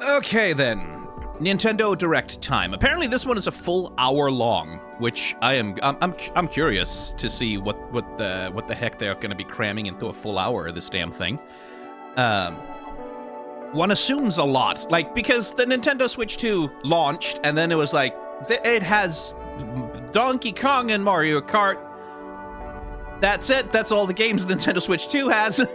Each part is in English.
Okay then. Nintendo Direct time. Apparently this one is a full hour long, which I'm curious to see what the heck they're going to be cramming into a full hour of this damn thing. One assumes a lot, like, because the Nintendo Switch 2 launched and then it was like it has Donkey Kong and Mario Kart. That's it. That's all the games the Nintendo Switch 2 has.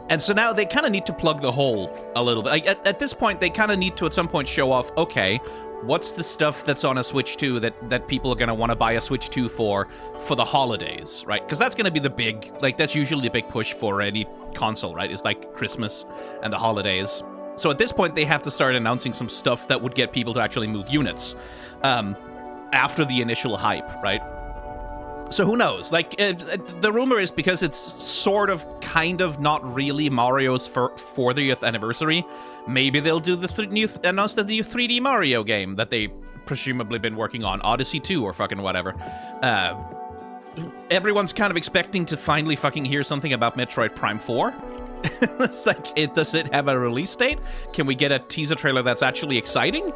And so now they kind of need to plug the hole a little bit. Like, at this point, they kind of need to, at some point, show off, okay, what's the stuff that's on a Switch 2 that people are going to want to buy a Switch 2 for the holidays, right? Because that's going to be the big, like, that's usually the big push for any console, right? It's like Christmas and the holidays. So at this point, they have to start announcing some stuff that would get people to actually move units after the initial hype, right? So who knows? Like, the rumor is because it's sort of, kind of, not really Mario's 40th anniversary, maybe they'll do announce the new 3D Mario game that they presumably been working on, Odyssey 2 or fucking whatever. Everyone's kind of expecting to finally fucking hear something about Metroid Prime 4. It's like, does it have a release date? Can we get a teaser trailer that's actually exciting?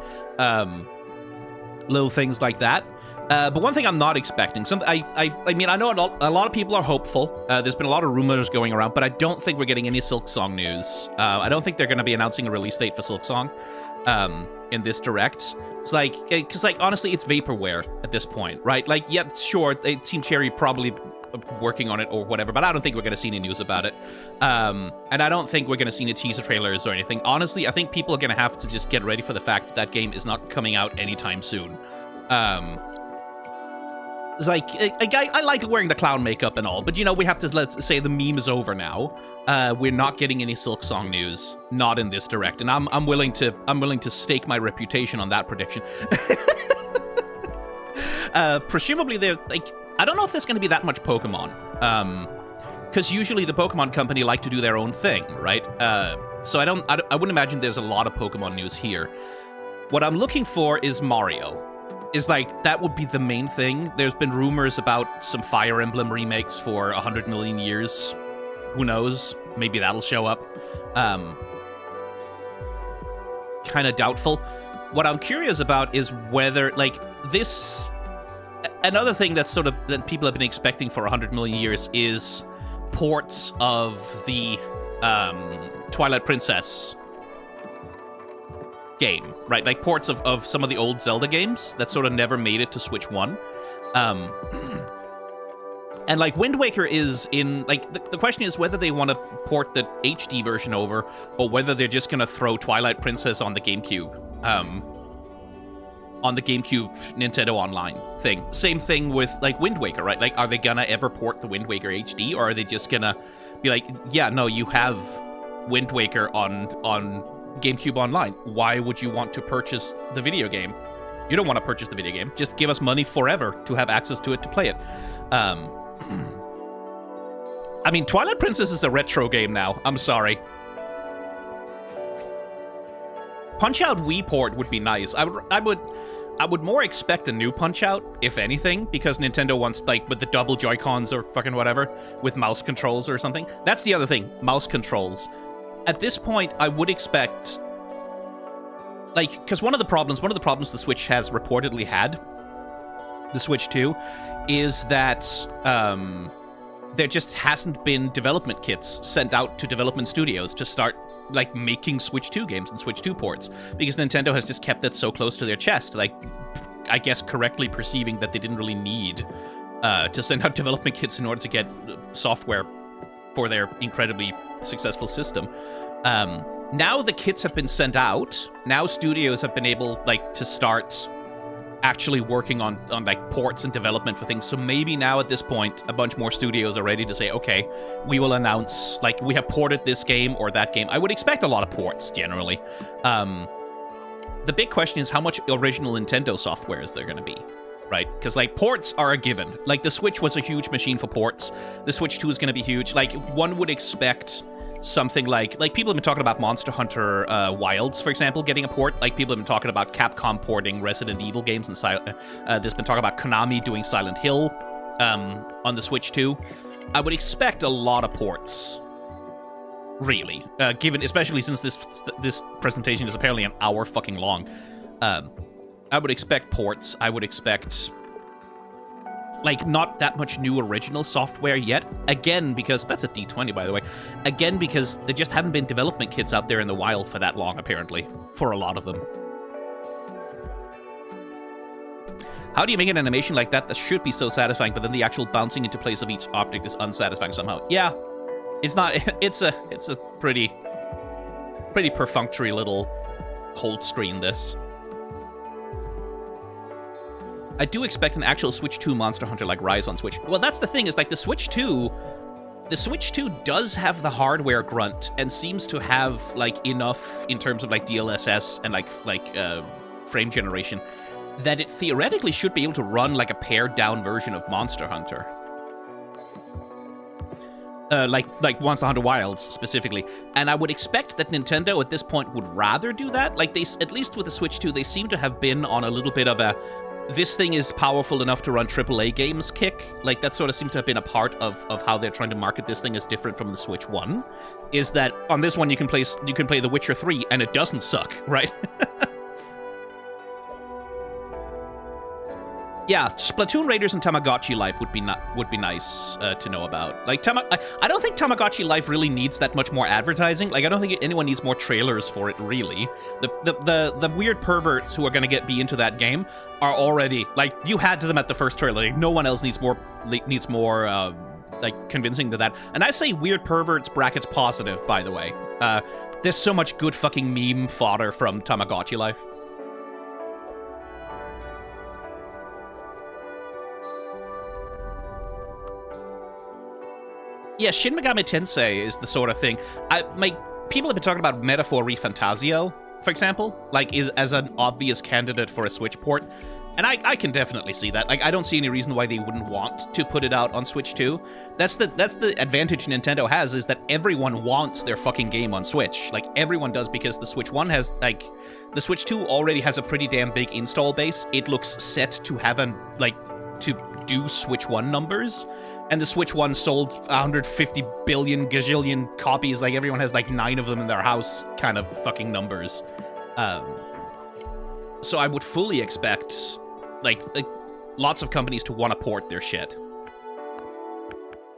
Little things like that. But one thing I'm not expecting, I mean, I know a lot of people are hopeful. There's been a lot of rumors going around, but I don't think we're getting any Silksong news. I don't think they're going to be announcing a release date for Silksong in this Direct. It's like, because, like, honestly, it's vaporware at this point, right? Like, yeah, sure, Team Cherry probably working on it or whatever, but I don't think we're going to see any news about it. And I don't think we're going to see any teaser trailers or anything. Honestly, I think people are going to have to just get ready for the fact that that game is not coming out anytime soon. It's like, I like wearing the clown makeup and all, but, you know, we have to, let's say, the meme is over now. We're not getting any Silksong news, not in this Direct, and I'm willing to stake my reputation on that prediction. Presumably, they're like, I don't know if there's going to be that much Pokemon, because usually the Pokemon Company like to do their own thing, right? So I wouldn't imagine there's a lot of Pokemon news here. What I'm looking for is Mario. Is like, that would be the main thing. There's been rumors about some Fire Emblem remakes for 100 million years. Who knows? Maybe that'll show up. Kind of doubtful. What I'm curious about is whether, like, this... Another thing that's sort of, that people have been expecting for 100 million years is ports of the Twilight Princess game, right? Like ports of some of the old Zelda games that sort of never made it to Switch 1. And like Wind Waker is in, like, the question is whether they want to port the HD version over or whether they're just going to throw Twilight Princess on the GameCube. On the GameCube Nintendo Online thing. Same thing with like Wind Waker, right? Like, are they gonna ever port the Wind Waker HD, or are they just gonna be like, yeah, no, you have Wind Waker on GameCube Online. Why would you want to purchase the video game? You don't want to purchase the video game. Just give us money forever to have access to it to play it. I mean, Twilight Princess is a retro game now. I'm sorry. Punch-Out Wii port would be nice. I would more expect a new Punch-Out, if anything, because Nintendo wants, like, with the double Joy-Cons or fucking whatever, with mouse controls or something. That's the other thing, mouse controls. At this point, I would expect, like, because one of the problems the Switch has reportedly had, the Switch 2, is that there just hasn't been development kits sent out to development studios to start, like, making Switch 2 games and Switch 2 ports, because Nintendo has just kept it so close to their chest, like, I guess correctly perceiving that they didn't really need to send out development kits in order to get software for their incredibly successful system. Now the kits have been sent out. Now studios have been able, like, to start actually working on like ports and development for things. So maybe now at this point, a bunch more studios are ready to say, okay, we will announce, like, we have ported this game or that game. I would expect a lot of ports generally. The big question is how much original Nintendo software is there going to be? Right? Because, like, ports are a given. Like, the Switch was a huge machine for ports. The Switch 2 is going to be huge. Like, one would expect something like people have been talking about Monster Hunter Wilds, for example, getting a port. Like, people have been talking about Capcom porting Resident Evil games, and there's been talk about Konami doing Silent Hill on the Switch 2. I would expect a lot of ports really. Given, especially since this presentation is apparently an hour fucking long. I would expect ports. I would expect, like, not that much new original software yet. Again, because that's a D20, by the way. Again, because there just haven't been development kits out there in the wild for that long, apparently, for a lot of them. How do you make an animation like that should be so satisfying, but then the actual bouncing into place of each object is unsatisfying somehow? Yeah, it's not. It's a pretty perfunctory little hold screen. This. I do expect an actual Switch 2 Monster Hunter like Rise on Switch. Well, that's the thing, is like the Switch 2 does have the hardware grunt and seems to have like enough in terms of like DLSS and like frame generation that it theoretically should be able to run like a pared down version of Monster Hunter. Like Monster Hunter Wilds specifically. And I would expect that Nintendo at this point would rather do that. Like, they, at least with the Switch 2, they seem to have been on a little bit of a this thing is powerful enough to run AAA games kick. Like, that sort of seems to have been a part of how they're trying to market this thing as different from the Switch 1. Is that on this one you can play The Witcher 3 and it doesn't suck, right? Yeah, Splatoon Raiders and Tamagotchi Life would be nice to know about. Like, I don't think Tamagotchi Life really needs that much more advertising. Like, I don't think anyone needs more trailers for it, really. The weird perverts who are going to be into that game are already, like, you had to them at the first trailer. Like, no one else needs more like, convincing to that. And I say weird perverts brackets positive, by the way. There's so much good fucking meme fodder from Tamagotchi Life. Yeah, Shin Megami Tensei is the sort of thing. People have been talking about Metaphor ReFantasio, for example, like as an obvious candidate for a Switch port, and I can definitely see that. Like, I don't see any reason why they wouldn't want to put it out on Switch 2. That's the advantage Nintendo has, is that everyone wants their fucking game on Switch. Like, everyone does, because the Switch 1 has, like, the Switch 2 already has a pretty damn big install base. It looks set to have to do Switch 1 numbers. And the Switch 1 sold 150 billion gazillion copies. Like, everyone has like 9 of them in their house kind of fucking numbers. So I would fully expect like lots of companies to want to port their shit.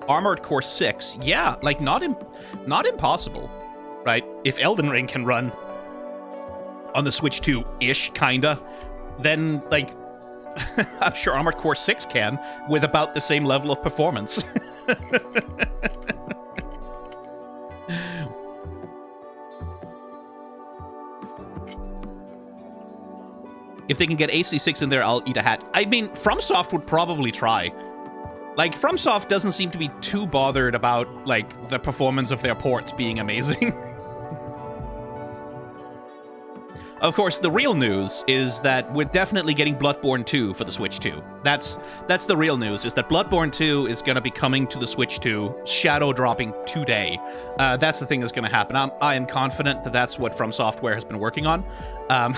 Armored Core 6, yeah, like not impossible, right? If Elden Ring can run on the Switch 2-ish, kinda, then like I'm sure Armored Core 6 can, with about the same level of performance. If they can get AC6 in there, I'll eat a hat. I mean, FromSoft would probably try. Like, FromSoft doesn't seem to be too bothered about, like, the performance of their ports being amazing. Of course, the real news is that we're definitely getting Bloodborne 2 for the Switch 2. That's the real news, is that Bloodborne 2 is going to be coming to the Switch 2, shadow dropping today. That's the thing that's going to happen. I am confident that that's what From Software has been working on. I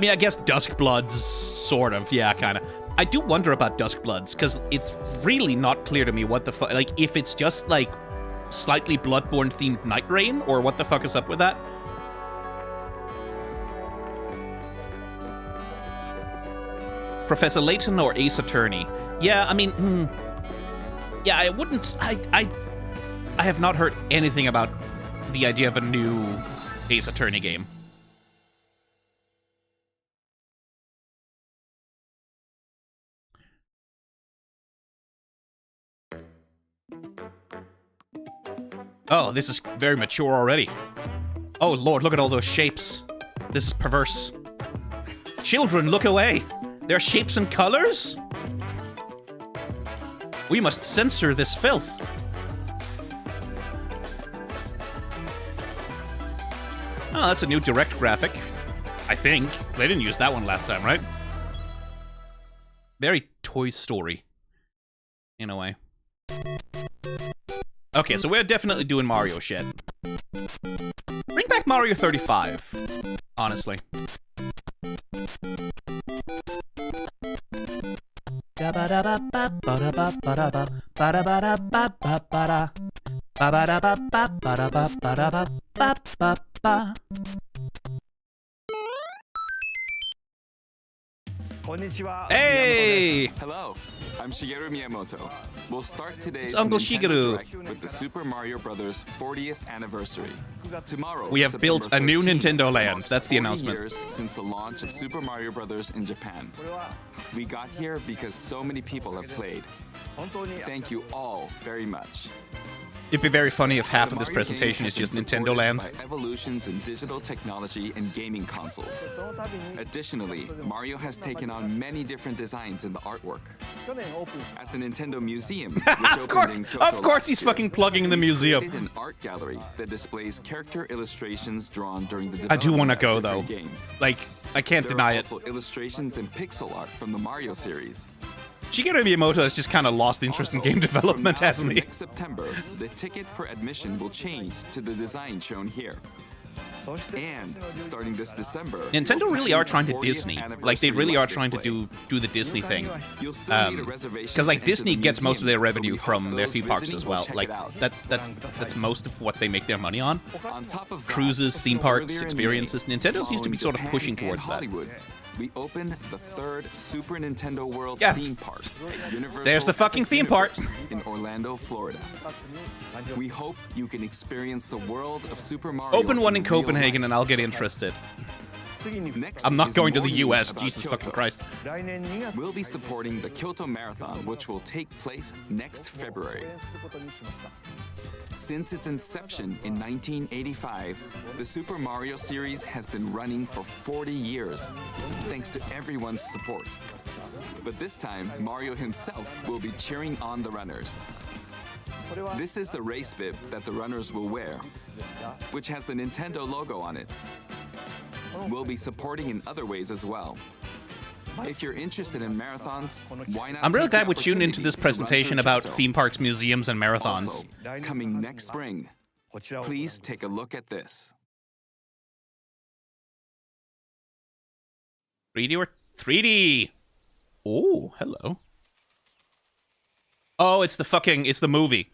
mean, I guess Duskbloods, sort of, yeah, kind of. I do wonder about Duskbloods, because it's really not clear to me what the fuck, like, if it's just, like, slightly Bloodborne-themed Night Rain, or what the fuck is up with that? Professor Layton or Ace Attorney? Yeah, I mean, yeah, I wouldn't... I have not heard anything about the idea of a new Ace Attorney game. Oh, this is very mature already. Oh, Lord, look at all those shapes. This is perverse. Children, look away. There are shapes and colors? We must censor this filth. Oh, that's a new direct graphic. I think. They didn't use that one last time, right? Very Toy Story. In a way. Okay, so we're definitely doing Mario shit. Bring back Mario 35, honestly. Ba-ba-da-ba-ba-ba-da-ba-ba-da-ba-ba-ba. Hey! Hello, I'm Shigeru Miyamoto. We'll start today's It's Uncle Nintendo Shigeru. Direct with the Super Mario Bros. 40th anniversary. Tomorrow, We have built a new 13th, Nintendo Land. marks That's the 40 announcement. years since the launch of Super Mario Bros. In Japan. We got here because so many people have played. Thank you all very much. It'd be very funny if half The of this Mario presentation games is just have been Nintendo Land. supported by evolutions in digital technology and gaming consoles. Additionally, Mario has taken on many different designs in the artwork. At the Nintendo Museum, which opened in Kyoto Of course he's last year, fucking plugging in the we museum. created an art gallery that displays character illustrations drawn during the I do development wanna of go, different though. games. Like, I can't There deny are it. also illustrations and pixel art from the Mario series. Shigeru Miyamoto has just kind of lost interest in Also, game development, from now hasn't to he? Next September, the ticket for admission will change to the design shown here. And starting this December, Nintendo really are trying to 40th Disney. Like, they really are trying to do the Disney thing. You'll still need a reservation Because like to enter Disney the gets most of their museum, but revenue we hope from their those theme parks visiting as will well. check Like it out. that's most of what they make their money on. On top of that, Cruises, theme parks, earlier in experiences. May, Nintendo seems to be following sort of Japan pushing and towards that. Hollywood, we opened the third Super Nintendo World Yeah. theme park at Universal There's the fucking Epic theme park. Universe in Orlando, Florida. We hope you can experience the world of Super Mario. Open one in real Copenhagen life. and I'll get interested. Next I'm not is going to more the news US, about Jesus Kyoto. fucking Christ. We'll be supporting the Kyoto Marathon, which will take place next February. Since its inception in 1985, the Super Mario series has been running for 40 years, thanks to everyone's support. But this time, Mario himself will be cheering on the runners. This is the race bib that the runners will wear, which has the Nintendo logo on it. We'll be supporting in other ways as well. If you're interested in marathons, why not? I'm really take the glad we tuned into opportunity this to run presentation through about Kyoto? theme parks, museums, and marathons. Also, coming next spring, please take a look at this. 3D or 3D? Oh, hello. Oh, it's the movie.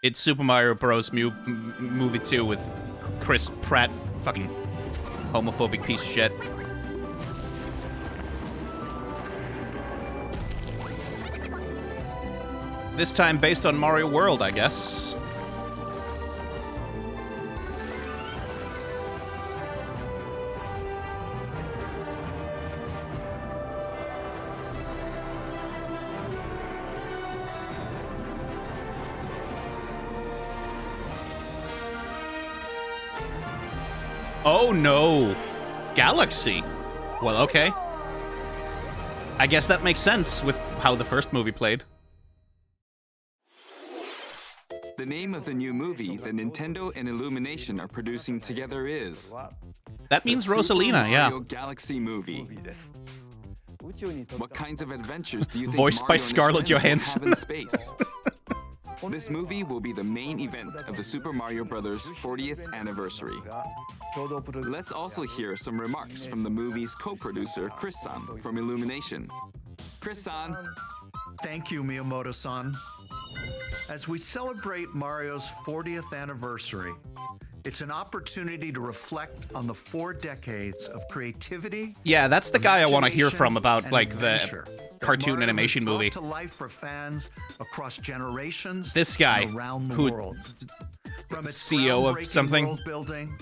It's Super Mario Bros. Movie 2 with Chris Pratt, fucking homophobic piece of shit. This time based on Mario World, I guess. Oh no! Galaxy? Well, okay. I guess that makes sense with how the first movie played. The name of the new movie that Nintendo and Illumination are producing together is That means the Super Rosalina, yeah. Mario Galaxy movie. What kinds of adventures do you think Voiced by Mario and his Scarlett friends will Johansson. have in space? This movie will be the main event of the Super Mario Bros. 40th anniversary. Let's also hear some remarks from the movie's co-producer, Chris-san, from Illumination. Chris-san, Thank you, Miyamoto-san. As we celebrate Mario's 40th anniversary, it's an opportunity to reflect on the 4 decades of creativity. Yeah, that's the guy I want to hear from about, and like, adventure the that cartoon Mario animation has brought movie. to life for fans across generations. This guy, and around the who- world. From its CEO of groundbreaking something. world building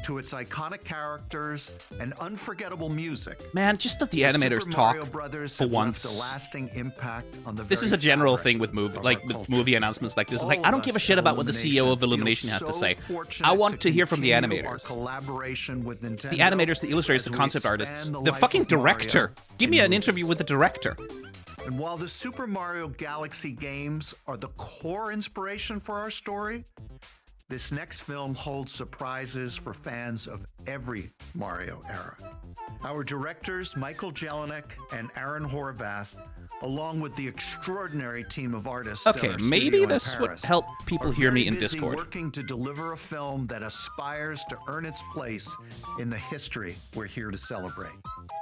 to its iconic characters and unforgettable music. Man, just let the Super animators Mario talk Brothers for have once. left a lasting impact on the This is very a general fabric thing with movie, of like our with culture. movie announcements like this. It's like, All I of don't give a us shit at about what the CEO of Illumination feel has to so say. fortunate I want to hear from the continue our animators. collaboration with Nintendo The animators, the illustrators, the as we concept expand artists, the the life fucking of Mario director. Give me in an interview movies. with the director. And while the Super Mario Galaxy games are the core inspiration for our story, this next film holds surprises for fans of every Mario era. Our directors, Michael Jelinek and Aaron Horvath, along with the extraordinary team of artists at Okay, our maybe studio in this would Paris, help people are hear me very in busy Discord. working to deliver a film that aspires to earn its place in the history we're here to celebrate.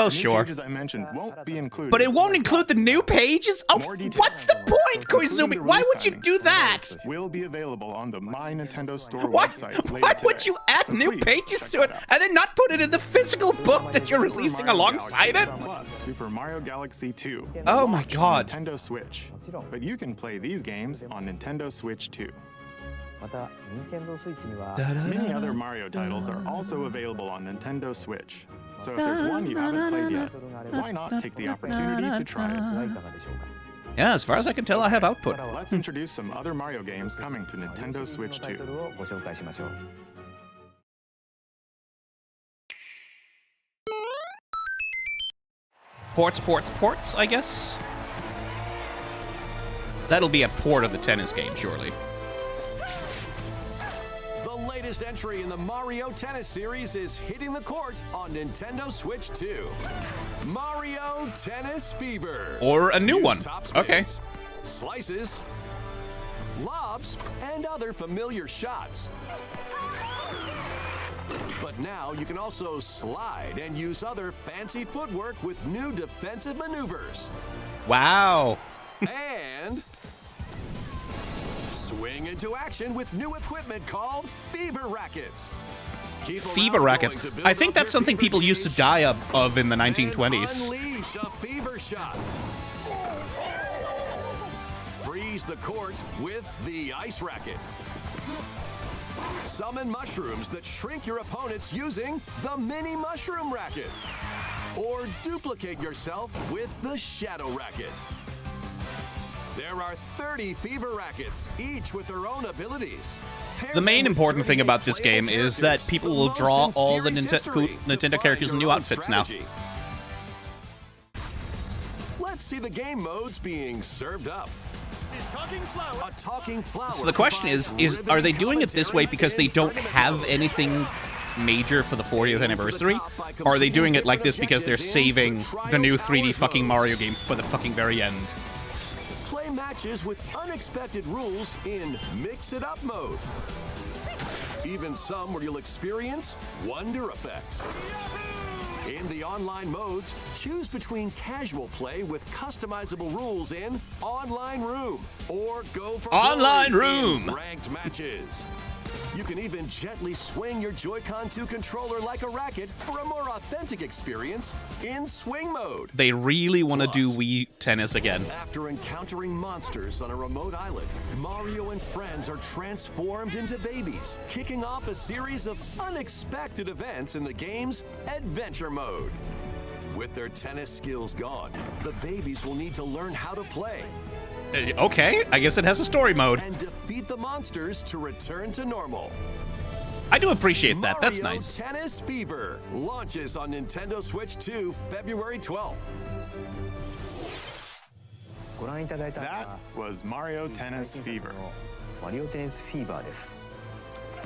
Well, The new sure. pages I mentioned won't be included. But it won't include the new pages? Oh, More details, what's the point, including Koizumi? the Why release would you timing, do that? will be available on the My Nintendo Store Why, website later why today. would you add So new please pages check to it that out. and then not put it in the physical book that you're Super releasing Mario alongside Galaxy it? Plus Super Mario Galaxy 2. Oh my Launch on God. Nintendo Switch. But you can play these games on Nintendo Switch too. Many other Mario titles are also available on Nintendo Switch. So if there's one you haven't played yet, why not take the opportunity to try it? Yeah, as far as I can tell, I have output. Let's introduce some other Mario games coming to Nintendo Switch 2. Ports, I guess? That'll be a port of the tennis game, surely. The latest entry in the Mario Tennis series is hitting the court on Nintendo Switch 2. Mario Tennis Fever. Or a new Use one. top Okay. spins, slices, lobs, and other familiar shots. But now you can also slide and use other fancy footwork with new defensive maneuvers. Wow. And swing into action with new equipment called Fever Rackets. Keep Fever around rackets. going to build I think up that's your something fever people used to gauge die of in the and 1920s. Unleash a fever shot. Freeze the court with the ice racket. Summon mushrooms that shrink your opponents using the mini mushroom racket. Or duplicate yourself with the shadow racket. There are 30 fever rackets, each with their own abilities. Pair The main them with important thing 38 about this playable game is that characters, people the will most draw in all the series history. Nintendo Define characters in your new own outfits now. strategy. Let's see the game modes being served up. A talking flower. So the question is are they doing it this way because they don't have anything major for the 40th anniversary? Or are they doing it like this because they're saving the new 3D fucking Mario game for the fucking very end? Play matches with unexpected rules in Mix It Up mode. Even some where you'll experience wonder effects. In the online modes, choose between casual play with customizable rules in Online Room, or go for Online glory Room. in ranked matches. You can even gently swing your Joy-Con 2 controller like a racket for a more authentic experience in Swing mode. They really want to do Plus, Wii Tennis again. After encountering monsters on a remote island, Mario and friends are transformed into babies, kicking off a series of unexpected events in the game's Adventure mode. With their tennis skills gone, the babies will need to learn how to play Okay, I guess it has a story mode. and defeat the monsters to return to normal. I do appreciate that. That's Mario nice. Tennis Fever launches on Nintendo Switch 2, February 12th. That was Mario Tennis Fever.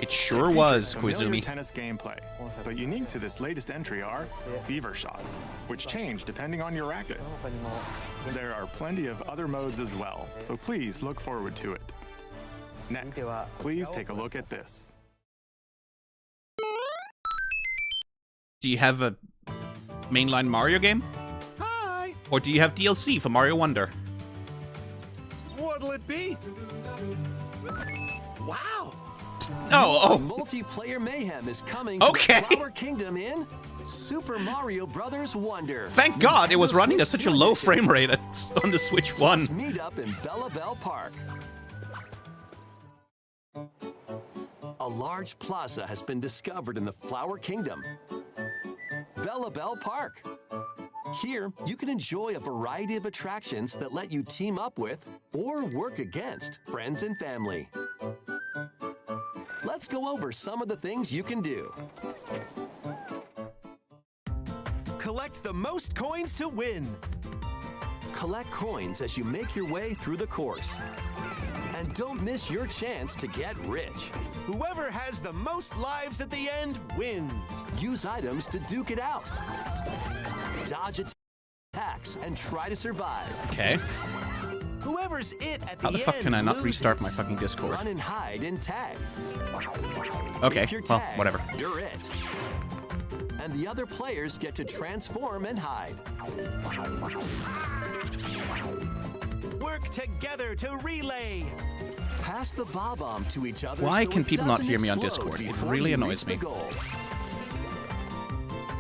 It sure It was, features familiar Koizumi. tennis gameplay, but unique to this latest entry are fever shots, which change depending on your racket. There are plenty of other modes as well, so please look forward to it. Next, please take a look at this. Do you have a mainline Mario game? Hi! Or do you have DLC for Mario Wonder? What'll it be? Wow! Oh, Multiplayer mayhem is coming Okay. to the Flower Kingdom in Super Mario Brothers Wonder. thank God it was Nintendo running at Switch such a 2 low edition. frame rate on the Switch 1. Let's meet up in Bella Bell Park. A large plaza has been discovered in the Flower Kingdom. Bella Bell Park. Here, you can enjoy a variety of attractions that let you team up with or work against friends and family. Let's go over some of the things you can do. Collect the most coins to win. Collect coins as you make your way through the course. And don't miss your chance to get rich. Whoever has the most lives at the end wins. Use items to duke it out. Dodge attacks and try to survive. Okay. Whoever's it at the How end the fuck can I not loses. restart my fucking Discord? Run and hide and tag. Okay, If you're well, tagged, whatever. You're it. and the other players get to transform and hide. Work together to relay. Pass the bob-omb to each other. Why so can it people not doesn't hear me on explode Discord? It before really you annoys reach me. the goal.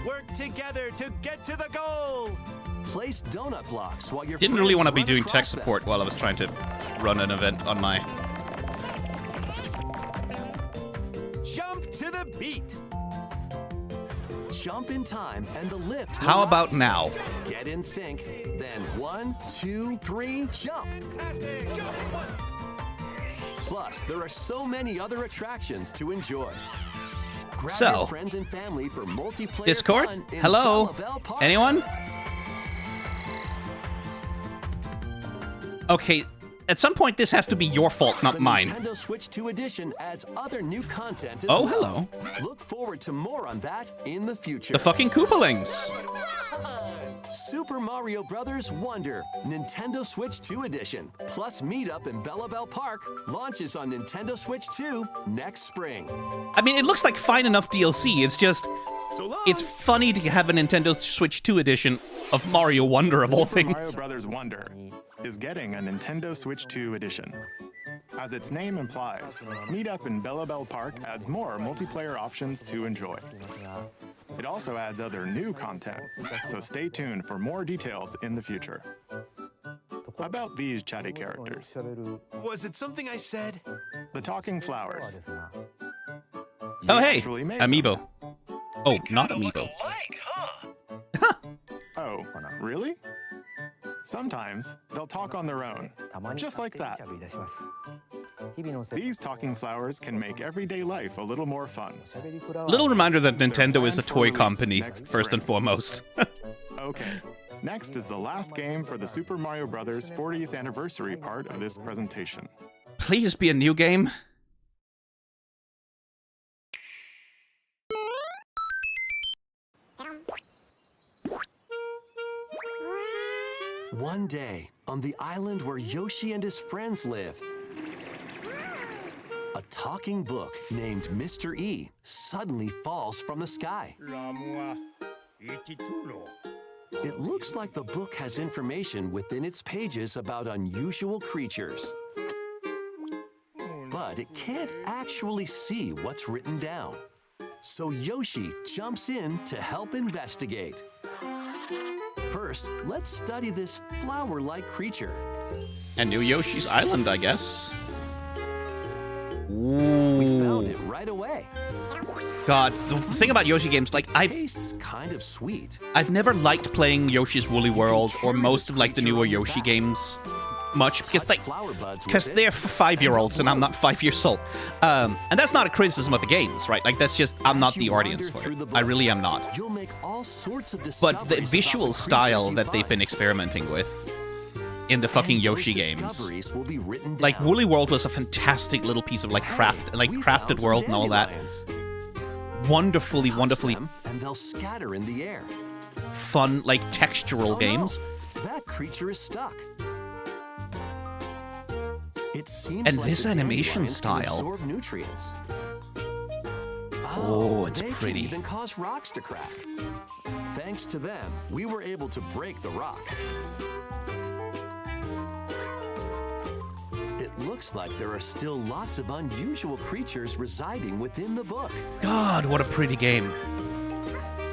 Work together to get to the goal. Place donut blocks while your Didn't really friends want to be run doing tech across them. support while I was trying to run an event on my... Jump to the beat. Jump in time and the lift. will How about rise. now? Get in sync. Then 1, 2, 3, jump. Fantastic. Jump. Plus, there are so many other attractions to enjoy. Grab So, your friends and family for multiplayer Discord? fun in Hello? Bella Bell Park. Anyone? Okay, at some point this has to be your fault, not The mine. Nintendo Switch 2 edition adds other new content as Oh, well. hello. Look forward to more on that in the future. The fucking Koopalings. Super Mario Bros. Wonder, Nintendo Switch 2 edition, plus Meetup in Bella Bell Park launches on Nintendo Switch 2 next spring. I mean, it looks like fine enough DLC. It's just... So long. It's funny to have a Nintendo Switch 2 edition of Mario Wonder, of all Super Mario things. Bros. Wonder is getting a Nintendo Switch 2 edition. As its name implies, Meetup in Bella Bell Park adds more multiplayer options to enjoy. It also adds other new content, so stay tuned for more details in the future. About these chatty characters, Was it something I said? the talking flowers. Oh, hey, actually made them. Amiibo. Oh, not Amiibo. Oh, really? Sometimes they'll talk on their own, just like that. These talking flowers can make everyday life a little more fun. Little reminder that Nintendo is a planned for toy release company, next first and spring. foremost. Okay, next is the last game for the Super Mario Bros. 40th anniversary part of this presentation. Please be a new game. One day, on the island where Yoshi and his friends live, a talking book named Mr. E suddenly falls from the sky. It looks like the book has information within its pages about unusual creatures. But it can't actually see what's written down. So Yoshi jumps in to help investigate. First, let's study this flower-like creature. And New Yoshi's Island, I guess. We found Ooh. it right away. God, the thing about Yoshi games, like, Tastes kind of sweet. I've never liked playing Yoshi's Woolly World or most of, like, the newer Yoshi games much, because, Touch like, flower buds because with it. they're for 5-year-olds and I'm not 5 years old. And that's not a criticism of the games, right? Like, that's just, I'm As not you the audience wander for through it. the I book, really am not. You'll make all sorts of But discoveries the about visual creatures style you that they've been find. experimenting with in the fucking And Yoshi those games. discoveries will be written Like, down. Woolly World was a fantastic little piece of, like, Hey, we crafted found some world and all that. dandelions. Wonderfully, Touch wonderfully them, and they'll scatter in the air. fun, like, textural Oh, games. no. That creature is stuck. It seems And like this the animation dandelions can style. absorb nutrients. Oh, it's they pretty. Can even cause rocks to crack. Thanks to them, we were able to break the rock. It looks like there are still lots of unusual creatures residing within the book. God, what a pretty game.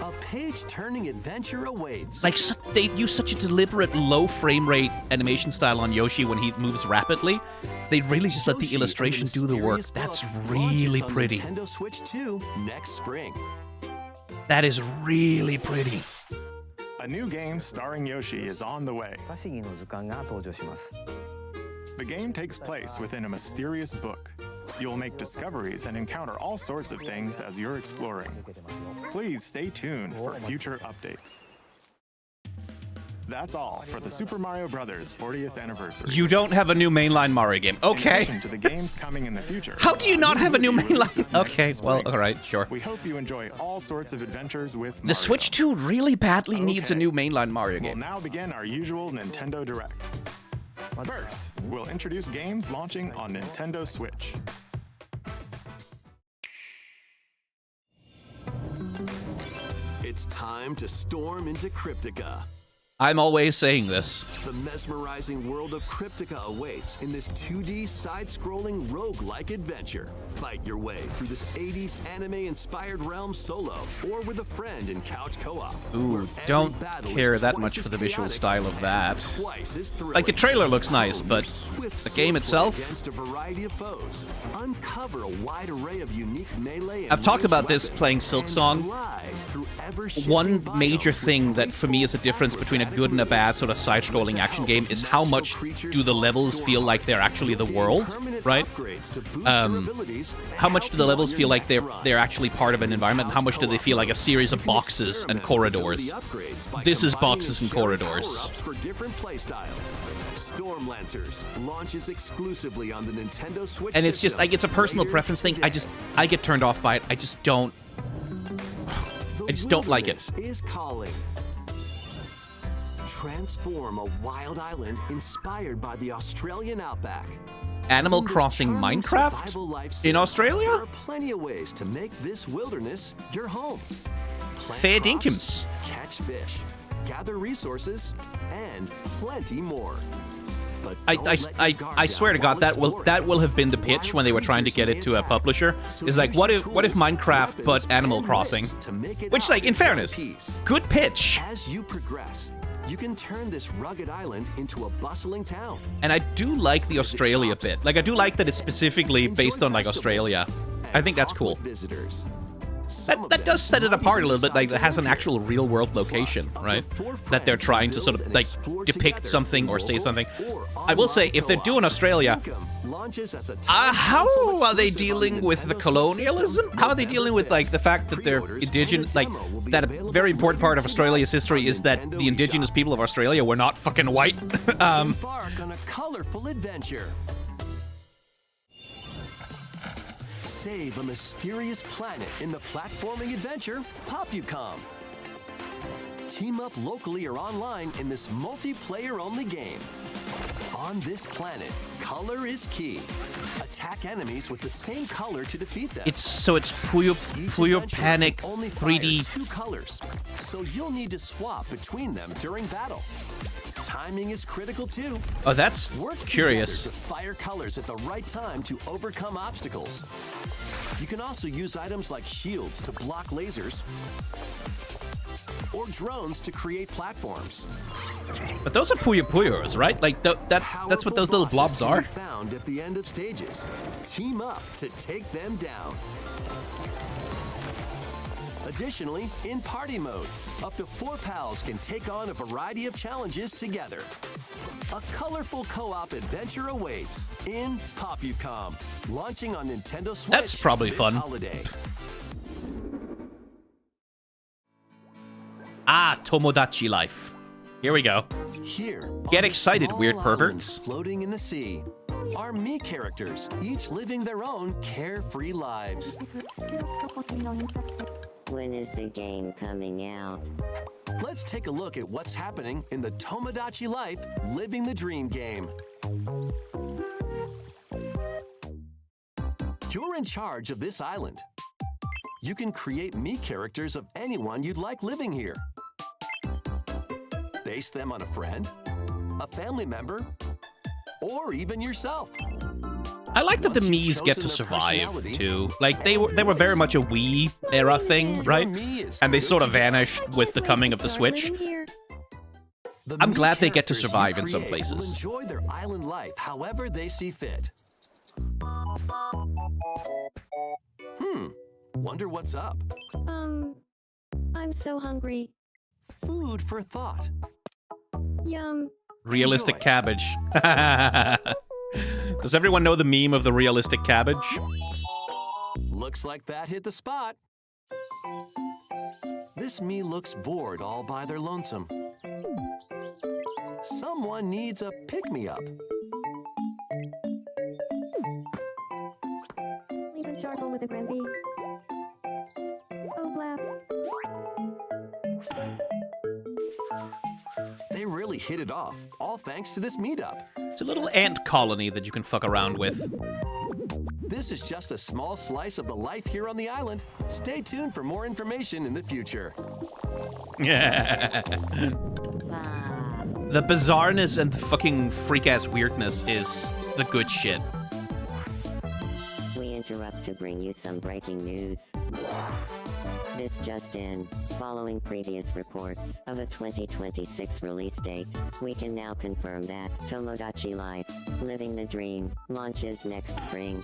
A page-turning adventure awaits. Like, they use such a deliberate low frame rate animation style on Yoshi when he moves rapidly. They really just let the Yoshi and illustration do the work. Mysterious That's Book really launches on pretty. Nintendo Switch 2 next spring. That is really pretty. A new game starring Yoshi is on the way. 不可思議の図鑑が登場します The game takes place within a mysterious book. You'll make discoveries and encounter all sorts of things as you're exploring. Please stay tuned for future updates. That's all for the Super Mario Bros. 40th anniversary. You don't have a new mainline Mario game. In Okay. addition to the games coming in the future. How do you not have a new movie releases mainline? next Okay, well, spring. alright, sure. We hope you enjoy all sorts of adventures with Mario. The Switch 2 really badly needs a Okay. new mainline Mario We'll game. now begin our usual Nintendo Direct. First, we'll introduce games launching on Nintendo Switch. It's time to storm into Cryptica. I'm always saying this. The mesmerizing world of Cryptica awaits in this 2D side-scrolling roguelike adventure. Fight your way through this 80s anime-inspired realm solo or with a friend in couch co-op. Ooh, don't care that much for the visual style of that. Like, the trailer looks nice, but the game itself? Against a variety of foes. Uncover a wide array of unique melee and I've talked about this playing Silksong. One major thing that for me is a difference between a good and a bad sort of side-scrolling action game is how much do the levels feel like they're actually the world, right? How much do the levels feel like they're actually part of an environment, and how much do they feel like a series of boxes and corridors? This is boxes and corridors. For different playstyles. Storm Lancers launches exclusively on the Nintendo Switch. And it's just like, it's a personal preference thing. I get turned off by it. I just don't like it. Is calling. Transform a wild island inspired by the Australian outback. Animal Crossing Minecraft in Australia? There are plenty of ways to make this wilderness your home. Fair dinkum. Catch fish, gather resources, and plenty more. But I swear to God, that will have been the pitch when they were trying to get it to a publisher. Is like, what if Minecraft but Animal Crossing? Which, like, in fairness, good pitch. As you progress, you can turn this rugged island into a bustling town. And I do like the Australia bit. Like, I do like that it's specifically based on, like, Australia. I think that's cool. That does set it apart a little bit, like it has an actual real-world location, right? That they're trying to sort of, like, depict something or say something. I will say, if they're doing Australia, how are they dealing with the colonialism? How are they dealing with, like, the fact that they're indigenous? Like, that a very important part of Australia's history is that the indigenous people of Australia were not fucking white. Embark on a colorful adventure. Save a mysterious planet in the platforming adventure PowerWash. Team up locally or online in this multiplayer-only game. On this planet, color is key. Attack enemies with the same color to defeat them. It's Puyo Panic 3D. 2 colors, so you'll need to swap between them during battle. Timing is critical too. Oh, that's curious. To fire colors at the right time to overcome obstacles. You can also use items like shields to block lasers or drones to create platforms. But those are Puyos, right? Like that's what those little blobs are. Found at the end of stages. Team up to take them down. Additionally, in party mode, up to 4 pals can take on a variety of challenges together. A colorful co-op adventure awaits in PowerWash, launching on Nintendo Switch. That's probably this fun. Holiday. Ah, Tomodachi Life. Here we go. Here, get on excited, small weird islands perverts. Floating in the sea are me characters, each living their own carefree lives. When is the game coming out? Let's take a look at what's happening in the Tomodachi Life Living the Dream game. You're in charge of this island. You can create me characters of anyone you'd like living here. Base them on a friend, a family member, or even yourself. I like that the Miis get to survive, too. Like, they were very much a Wii era thing, right? And they sort of vanished with the coming of the Switch. I'm glad they get to survive in some places. Enjoy their island life however they see fit. Wonder what's up? I'm so hungry. Food for thought. Yum. Realistic cabbage. Does everyone know the meme of the realistic cabbage? Looks like that hit the spot. This me looks bored all by their lonesome. Someone needs a pick-me-up. Leave a charcoal with a Grampy. Oh, blap. They really hit it off, all thanks to this meetup. It's a little ant colony that you can fuck around with. This is just a small slice of the life here on the island. Stay tuned for more information in the future. Yeah. The bizarreness and the fucking freak-ass weirdness is the good shit. We interrupt to bring you some breaking news. This just in, following previous reports of a 2026 release date, we can now confirm that Tomodachi Life, Living the Dream, launches next spring.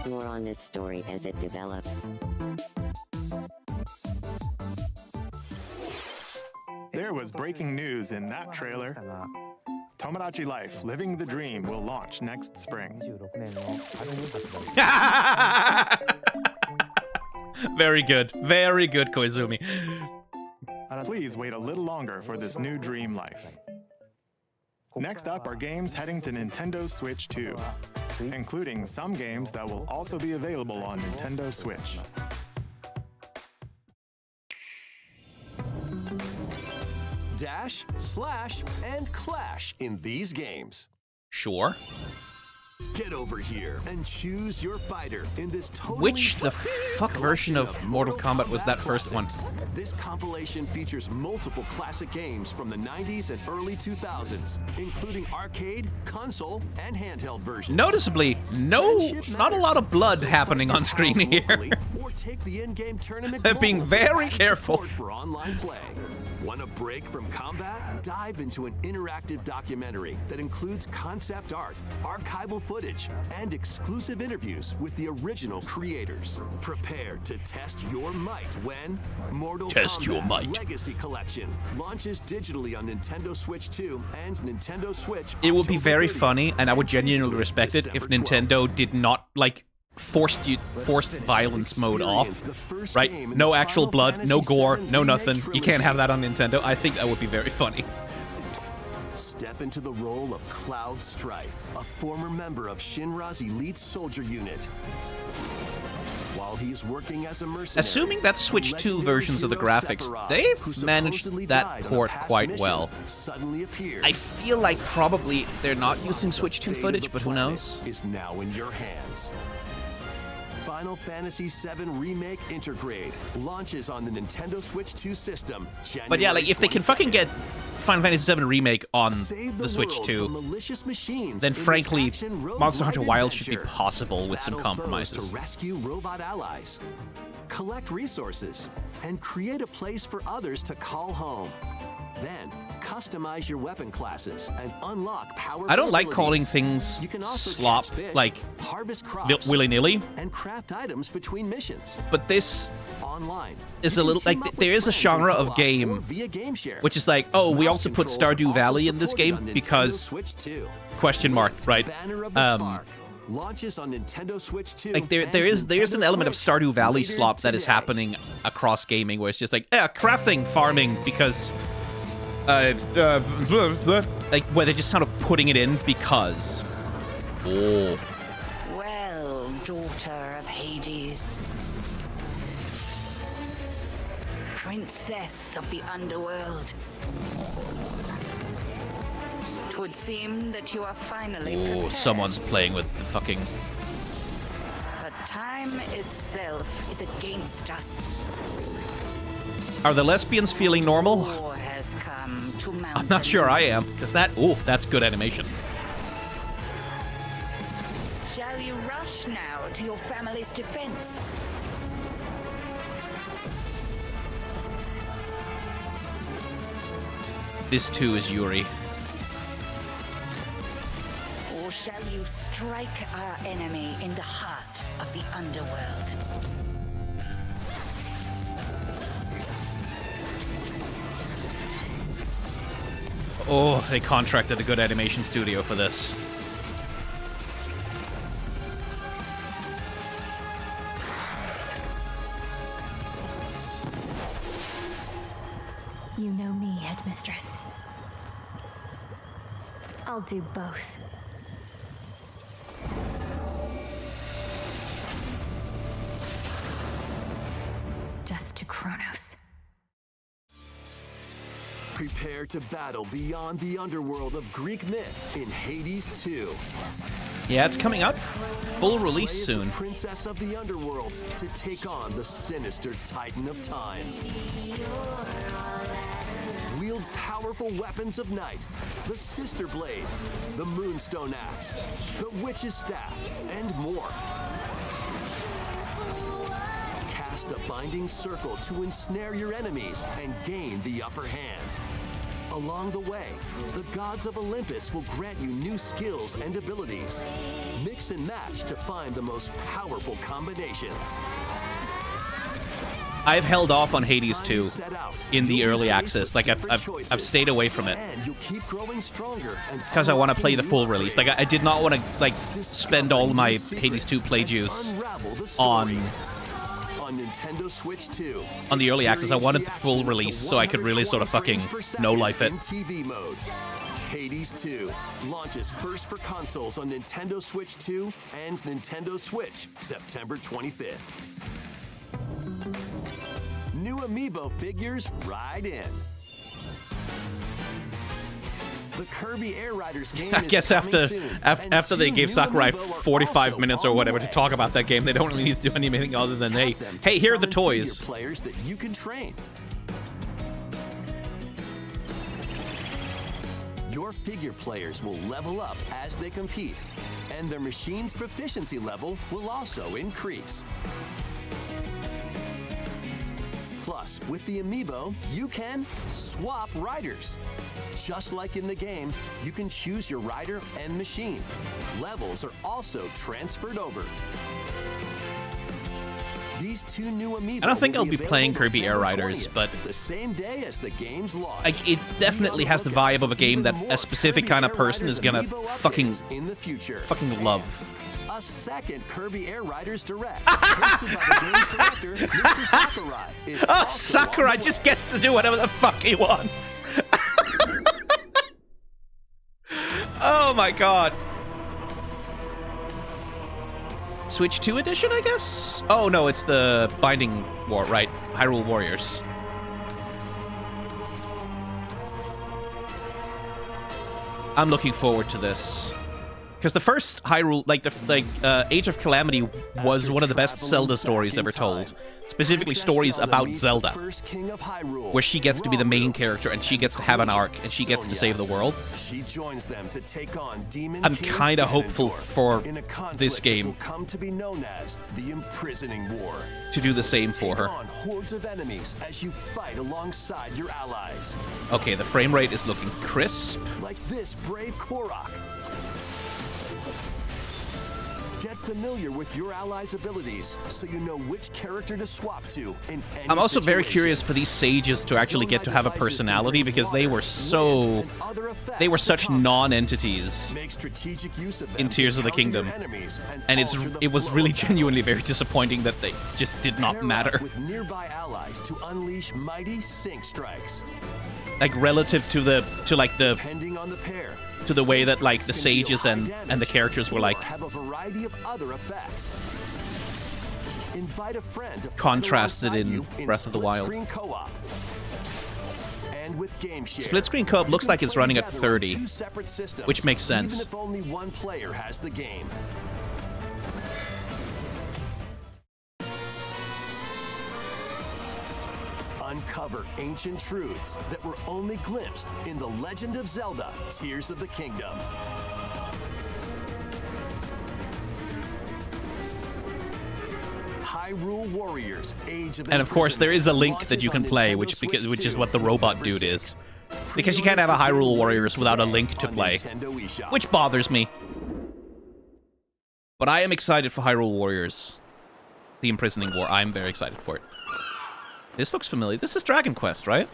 More on this story as it develops. There was breaking news in that trailer. Tomodachi Life, Living the Dream will launch next spring. Very good, Koizumi. Please wait a little longer for this new dream life. Next up are games heading to Nintendo Switch 2, including some games that will also be available on Nintendo Switch. Dash, slash, and clash in these games. Sure. Get over here and choose your fighter in this totally Which the fuck version of Mortal Kombat was that first one? This compilation features multiple classic games from the 90s and early 2000s, including arcade, console, and handheld versions. Noticeably, not a lot of blood happening on screen here. Or take the in-game tournament. They're being very careful. For online play. Want a break from combat? Dive into an interactive documentary that includes concept art, archival footage, and exclusive interviews with the original creators. Prepare to test your might when Mortal Kombat Legacy Collection launches digitally on Nintendo Switch 2 and Nintendo Switch. It would be October very 30th, funny, and I would genuinely and respect it if December 12th. Nintendo did not, like, forced violence mode off, right? No actual blood, no gore, no nothing. You can't have that on Nintendo. I think that would be very funny. Step into the role of Cloud Strife, a former member of Shinra's elite soldier unit. While he's working as a mercenary, Assuming that Switch 2 legendary versions of the hero graphics, Sephiroth, they've who managed supposedly that died on a port past quite mission, well. suddenly appears. I feel like probably they're not using Switch 2 Fate of footage, the but who planet knows? Is now in your hands. Final Fantasy VII Remake Intergrade launches on the Nintendo Switch 2 system. But yeah, like, if they can fucking get Final Fantasy VII Remake on Save the Switch world 2, from malicious machines then in this frankly, action roguelike Monster Hunter Wilds should be adventure. possible with some Battle foes compromises. to rescue robot allies, collect resources, and create a place for others to call home. Then customize your weapon classes and unlock powerful I don't like calling abilities. things You can also slop, catch fish, like, harvest crops, willy-nilly, and craft items between missions. but this Online is you a can little, team like, up there with is a friends in genre of co-op game or via game share. which is like, oh, we Mouse also put controls are Stardew also Valley in this supported game on Nintendo because Switch 2. question mark, right? Banner of the Spark launches on Nintendo Switch 2. Like there's and an Nintendo element of Switch Stardew Valley later slop that is today. happening across gaming, where it's just like, crafting, farming, because like where they're just kind of putting it in because. Oh, Well, daughter of Hades, princess of the underworld, it would seem that you are finally prepared. someone's playing with the fucking. But time itself is against us. Are the lesbians feeling normal? War has come to Mount I'm not sure I am, Olympus. because that's good animation. Shall you rush now to your family's defense? This too is Yuri. Or shall you strike our enemy in the heart of the underworld? Oh, they contracted a good animation studio for this. You know me, Headmistress. I'll do both. Death to Kronos. Prepare to battle beyond the underworld of Greek myth in Hades 2. Yeah, it's coming out full release Play as soon. the princess of the underworld to take on the sinister titan of time. Wield powerful weapons of night, the sister blades, the moonstone axe, the witch's staff, and more. Cast a binding circle to ensnare your enemies and gain the upper hand. Along the way, the gods of Olympus will grant you new skills and abilities. Mix and match to find the most powerful combinations. I've held off on Hades 2 in the early access. Like, I've stayed away from it. Because I want to play the full release. Like, I did not want to, like, spend all my Hades 2 play juice on Nintendo Switch 2. On the early access. I wanted the full release so I could really sort of fucking no-life it. TV mode. Hades 2 launches first for consoles on Nintendo Switch 2 and Nintendo Switch September 25th. New amiibo figures ride in. The Kirby Air Riders game I guess after they gave Sakurai 45 minutes or whatever to talk about that game, they don't really need to do anything other than, hey, here are the toys. Players that you can train. Your figure players will level up as they compete, and their machine's proficiency level will also increase. Plus, with the amiibo, you can swap riders. Just like in the game, you can choose your rider and machine. Levels are also transferred over. These two new amiibo I don't think I'll be available playing Kirby Air November Riders, 20th, but the same day as the game's launch. like, it definitely has the vibe of a game that a specific kind of person is gonna fucking love. A second Kirby Air Riders Direct, hosted by the game's director, Mr. Sakurai, is Oh, Sakurai just gets to do whatever the fuck he wants. Oh my god. Switch 2 edition, I guess? Oh no, it's the Binding War, right? Hyrule Warriors. I'm looking forward to this. Because the first Hyrule, Age of Calamity was one of the best Zelda stories ever told. Specifically stories about Zelda, where she gets to be the main character and she gets to have an arc and she gets to save the world. I'm kind of hopeful for this game to do the same for her. Okay, the frame rate is looking crisp. Like this brave Korok. Get familiar with your allies' abilities so you know which character to swap to in any I'm also very situation. curious for these sages to actually get to have a personality because they were such non-entities in Tears of the Kingdom. And it was really genuinely very disappointing that they just did not matter. With nearby allies to unleash mighty sync strikes. Like relative to the Depending on the pair, to the way that like the sages and the characters were like have a variety of other effects. Invite a friend to contrasted play in alongside you Breath of the Wild. split-screen co-op. And with game share, Split screen co-op looks you can like it's play running at together on 30, two separate systems, which makes sense. Even if only one player has the game. Uncover ancient truths that were only glimpsed in The Legend of Zelda: Tears of the Kingdom. Hyrule Warriors, Age of And of course, there is a Link that launches you can on play, Nintendo which Switch is 2, what the robot November dude is. 6th. Because you can't have a Hyrule Warriors without a Link to on play, Nintendo eShop. which bothers me. But I am excited for Hyrule Warriors, the Imprisoning War. I'm very excited for it. This looks familiar. This is Dragon Quest, right?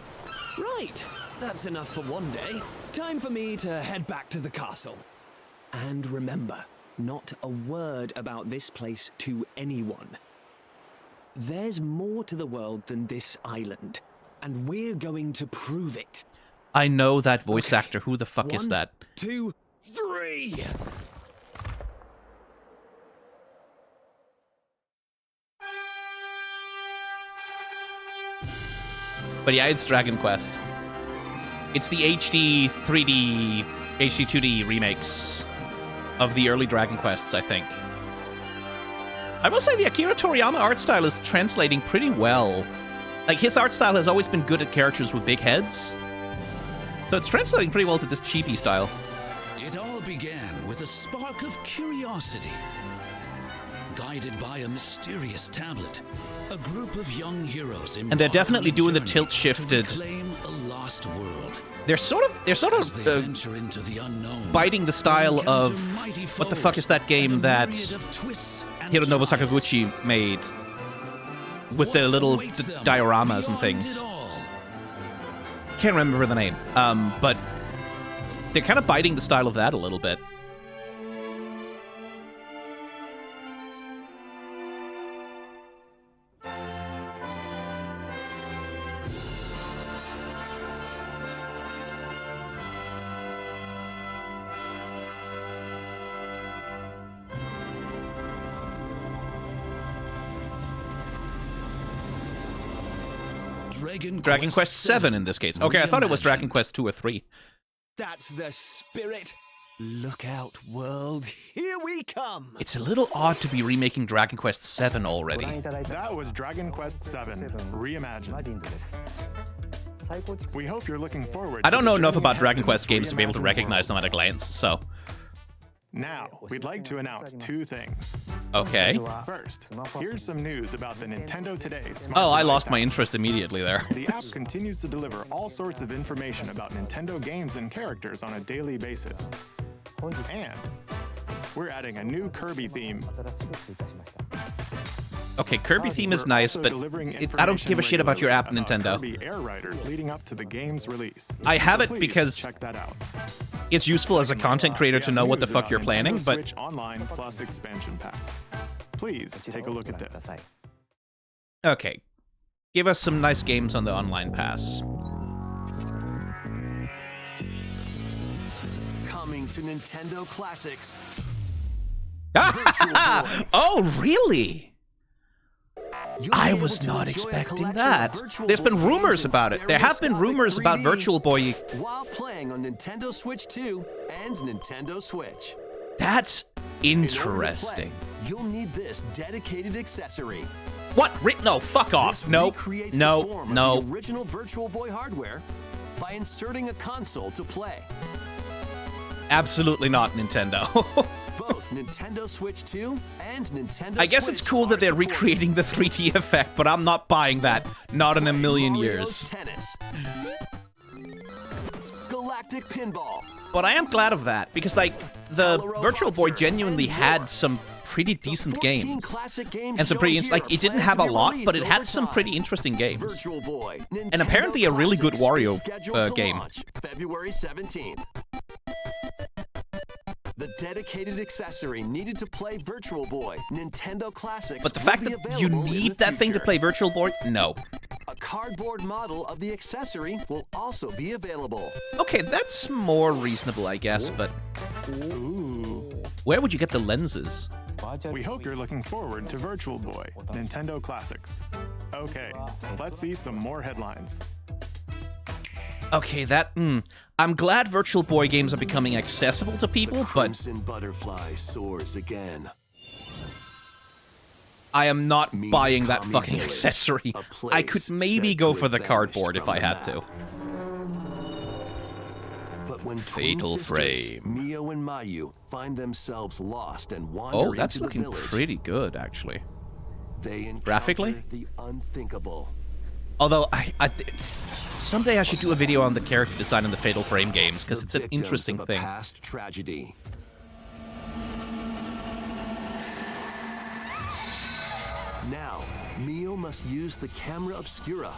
Right. That's enough for one day. Time for me to head back to the castle. And remember, not a word about this place to anyone. There's more to the world than this island, and we're going to prove it. I know that voice actor. Who the fuck is that? 1, 2, 3. But yeah, it's Dragon Quest. It's the HD 3D, HD 2D remakes of the early Dragon Quests, I think. I will say the Akira Toriyama art style is translating pretty well. Like, his art style has always been good at characters with big heads. So it's translating pretty well to this chibi style. It all began with a spark of curiosity. Guided by a mysterious tablet, a group of young heroes and they're definitely doing the tilt shifted. Claim a lost world. They're sort of biting the style of what the fuck is that game that Hironobu Sakaguchi made with the little dioramas and things. Can't remember the name, but they're kind of biting the style of that a little bit. Dragon Quest 7 in this case. Okay, I thought it was Dragon Quest 2 or 3. That's the spirit. Look out, world. Here we come. It's a little odd to be remaking Dragon Quest 7 already. That was Dragon Quest 7 reimagined. We hope you're looking forward to I don't know enough about Dragon Quest games to be able to recognize them at a glance, so... Now, we'd like to announce 2 things. Okay. First, here's some news about the Nintendo Today Smart Oh, I Device lost my app. interest immediately there. The app continues to deliver all sorts of information about Nintendo games and characters on a daily basis. And we're adding a new Kirby theme. Okay, Kirby theme is nice, but I don't give a shit about your app, Nintendo. Kirby Air riders leading up to the game's release. I have So it please because check that out. it's useful as a content creator to know what the fuck you're planning, Nintendo but... Switch Online Plus expansion pack. Please take a look at this. Okay. Give us some nice games on the online pass. Coming to Nintendo Classics. Oh, really? I was not expecting that. There's been rumors about it. There have been rumors about Virtual Boy. While playing on Nintendo Switch 2 and Nintendo Switch. That's interesting. You'll need this dedicated accessory. What? No, fuck off. No, no, no. The original Virtual Boy hardware by inserting a console to play. Absolutely not, Nintendo. Both Nintendo Switch 2 and Nintendo I guess it's cool that they're recreating the 3D effect, but I'm not buying that. Not in a million years. Tennis. Galactic Pinball. But I am glad of that, because, like, the Virtual Boy genuinely had some pretty decent games. And some pretty, like, it didn't have a lot, but it had some pretty interesting games. And apparently a really good Wario game. February 17th. The dedicated accessory needed to play Virtual Boy, Nintendo Classics. But the fact that you need that thing to play Virtual Boy? No. A cardboard model of the accessory will also be available. Okay, that's more reasonable, I guess, but... Ooh. Where would you get the lenses? We hope you're looking forward to Virtual Boy, Nintendo Classics. Okay, let's see some more headlines. Okay, that... I'm glad Virtual Boy games are becoming accessible to people, but... Crimson Butterfly soars again. I am not buying that fucking accessory. I could maybe go for the cardboard if I had to. But when Fatal Frame. Mio and Mayu find themselves lost and wander Oh, that's into looking the village, pretty good, actually. they encounter Graphically? the unthinkable. Although, someday I should do a video on the character design in the Fatal Frame games, because it's an Victims interesting of a thing. Past tragedy. Now, Mio must use the camera obscura,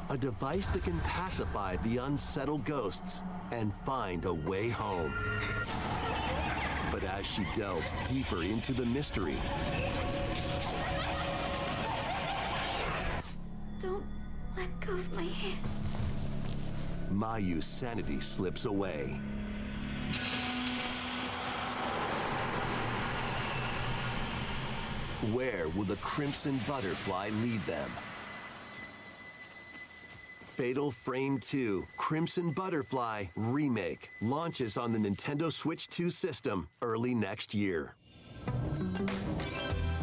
a device that can pacify the unsettled ghosts and find a way home. But as she delves deeper into the mystery, Don't let go of my hand. Mayu's sanity slips away. Where will the Crimson Butterfly lead them? Fatal Frame 2 Crimson Butterfly Remake launches on the Nintendo Switch 2 system early next year.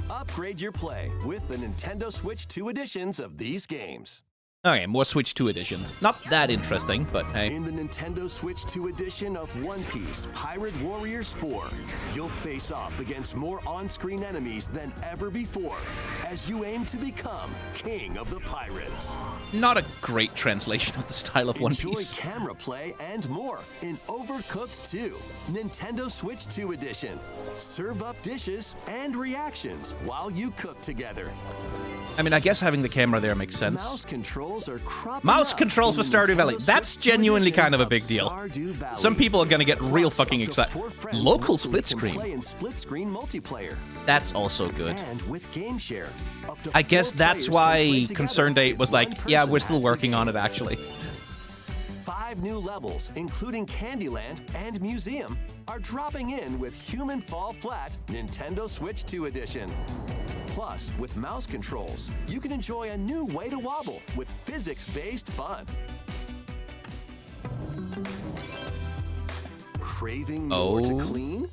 Upgrade your play with the Nintendo Switch 2 editions of these games. Okay, more Switch 2 editions. Not that interesting, but hey. In the Nintendo Switch 2 edition of One Piece Pirate Warriors 4, you'll face off against more on-screen enemies than ever before as you aim to become King of the Pirates. Not a great translation of the style of One Enjoy Piece. camera play and more in Overcooked 2, Nintendo Switch 2 edition. Serve up dishes and reactions while you cook together. I mean, I guess having the camera there makes sense. Mouse controls are cropping Mouse up controls for in Stardew Valley. Nintendo That's Switch 2 genuinely edition kind of a of big deal. Stardew Valley. Some people are gonna get real Plus, fucking up to excited. 4 friends Local locally split can screen. play in split screen multiplayer. That's also good. And with Game Share, up to I 4 guess that's players can play why together Concerned 8 if was one like, yeah, person we're still has the working on game. it, actually. 5 new levels, including Candyland and Museum, are dropping in with Human Fall Flat Nintendo Switch 2 edition. Plus, with mouse controls, you can enjoy a new way to wobble with physics-based fun. Craving more to clean?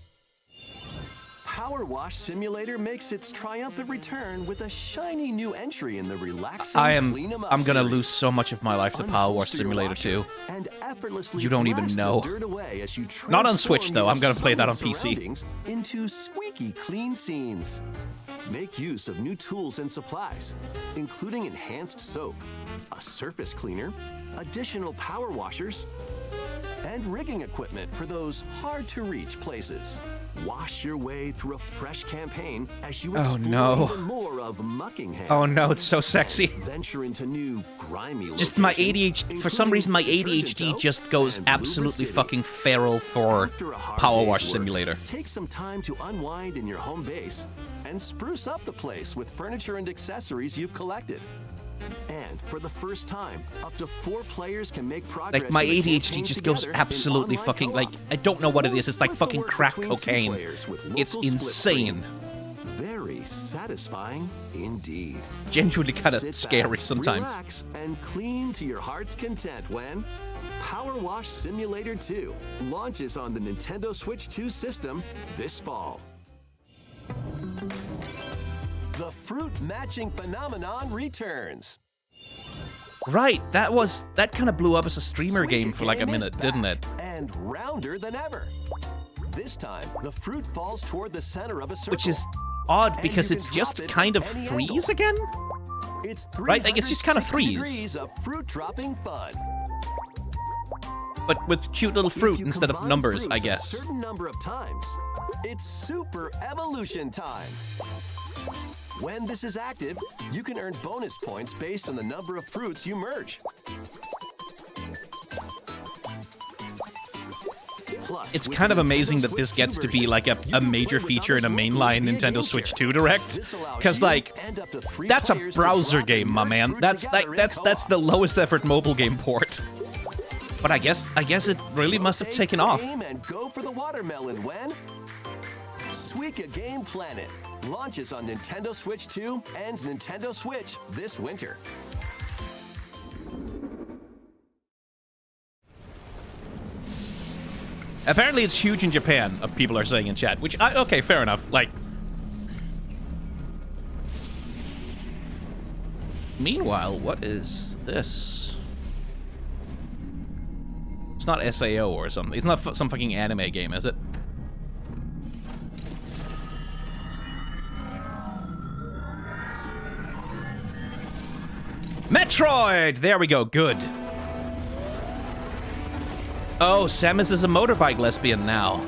PowerWash Simulator makes its triumphant return with a shiny new entry in the relaxing Clean 'em Up I'm gonna series. lose so much of my life to PowerWash Simulator 2. And effortlessly You don't even blast the know. dirt away as you Not on Switch, transform though. your I'm gonna play that on sunny PC. surroundings into squeaky clean scenes. Make use of new tools and supplies, including enhanced soap, a surface cleaner, additional power washers, and rigging equipment for those hard-to-reach places. Wash your way through a fresh campaign as you explore no. even more of Muckingham. Oh no, it's so sexy. Venture into new grimy Just my locations, ADHD, for some reason my including ADHD Detergento just goes and Bloober absolutely City. fucking feral for After a hard PowerWash day's work, Simulator. Take some time to unwind in your home base and spruce up the place with furniture and accessories you've collected. And for the first time, up to 4 players can make progress. Like, my in the ADHD campaign just goes together in absolutely online fucking, co-op. like, I don't know what it Or is. It's like split the fucking work crack between 2 cocaine. players with It's local split insane. screen. Very satisfying indeed. Genuinely kind of Sit scary back, sometimes. Relax and clean to your heart's content when PowerWash Simulator 2 launches on the Nintendo Switch 2 system this fall. The fruit matching phenomenon returns. Right, that kind of blew up as a streamer Sweet game for like a Game is minute, didn't it? back And rounder than ever. This time, the fruit falls toward the center of a circle. Which is odd And because you can it's drop just it kind of any freeze angle. again? It's Right, like, it's just kind of 360 freeze. degrees of fruit dropping fun. But with cute little If fruit you instead of combine numbers, I fruits guess. A certain number of times, it's super evolution time. When this is active, you can earn bonus points based on the number of fruits you merge. Plus, It's with kind of the amazing Nintendo that this Switch gets 2 to be version, like you a can major play with feature in a others mainline locally via Nintendo Game Switch Share. 2 Direct. This allows Because you like, and up to 3 that's a players to browser drop and game, my merge man. fruit That's together like in that's co-op. the lowest effort mobile game port. But I guess it really must have Rotate, taken off. aim, and go for the watermelon when Suika Game Planet launches on Nintendo Switch 2 and Nintendo Switch this winter. Apparently it's huge in Japan, people are saying in chat, which, okay, fair enough. Like, meanwhile, what is this? It's not SAO or something. It's not some fucking anime game, is it? Metroid! There we go, good. Oh, Samus is a motorbike lesbian now.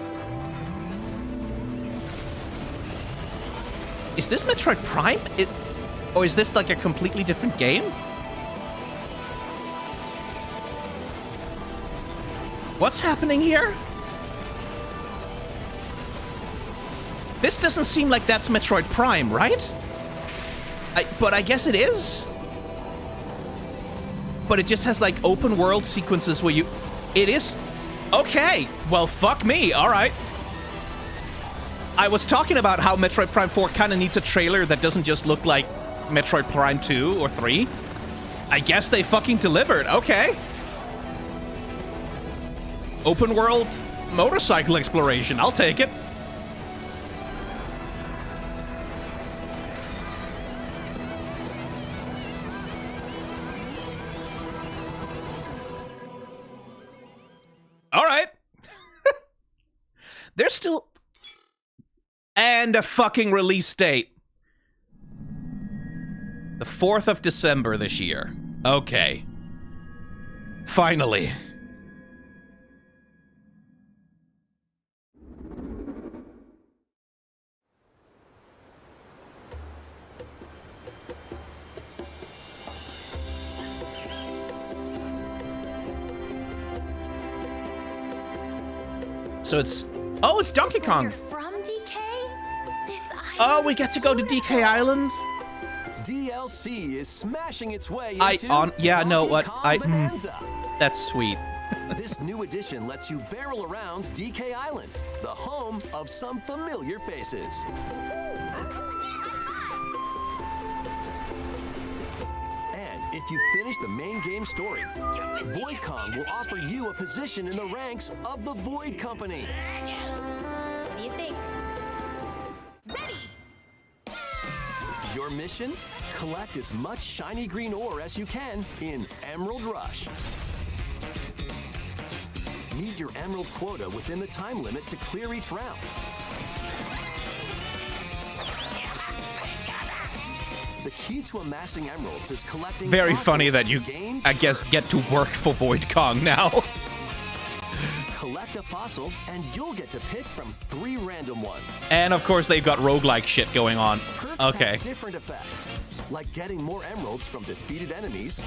Is this Metroid Prime? Or is this like a completely different game? What's happening here? This doesn't seem like that's Metroid Prime, right? But I guess it is? But it just has like open world sequences where you... It is... Okay, well, fuck me, alright. I was talking about how Metroid Prime 4 kind of needs a trailer that doesn't just look like Metroid Prime 2 or 3. I guess they fucking delivered. Okay. Open world motorcycle exploration. I'll take it. All right. There's still... And a fucking release date. The 4th of December this year. Okay. Finally. So it's... Oh, it's Donkey Kong. You're from DK? Oh, we get to go to DK Island? DLC is smashing its way into that's sweet. This new edition lets you barrel around DK Island, the home of some familiar faces. And if you finish the main game story, Void Kong will offer you a position in the ranks of the Void Company. What do you think? Ready! Your mission? Collect as much shiny green ore as you can in Emerald Rush. Meet your emerald quota within the time limit to clear each round. The key to amassing emeralds is collecting... Very fossils funny that to you, gain I guess, get to work for Void Kong now. Collect a fossil, and you'll get to pick from 3 random ones. And of course, they've got roguelike shit going on. Perks Okay. have different effects, like getting more emeralds from defeated enemies,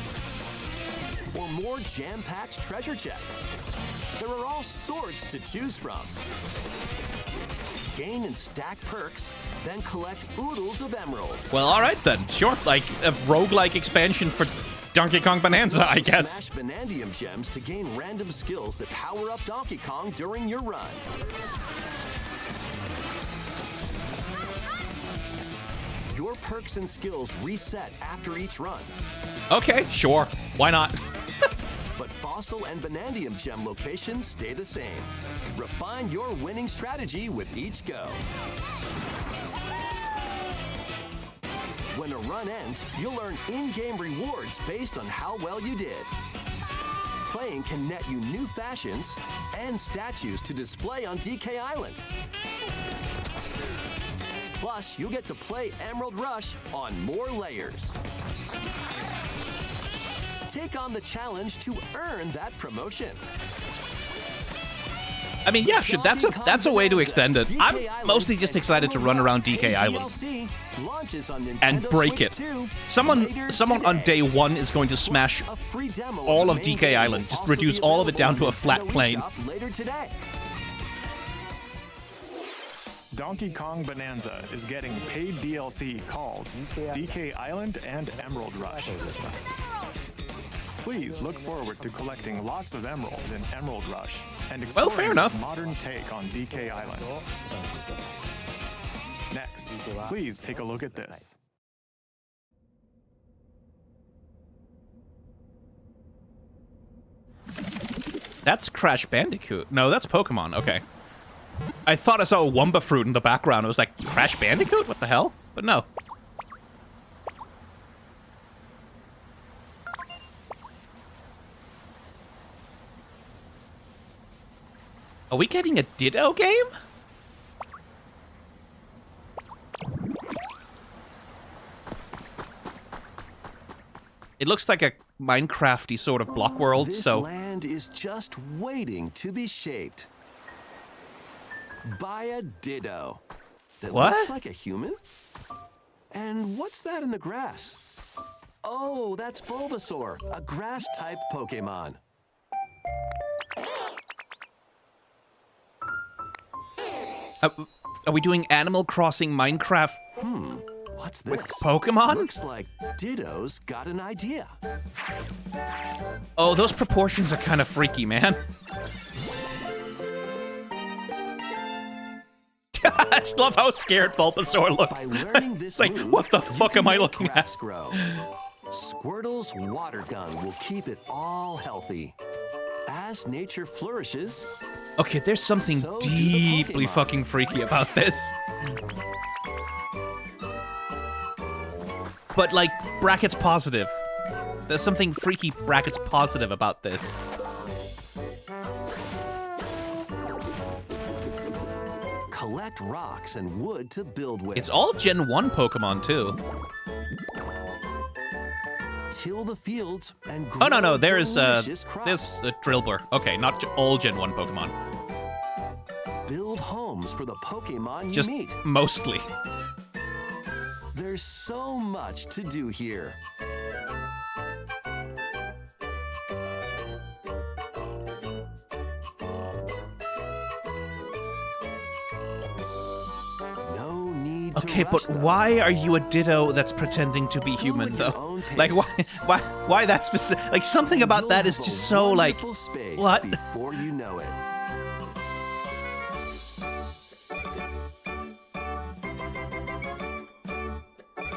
or more jam-packed treasure chests. There are all sorts to choose from. Gain and stack perks, then collect oodles of emeralds. Well, alright then. Sure, like a roguelike expansion for Donkey Kong Bonanza, I guess. Smash Banandium gems to gain random skills that power up Donkey Kong during your run. Your perks and skills reset after each run. Okay, sure. Why not? But Fossil and Banandium gem locations stay the same. Refine your winning strategy with each go. When a run ends, you'll earn in-game rewards based on how well you did. Playing can net you new fashions and statues to display on DK Island. Plus, you'll get to play Emerald Rush on more layers. Take on the challenge to earn that promotion. I mean, yeah, sure, that's a way to extend it. I'm mostly just excited to run around DK Island and break it. Someone on day 1 is going to smash all of DK Island, just reduce all of it down to a flat plane. Donkey Kong Bonanza is getting paid DLC called DK Island and Emerald Rush. Please look forward to collecting lots of emeralds in Emerald Rush and exploring its modern take on DK Island. Next, please take a look at this. That's Crash Bandicoot. No, that's Pokemon. Okay. I thought I saw a Wumba fruit in the background. I was like, Crash Bandicoot? What the hell? But no. Are we getting a Ditto game? It looks like a Minecraft-y sort of block world, this so... land is just waiting to be shaped by a Ditto that looks like a human. And what's that in the grass? Oh, that's Bulbasaur, a grass-type Pokemon. Are we doing Animal Crossing Minecraft? What's this? With Pokemon? Looks like Ditto's got an idea. Oh, those proportions are kind of freaky, man. I just love how scared Bulbasaur looks. By learning this It's like, move, what the fuck am I looking at? Grow. Squirtle's water gun will keep it all healthy. As nature flourishes, Okay, there's something So do the deeply Pokemon. fucking freaky about this. But, like, brackets positive. There's something freaky brackets positive about this. collect rocks and wood to build with. It's all Gen 1 Pokemon, too. Till the fields and Oh, no, grow there's delicious crops. a Drillbur. Okay, not all Gen 1 Pokemon. Build homes for the Pokemon you Just meet. mostly. There's so much to do here. No need to Okay, rush, but though. why are you a Ditto that's pretending to be human, at your though? own Like, pace. why that specific? Like, something about You'll that is have just a so, like, wonderful space what? Before you know it.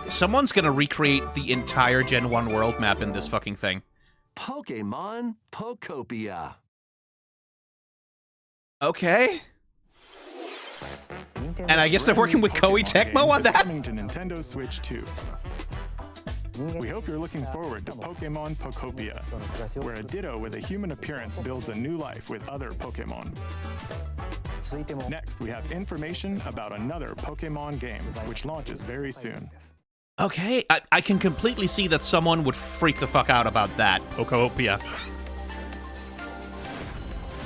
Someone's gonna recreate the entire Gen 1 world map in this fucking thing. Pokemon Pokopia. Okay. And I guess they're working with Koei Tecmo on is that? coming to Nintendo Switch 2. We hope you're looking forward to Pokemon Pokopia, where a Ditto with a human appearance builds a new life with other Pokemon. Next, we have information about another Pokemon game, which launches very soon. Okay, I can completely see that someone would freak the fuck out about that, Pokopia.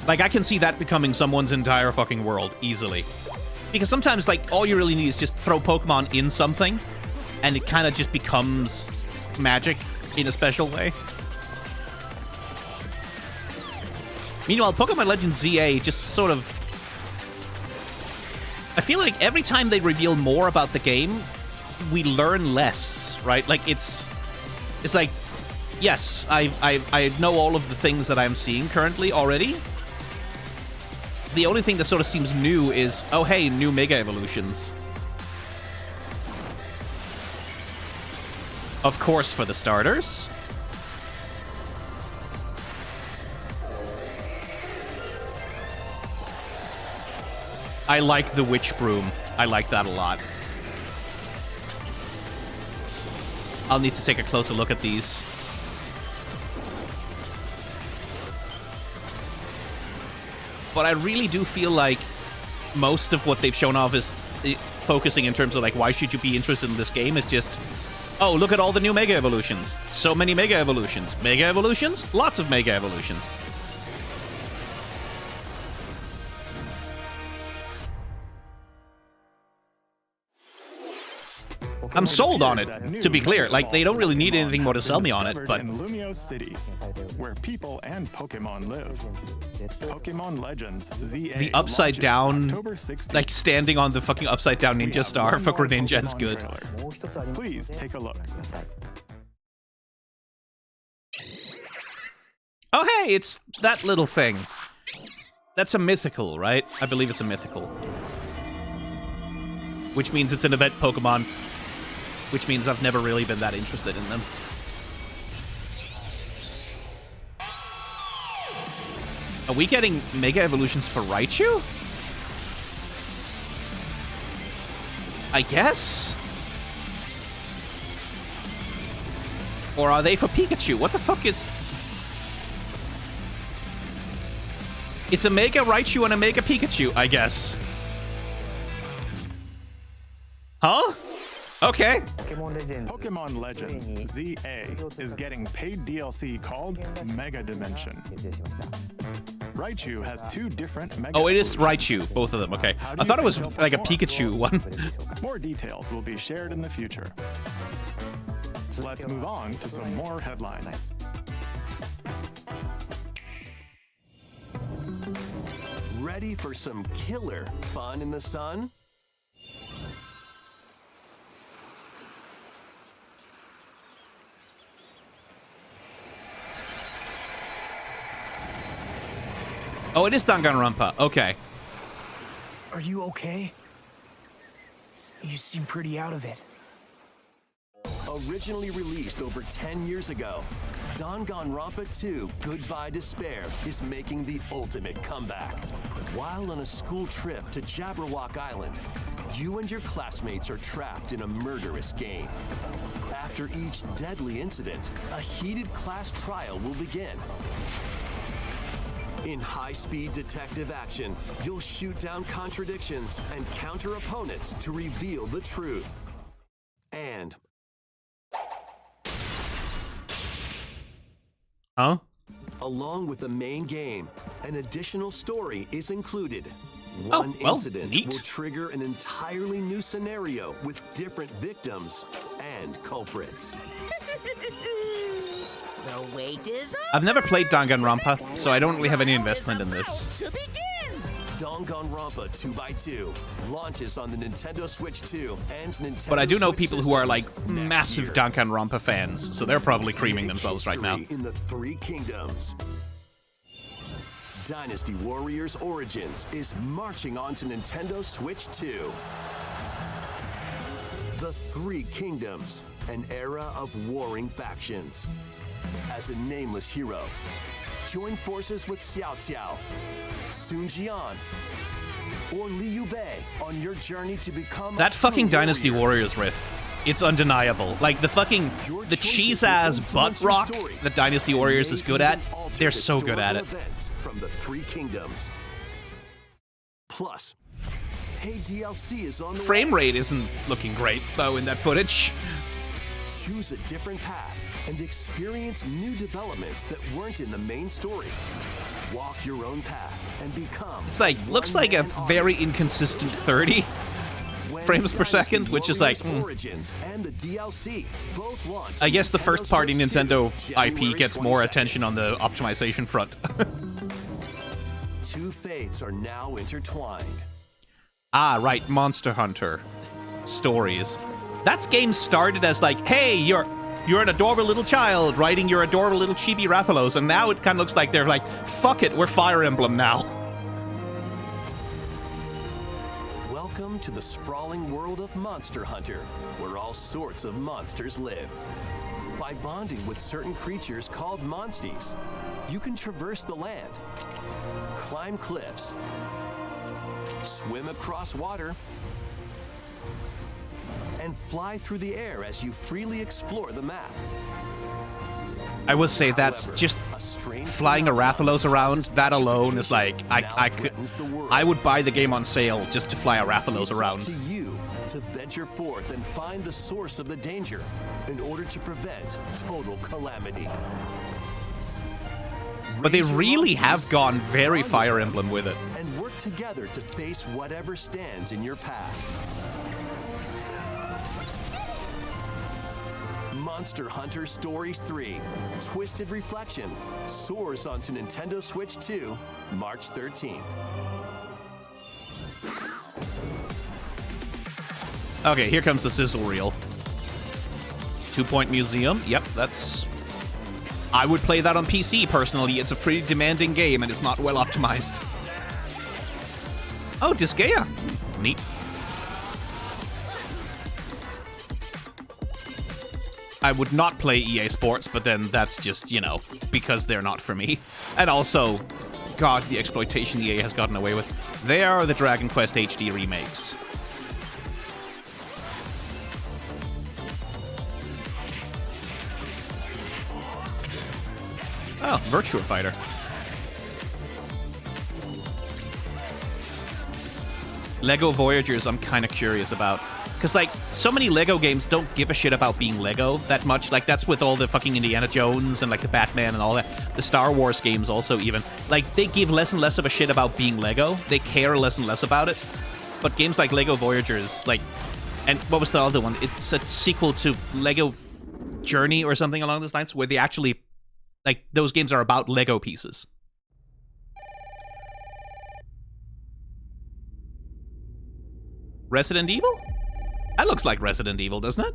Like, I can see that becoming someone's entire fucking world, easily. Because sometimes, like, all you really need is just throw Pokemon in something, and it kind of just becomes magic in a special way. Meanwhile, Pokemon Legends ZA just sort of... I feel like every time they reveal more about the game, we learn less, right? Like, it's like, yes, I know all of the things that I'm seeing currently already. The only thing that sort of seems new is, oh hey, new Mega Evolutions. Of course, for the starters. I like the Witch Broom. I like that a lot. I'll need to take a closer look at these. But I really do feel like most of what they've shown off is focusing in terms of, like, why should you be interested in this game is just, oh, look at all the new Mega Evolutions. So many Mega Evolutions. Mega Evolutions? Lots of Mega Evolutions. I'm sold on it, to be clear. Like, they don't really need anything more to sell me on it, but... in Lumio City, where people and Pokemon live. Pokemon Legends ZA The upside launches down, October 16th. like, standing on the fucking upside down We ninja have star one for more Greninja is Pokemon good. trailer. Please take a look. Oh, hey, it's that little thing. That's a mythical, right? I believe it's a mythical. Which means it's an event Pokemon. Which means I've never really been that interested in them. Are we getting Mega Evolutions for Raichu? I guess? Or are they for Pikachu? What the fuck is... It's a Mega Raichu and a Mega Pikachu, I guess. Huh? Okay. Pokemon Legends ZA is getting paid DLC called Mega Dimension. Raichu has two different Mega Oh, it is evolutions. Raichu, both of them. Okay. How do I you thought it think was they'll like a perform? Pikachu one. More details will be shared in the future. Let's move on to some more headlines. Ready for some killer fun in the sun? Oh, it is Danganronpa. Okay. Are you okay? You seem pretty out of it. Originally released over 10 years ago, Danganronpa 2 Goodbye Despair is making the ultimate comeback. While on a school trip to Jabberwock Island, you and your classmates are trapped in a murderous game. After each deadly incident, a heated class trial will begin. In high-speed detective action, you'll shoot down contradictions and counter opponents to reveal the truth. And along with the main game, an additional story is included. One incident will trigger an entirely new scenario with different victims and culprits. The wait is over. I've never played Danganronpa, so I don't really have any investment in this. To begin. Danganronpa 2x2 launches on the Nintendo Switch 2 and Nintendo But I do know Switch people who are like systems massive next Danganronpa fans, so they're probably creaming Make themselves right now. history in the Three Kingdoms. Dynasty Warriors Origins is marching on to Nintendo Switch 2. The Three Kingdoms, an era of warring factions. As a nameless hero, join forces with Xiao Xiao, Sun Jian, or Liu Bei on your journey to become That fucking Dynasty Warriors riff, it's undeniable. Like, the cheese-ass butt rock that Dynasty Warriors is good at, they're so good at it. From the Three Kingdoms. Plus, hey, DLC is on the Frame way. rate isn't looking great, though, in that footage. Choose a different path and experience new developments that weren't in the main story. Walk your own path and become. It's like, looks like a very inconsistent 30 frames per second, which is like, Origins and the DLC both launched I guess the first-party Switch 2, Nintendo January IP gets more 22nd. attention on the optimization front. Two fates are now intertwined. Ah, right, Monster Hunter stories. That game started as like, hey, you're an adorable little child riding your adorable little chibi Rathalos, and now it kind of looks like they're like, fuck it, we're Fire Emblem now. Welcome to the sprawling world of Monster Hunter, where all sorts of monsters live. By bonding with certain creatures called monsties, you can traverse the land, climb cliffs, swim across water, and fly through the air as you freely explore the map. I would say that's just flying a Rathalos around. That alone is like, I would buy the game on sale just to fly a Rathalos around. It's up to you to venture forth and find the source of the danger in order to prevent total calamity. But they really have gone very Fire Emblem with it. And work together to face whatever stands in your path. Monster Hunter Stories 3, Twisted Reflection, soars onto Nintendo Switch 2, March 13th. Okay, here comes the sizzle reel. 2-Point Museum. Yep, that's... I would play that on PC, personally. It's a pretty demanding game, and it's not well optimized. Oh, Disgaea. Neat. I would not play EA Sports, but then that's just, you know, because they're not for me. And also, God, the exploitation EA has gotten away with. They are the Dragon Quest HD remakes. Oh, Virtua Fighter. Lego Voyagers I'm kind of curious about. Because, like, so many Lego games don't give a shit about being Lego that much. Like, that's with all the fucking Indiana Jones and, like, the Batman and all that. The Star Wars games also, even. Like, they give less and less of a shit about being Lego. They care less and less about it. But games like Lego Voyagers, like... And what was the other one? It's a sequel to Lego Journey or something along those lines, where they actually... Like, those games are about Lego pieces. Resident Evil? That looks like Resident Evil, doesn't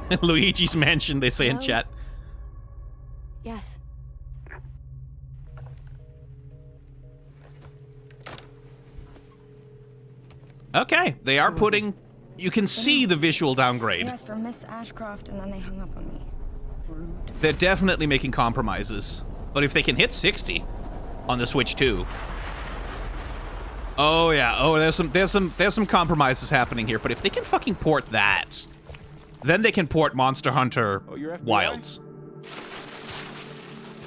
it? Luigi's Mansion, they say in chat. Yes. Okay, they are putting... You can see the visual downgrade. Yes, for Miss Ashcroft, and then they hung up on me. Rude. They're definitely making compromises. But if they can hit 60 on the Switch 2... Oh yeah, oh there's some compromises happening here, but if they can fucking port that, then they can port Monster Hunter Wilds.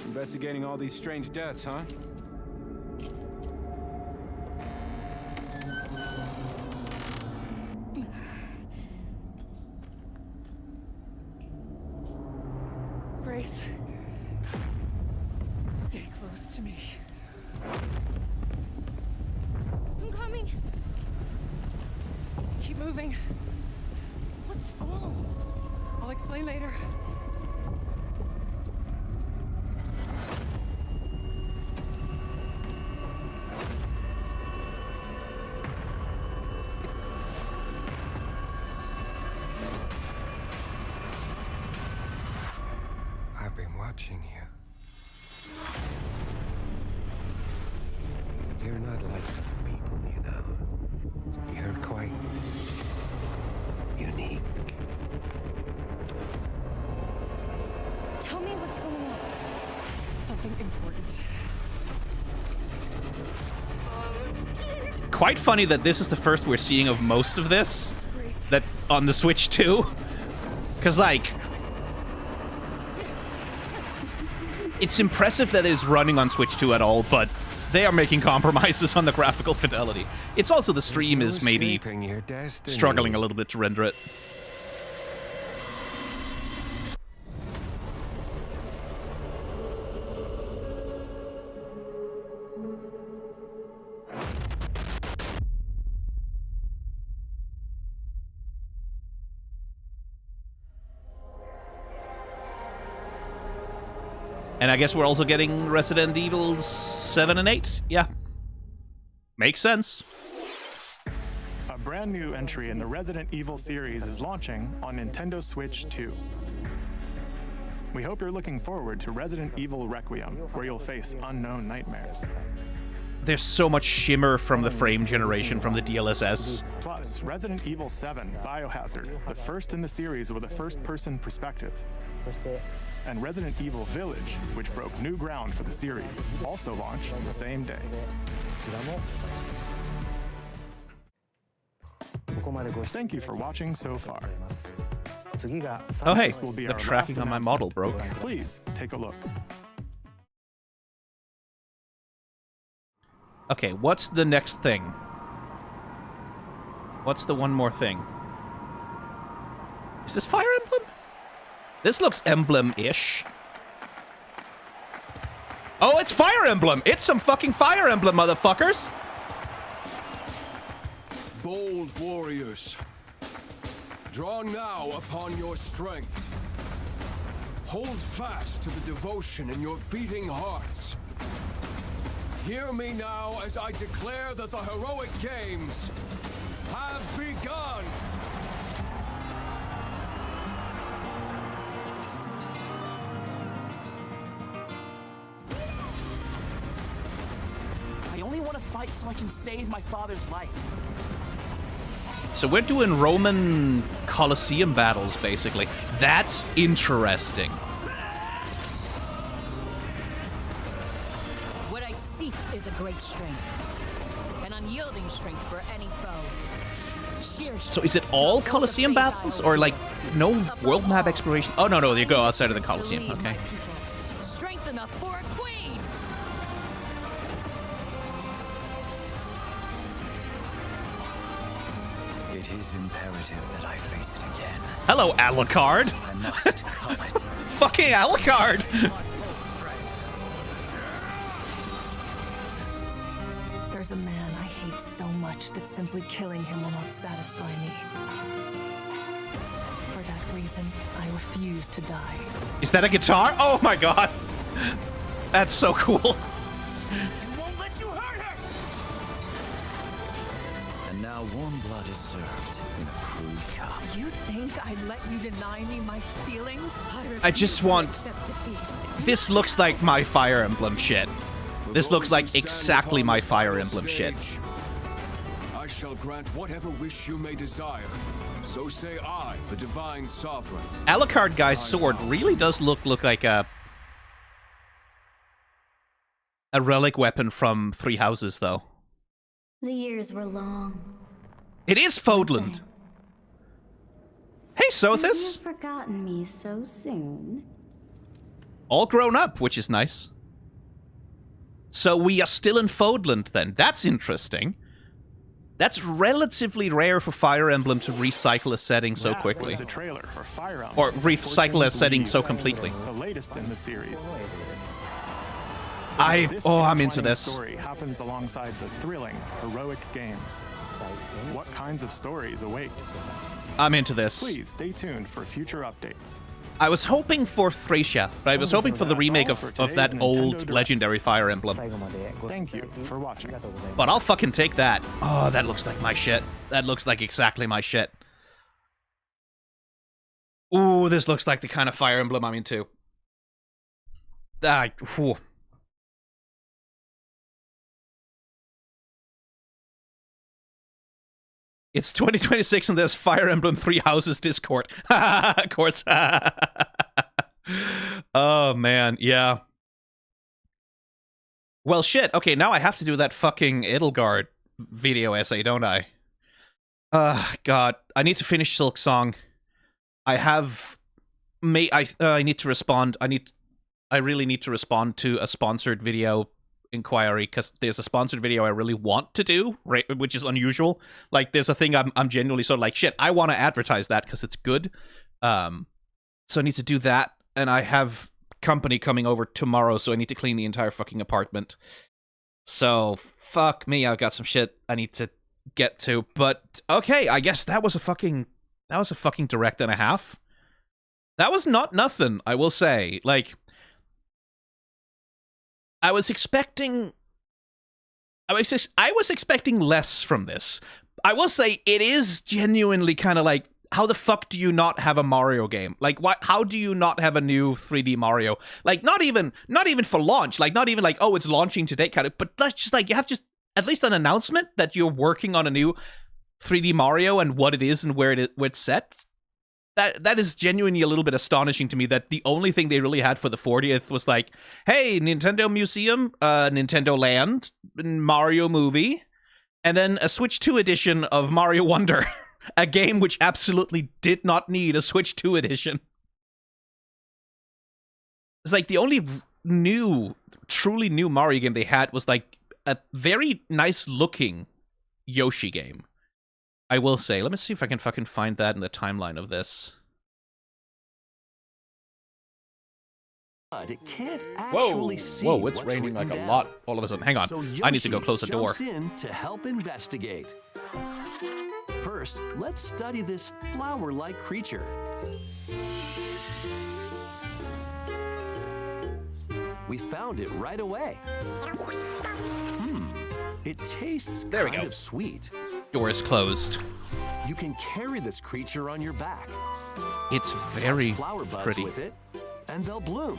Investigating all these strange deaths, huh? Grace, stay close to me. I'm coming. Keep moving. What's wrong? I'll explain later. I've been watching you. You're not like other people, you know. You're quite unique. Tell me what's going on. Something important. I'm scared. Quite funny that this is the first we're seeing of most of this that on the Switch 2. Because, like, it's impressive that it is running on Switch 2 at all, but they are making compromises on the graphical fidelity. It's also the stream is maybe struggling a little bit to render it. And I guess we're also getting Resident Evil 7 and 8. Yeah. Makes sense. A brand new entry in the Resident Evil series is launching on Nintendo Switch 2. We hope you're looking forward to Resident Evil Requiem, where you'll face unknown nightmares. There's so much shimmer from the frame generation from the DLSS. Plus, Resident Evil 7 Biohazard, the first in the series with a first-person perspective. And Resident Evil Village, which broke new ground for the series, also launched the same day. Thank you for watching so far. Oh hey, This will be the our tracking last on my model broke. Please take a look. Okay, what's the next thing? What's the one more thing? Is this Fire Emblem? This looks Emblem-ish. Oh, it's Fire Emblem! It's some fucking Fire Emblem, motherfuckers! Bold warriors, draw now upon your strength. Hold fast to the devotion in your beating hearts. Hear me now as I declare that the heroic games have begun! I only want to fight so I can save my father's life. So we're doing Roman Colosseum battles, basically. That's interesting. What I seek is a great strength. An unyielding strength for any foe. Sheer So is it all Colosseum battles? Or, like, no world map exploration? Oh, no, you go outside of the Colosseum. Okay. strength enough for a queen! It is imperative that I face it again. Hello, Alucard! I must come it. Fucking Alucard! There's a man I hate so much that simply killing him will not satisfy me. For that reason, I refuse to die. Is that a guitar? Oh my god! That's so cool. Won't let you hurt her! And now warm blood is served in a crude cup. You think I'd let you deny me my feelings? I just want... This looks like my Fire Emblem shit. This looks like exactly my Fire Emblem shit. shall grant whatever wish you may desire. So say I, the Divine Sovereign. Alucard guy's sword really does look like a relic weapon from Three Houses, though. The years were long. It is Fodland. Hey, Sothis. Have you forgotten me so soon? All grown up, which is nice. So we are still in Fodland, then. That's interesting. That's relatively rare for Fire Emblem to recycle a setting so quickly. The trailer for Fire Emblem. Or recycle a setting so completely. The latest in the series. I'm into this. Story happens alongside the thrilling, heroic games. What kinds of stories await? I'm into this. Please stay tuned for future updates. I was hoping for Thracia, but I was hoping for the remake of that old legendary Fire Emblem. Thank you for watching. But I'll fucking take that. Oh, that looks like my shit. That looks like exactly my shit. Ooh, this looks like the kind of Fire Emblem I'm into. Whew. It's 2026 and there's Fire Emblem Three Houses Discord. Of course. Oh, man. Yeah. Well, shit. Okay, now I have to do that fucking Edelgard video essay, don't I? God. I need to finish Silk Song. I have... I need to respond. I really need to respond to a sponsored video inquiry, because there's a sponsored video I really want to do, right, which is unusual. Like, there's a thing I'm genuinely sort of like, shit, I want to advertise that because it's good. So I need to do that, and I have company coming over tomorrow, so I need to clean the entire fucking apartment. So, fuck me, I've got some shit I need to get to. But, okay, I guess that was a fucking direct and a half. That was not nothing, I will say. Like, I was expecting less from this. I will say it is genuinely kind of like, how the fuck do you not have a Mario game? Like, how do you not have a new 3D Mario? Like, not even for launch. Like, not even like, oh, it's launching today, kind of. But that's just like, you have just at least an announcement that you're working on a new 3D Mario and what it is and where it's set. That is genuinely a little bit astonishing to me, that the only thing they really had for the 40th was like, hey, Nintendo Museum, Nintendo Land, Mario movie, and then a Switch 2 edition of Mario Wonder, a game which absolutely did not need a Switch 2 edition. It's like the only truly new Mario game they had was like a very nice looking Yoshi game. I will say, let me see if I can fucking find that in the timeline of this. But it can't actually see whoa, it's what's raining like a down. lot all of a sudden. Hang on, So I need to go Yoshi close the door. jumps in to help investigate. First, let's study this flower-like creature. We found it right away. It tastes kind of sweet. Door is closed. You can carry this creature on your back. It's very Touch flower buds pretty. with it, and they'll bloom.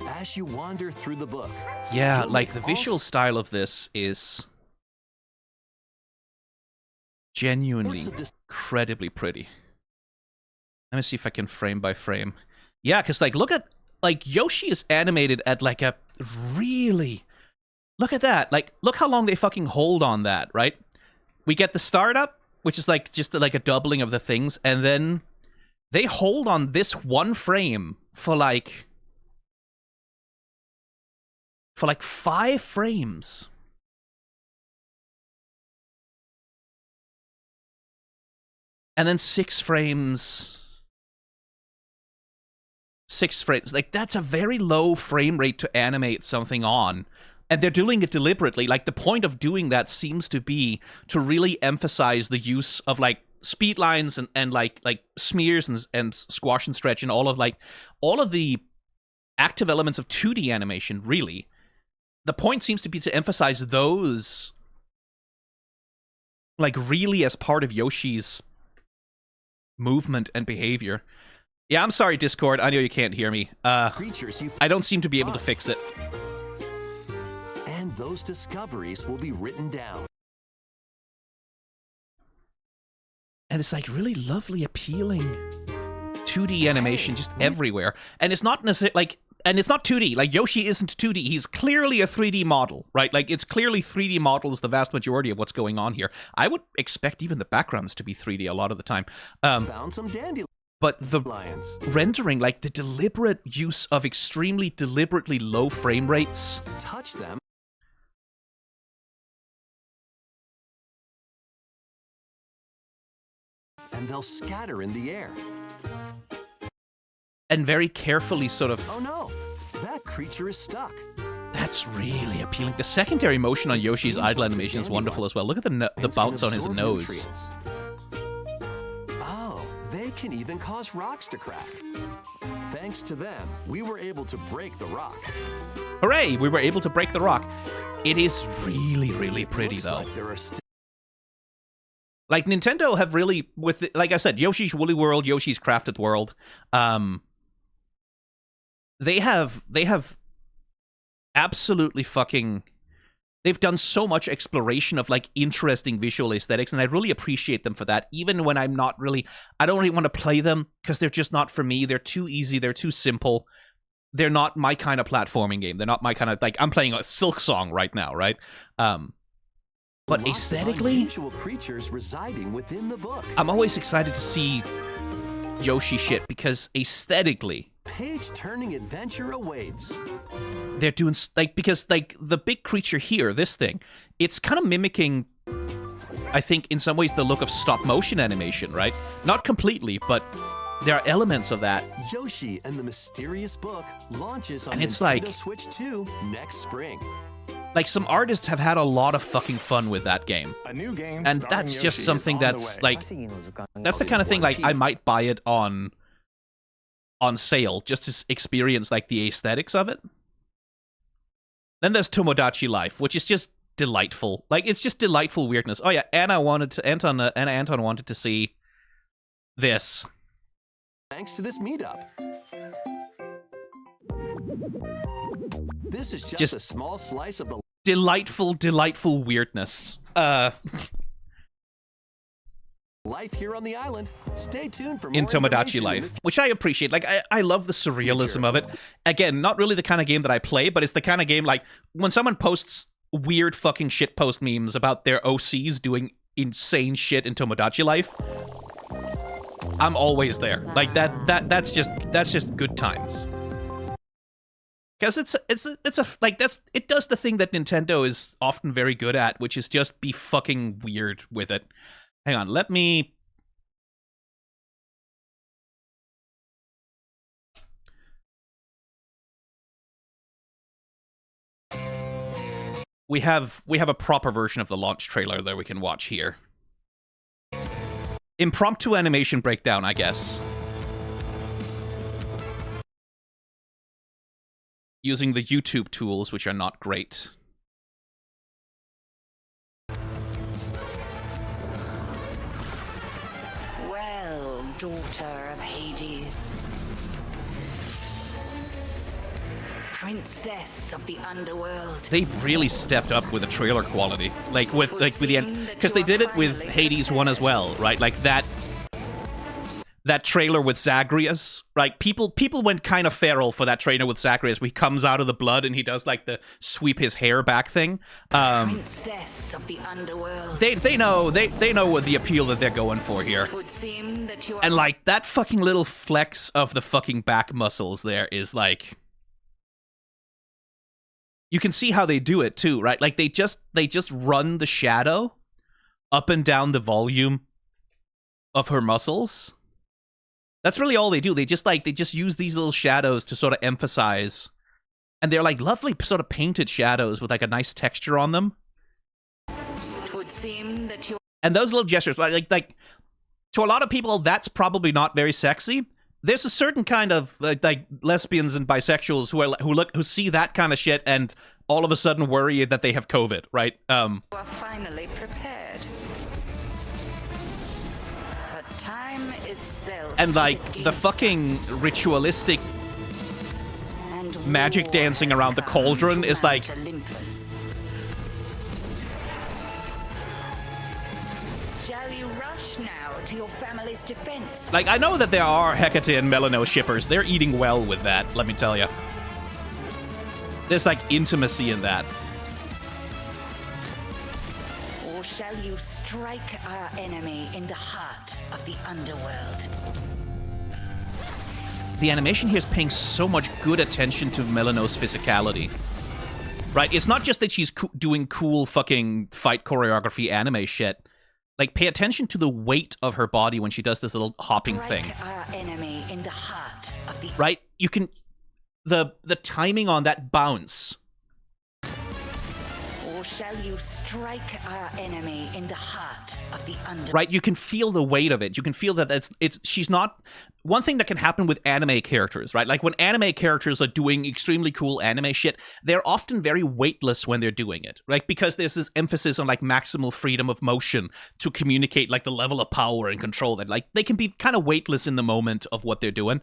As you wander through the book. Yeah, like the visual style of this is genuinely incredibly pretty. Let me see if I can frame by frame. Yeah, because like look at like Yoshi is animated at like a really, look at that. Like look how long they fucking hold on that, right? We get the startup, which is like just like a doubling of the things, and then they hold on this one frame for like 5 frames. And then 6 frames. 6 frames. Like, that's a very low frame rate to animate something on. And they're doing it deliberately. Like, the point of doing that seems to be to really emphasize the use of, like, speed lines and like smears and squash and stretch and all of the active elements of 2D animation, really. The point seems to be to emphasize those, like, really as part of Yoshi's movement and behavior. Yeah, I'm sorry, Discord. I know you can't hear me. I don't seem to be able to fix it. And those discoveries will be written down. And it's like really lovely, appealing 2D animation just everywhere. And it's not necessarily like, and it's not 2D. Like, Yoshi isn't 2D. He's clearly a 3D model, right? Like, it's clearly 3D models the vast majority of what's going on here. I would expect even the backgrounds to be 3D a lot of the time. Found some dandelions. But the rendering, like the deliberate use of extremely deliberately low frame rates. Touch them. And they'll scatter in the air. And very carefully sort of... Oh no, that creature is stuck. That's really appealing. The secondary motion on Yoshi's idle animation is wonderful as well. Look at the bounce on his nose. Nutrients. Oh, they can even cause rocks to crack. Thanks to them, we were able to break the rock. Hooray, we were able to break the rock. It is really, really pretty, though. Like there are like, Nintendo have really, like I said, Yoshi's Woolly World, Yoshi's Crafted World, they have absolutely fucking, they've done so much exploration of, like, interesting visual aesthetics, and I really appreciate them for that, even when I'm not really, I don't really want to play them, because they're just not for me. They're too easy, they're too simple. They're not my kind of platforming game. They're not my kind of, like, I'm playing a Silk Song right now, right? But aesthetically, creatures residing within the book. I'm always excited to see Yoshi shit, because aesthetically, page-turning adventure awaits. They're doing, like, because, like, the big creature here, this thing, it's kind of mimicking, I think, in some ways, the look of stop-motion animation, right? Not completely, but there are elements of that. Yoshi and the Mysterious Book launches on and it's Nintendo like, Switch 2 next spring. Like, some artists have had a lot of fucking fun with that game. A new game and that's just something that's, like, that's the kind of thing, like, I might buy it on sale just to experience, like, the aesthetics of it. Then there's Tomodachi Life, which is just delightful. Like, it's just delightful weirdness. Oh yeah, Anna Anton wanted to see this. Thanks to this meetup. This is just a small slice of the delightful weirdness. Life here on the island. Stay tuned for more in Tomodachi Life, which I appreciate. Like, I love the surrealism of it. Again, not really the kind of game that I play, but it's the kind of game, like, when someone posts weird fucking shitpost memes about their OCs doing insane shit in Tomodachi Life, I'm always there. Like, that's just good times. Because it does the thing that Nintendo is often very good at, which is just be fucking weird with it. Hang on, let me... We have a proper version of the launch trailer that we can watch here. Impromptu animation breakdown, I guess. Using the YouTube tools, which are not great. Well, daughter of Hades. Princess of the underworld. They've really stepped up with the trailer quality. Like, with the end, because they did it with Hades 1 as well, right? Like, that trailer with Zagreus, right? People went kind of feral for that trailer with Zagreus, where he comes out of the blood and he does, like, the sweep his hair back thing. Princess of the underworld. They know what the appeal that they're going for here. It would seem that you are... And, like, that fucking little flex of the fucking back muscles there is, like... You can see how they do it too, right? Like, they just run the shadow up and down the volume of her muscles. That's really all they do. They just use these little shadows to sort of emphasize, and they're like lovely sort of painted shadows with like a nice texture on them. It would seem that you... And those little gestures, like to a lot of people, that's probably not very sexy. There's a certain kind of like lesbians and bisexuals who see that kind of shit and all of a sudden worry that they have COVID, right? You are finally prepared. But time itself. And like the fucking ritualistic magic dancing around the cauldron is like Rush now to your family's defense. Like, I know that there are Hecate and Melano shippers. They're eating well with that, let me tell you. There's, like, intimacy in that. Or shall you strike our enemy in the heart of the underworld? The animation here is paying so much good attention to Melano's physicality. Right? It's not just that she's doing cool fucking fight choreography anime shit. Like, pay attention to the weight of her body when she does this little hopping thing. Our enemy in the heart of the right? You can... The timing on that bounce. Or shall you strike our enemy in the heart of the underworld? Right? You can feel the weight of it. You can feel that she's not... One thing that can happen with anime characters, right? Like, when anime characters are doing extremely cool anime shit, they're often very weightless when they're doing it, right? Because there's this emphasis on, like, maximal freedom of motion to communicate, like, the level of power and control that, like, they can be kind of weightless in the moment of what they're doing.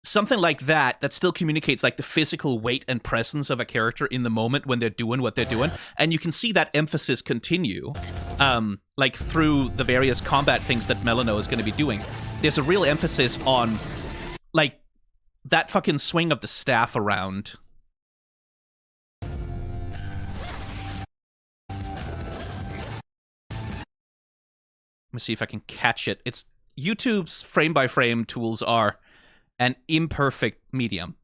Something like that still communicates, like, the physical weight and presence of a character in the moment when they're doing what they're doing. And you can see that emphasis continue, like, through the various combat things that Melano is going to be doing. There's a real emphasis on, like, that fucking swing of the staff around. Let me see if I can catch it. It's YouTube's frame-by-frame tools are an imperfect medium.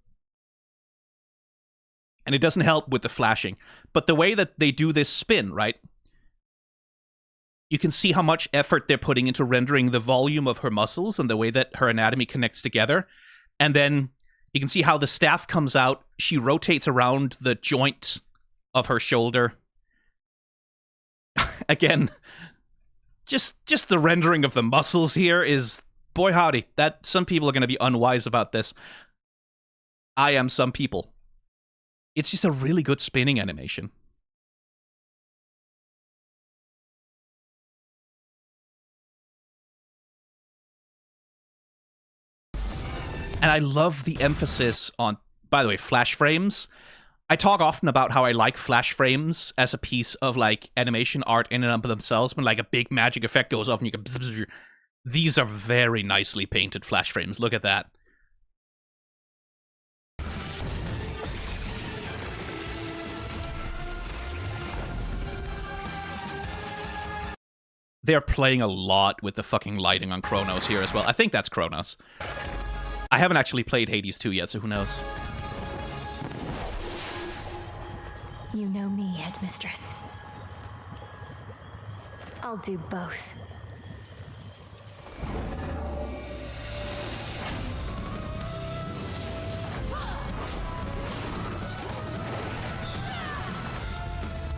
And it doesn't help with the flashing. But the way that they do this spin, right? You can see how much effort they're putting into rendering the volume of her muscles and the way that her anatomy connects together. And then you can see how the staff comes out. She rotates around the joint of her shoulder. Again, just the rendering of the muscles here is... Boy howdy, that some people are going to be unwise about this. I am some people. It's just a really good spinning animation. And I love the emphasis on, by the way, flash frames. I talk often about how I like flash frames as a piece of, like, animation art in and of themselves. When, like, a big magic effect goes off and you can... These are very nicely painted flash frames. Look at that. They're playing a lot with the fucking lighting on Chronos here as well. I think that's Chronos. I haven't actually played Hades 2 yet, so who knows? You know me, Headmistress. I'll do both.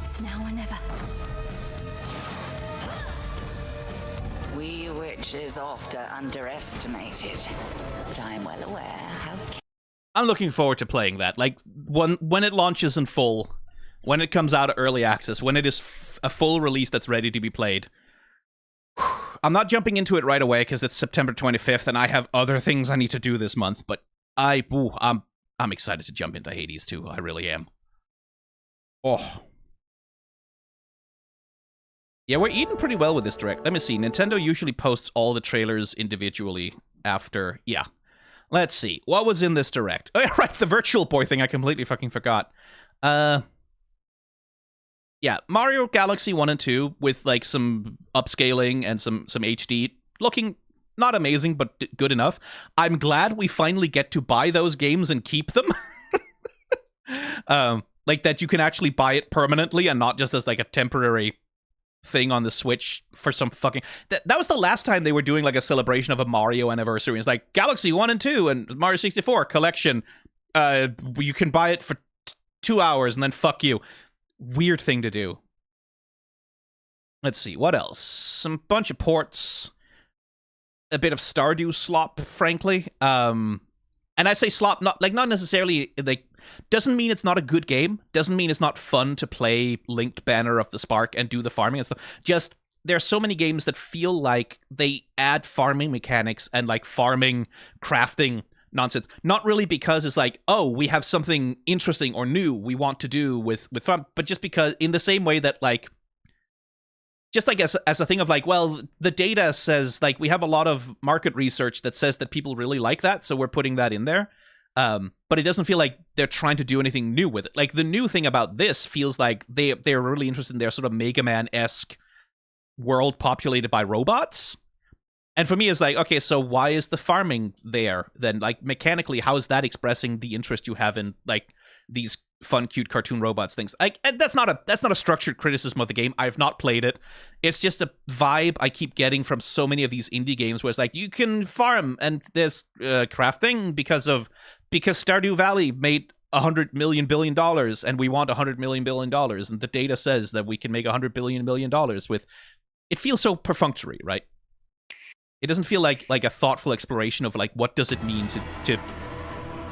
It's now or never. We witches oft are underestimated, but I'm well aware how... I'm looking forward to playing that. Like, when it launches in full, when it comes out of early access, when it is a full release that's ready to be played. I'm not jumping into it right away because it's September 25th and I have other things I need to do this month, but I'm excited to jump into Hades 2. I really am. Oh. Yeah, we're eating pretty well with this direct. Let me see. Nintendo usually posts all the trailers individually after. Yeah. Let's see. What was in this direct? Oh, yeah, right. The Virtual Boy thing I completely fucking forgot. Yeah, Mario Galaxy 1 and 2 with, like, some upscaling and some HD. Looking not amazing, but good enough. I'm glad we finally get to buy those games and keep them. Like, that you can actually buy it permanently and not just as, like, a temporary thing on the Switch for some fucking... That was the last time they were doing, like, a celebration of a Mario anniversary. It's like, Galaxy 1 and 2 and Mario 64 collection. You can buy it for 2 hours and then fuck you. Weird thing to do. Let's see, what else? Some bunch of ports. A bit of Stardew slop, frankly. And I say slop, not necessarily, like, doesn't mean it's not a good game. Doesn't mean it's not fun to play Linked Banner of the Spark and do the farming and stuff. Just, there are so many games that feel like they add farming mechanics and, like, farming, crafting nonsense. Not really because it's like, oh, we have something interesting or new we want to do with farm, but just because in the same way that, like, just like as a thing of like, well, the data says, like, we have a lot of market research that says that people really like that, so we're putting that in there. But it doesn't feel like they're trying to do anything new with it. Like, the new thing about this feels like they're really interested in their sort of Mega Man-esque world populated by robots. And for me, it's like, okay, so why is the farming there then? Like, mechanically, how is that expressing the interest you have in, like, these fun, cute cartoon robots things? Like, and that's not a structured criticism of the game. I've not played it. It's just a vibe I keep getting from so many of these indie games where it's like, you can farm and there's crafting because Stardew Valley made $100 billion and we want $100 billion, and the data says that we can make $100 billion with. It feels so perfunctory, right? It doesn't feel like a thoughtful exploration of like, what does it mean to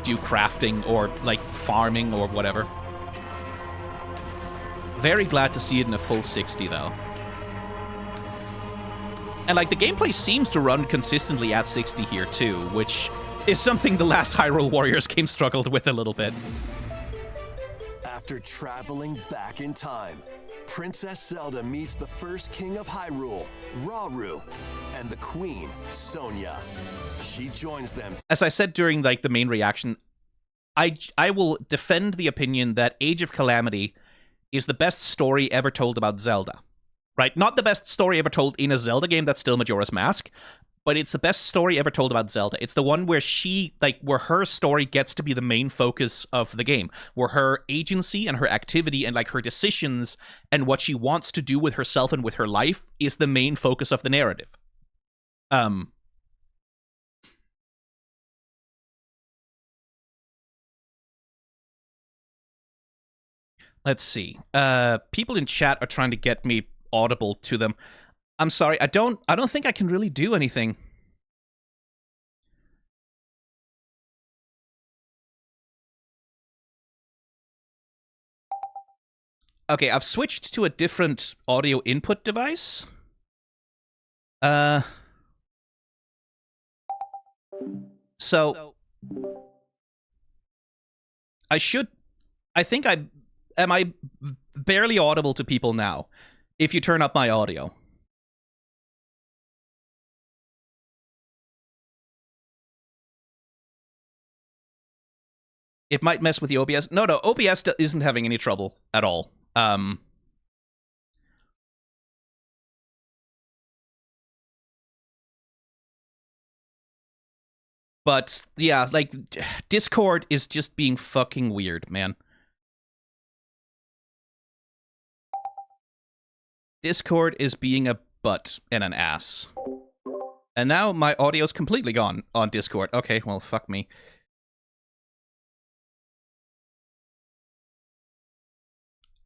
do crafting or like farming or whatever. Very glad to see it in a full 60 though. And like, the gameplay seems to run consistently at 60 here too, which is something the last Hyrule Warriors game struggled with a little bit. After traveling back in time, Princess Zelda meets the first king of Hyrule, Rauru, and the queen, Sonia. She joins them. As I said during like the main reaction, I will defend the opinion that Age of Calamity is the best story ever told about Zelda. Right? Not the best story ever told in a Zelda game, that's still Majora's Mask, but it's the best story ever told about Zelda. It's the one where where her story gets to be the main focus of the game, where her agency and her activity and like her decisions and what she wants to do with herself and with her life is the main focus of the narrative. Let's see. People in chat are trying to get me audible to them. I'm sorry, I don't think I can really do anything. Okay, I've switched to a different audio input device. So am I barely audible to people now if you turn up my audio? It might mess with the OBS. No, OBS isn't having any trouble at all. But yeah, like, Discord is just being fucking weird, man. Discord is being a butt and an ass. And now my audio's completely gone on Discord. Okay, well, fuck me.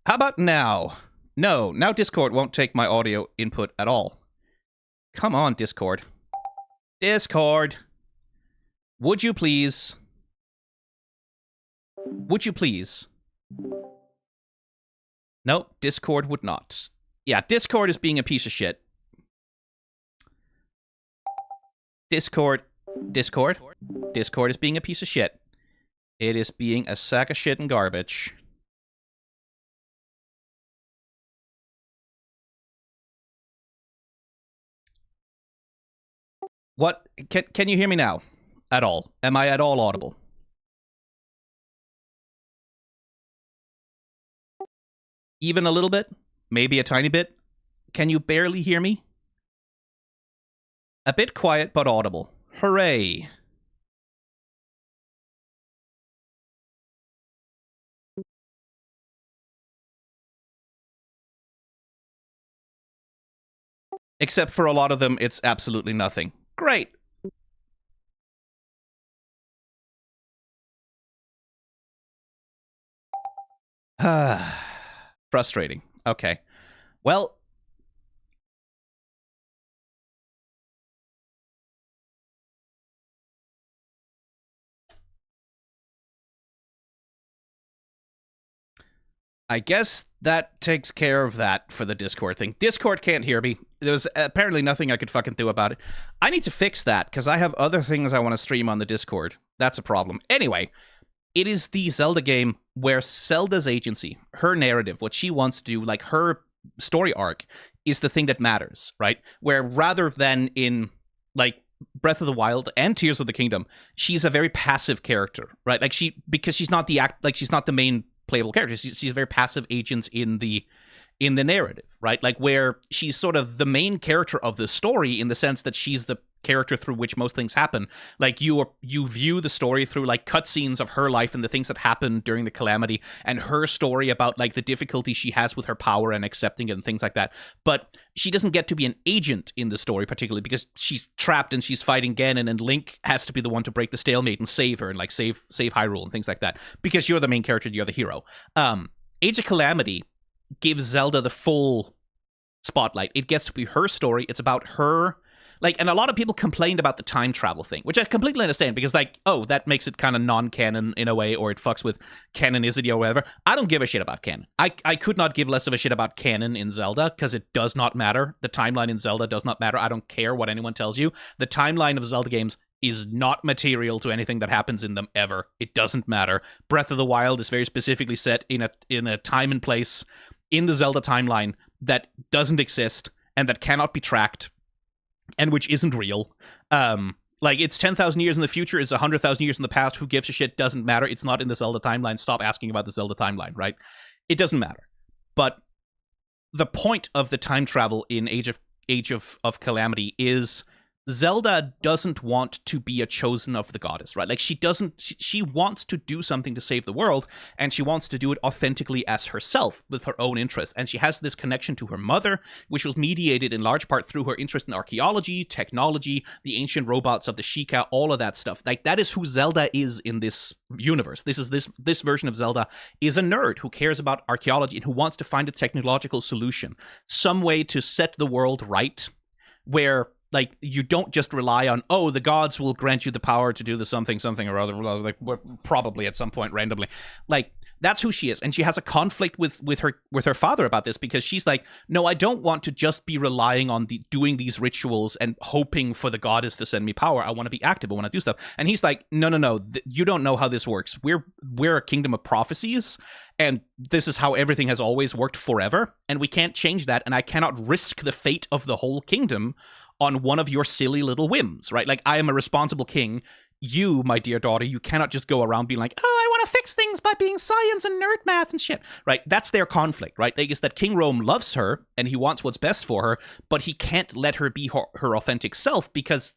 How about now? No, now Discord won't take my audio input at all. Come on, Discord. Discord! Would you please? Would you please? Nope, Discord would not. Yeah, Discord is being a piece of shit. Discord is being a piece of shit. It is being a sack of shit and garbage. What? Can you hear me now? At all? Am I at all audible? Even a little bit? Maybe a tiny bit? Can you barely hear me? A bit quiet, but audible. Hooray! Except for a lot of them, it's absolutely nothing. Great! Frustrating. Okay. Well... I guess that takes care of that for the Discord thing. Discord can't hear me. There's apparently nothing I could fucking do about it. I need to fix that, because I have other things I want to stream on the Discord. That's a problem. Anyway, it is the Zelda game where Zelda's agency, her narrative, what she wants to do, like her story arc, is the thing that matters, right? Where rather than in like Breath of the Wild and Tears of the Kingdom, she's a very passive character, right? Like because she's not she's not the main playable character. She's a very passive agent in the narrative, right? Like where she's sort of the main character of the story in the sense that she's the character through which most things happen. Like you view the story through like cutscenes of her life and the things that happen during the calamity, and her story about like the difficulty she has with her power and accepting it and things like that. But she doesn't get to be an agent in the story particularly because she's trapped and she's fighting Ganon, and Link has to be the one to break the stalemate and save her and like save Hyrule and things like that because you're the main character, you're the hero. Age of Calamity gives Zelda the full spotlight. It gets to be her story. It's about her. Like, and a lot of people complained about the time travel thing, which I completely understand because, like, oh, that makes it kind of non-canon in a way, or it fucks with canonicity or whatever. I don't give a shit about canon. I could not give less of a shit about canon in Zelda because it does not matter. The timeline in Zelda does not matter. I don't care what anyone tells you. The timeline of Zelda games is not material to anything that happens in them ever. It doesn't matter. Breath of the Wild is very specifically set in a time and place in the Zelda timeline that doesn't exist and that cannot be tracked and which isn't real. Like, it's 10,000 years in the future, it's 100,000 years in the past, who gives a shit, doesn't matter. It's not in the Zelda timeline. Stop asking about the Zelda timeline, right? It doesn't matter. But the point of the time travel in Age of Calamity is Zelda doesn't want to be a chosen of the goddess, right? Like, she wants to do something to save the world, and she wants to do it authentically as herself with her own interests. And she has this connection to her mother, which was mediated in large part through her interest in archaeology, technology, the ancient robots of the Sheikah, all of that stuff. Like, that is who Zelda is in this universe. This version of Zelda is a nerd who cares about archaeology and who wants to find a technological solution, some way to set the world right, where like you don't just rely on, oh, the gods will grant you the power to do the something or other, like probably at some point randomly. Like, that's who she is, and she has a conflict with her father about this because she's like, no, I don't want to just be relying on doing these rituals and hoping for the goddess to send me power. I want to be active. I want to do stuff. And he's like, no, you don't know how this works. We're a kingdom of prophecies, and this is how everything has always worked forever, and we can't change that. And I cannot risk the fate of the whole kingdom on one of your silly little whims, right? Like, I am a responsible king. You, my dear daughter, you cannot just go around being like, oh, I want to fix things by being science and nerd math and shit, right? That's their conflict, right? Like, is that King Rome loves her and he wants what's best for her, but he can't let her be her authentic self because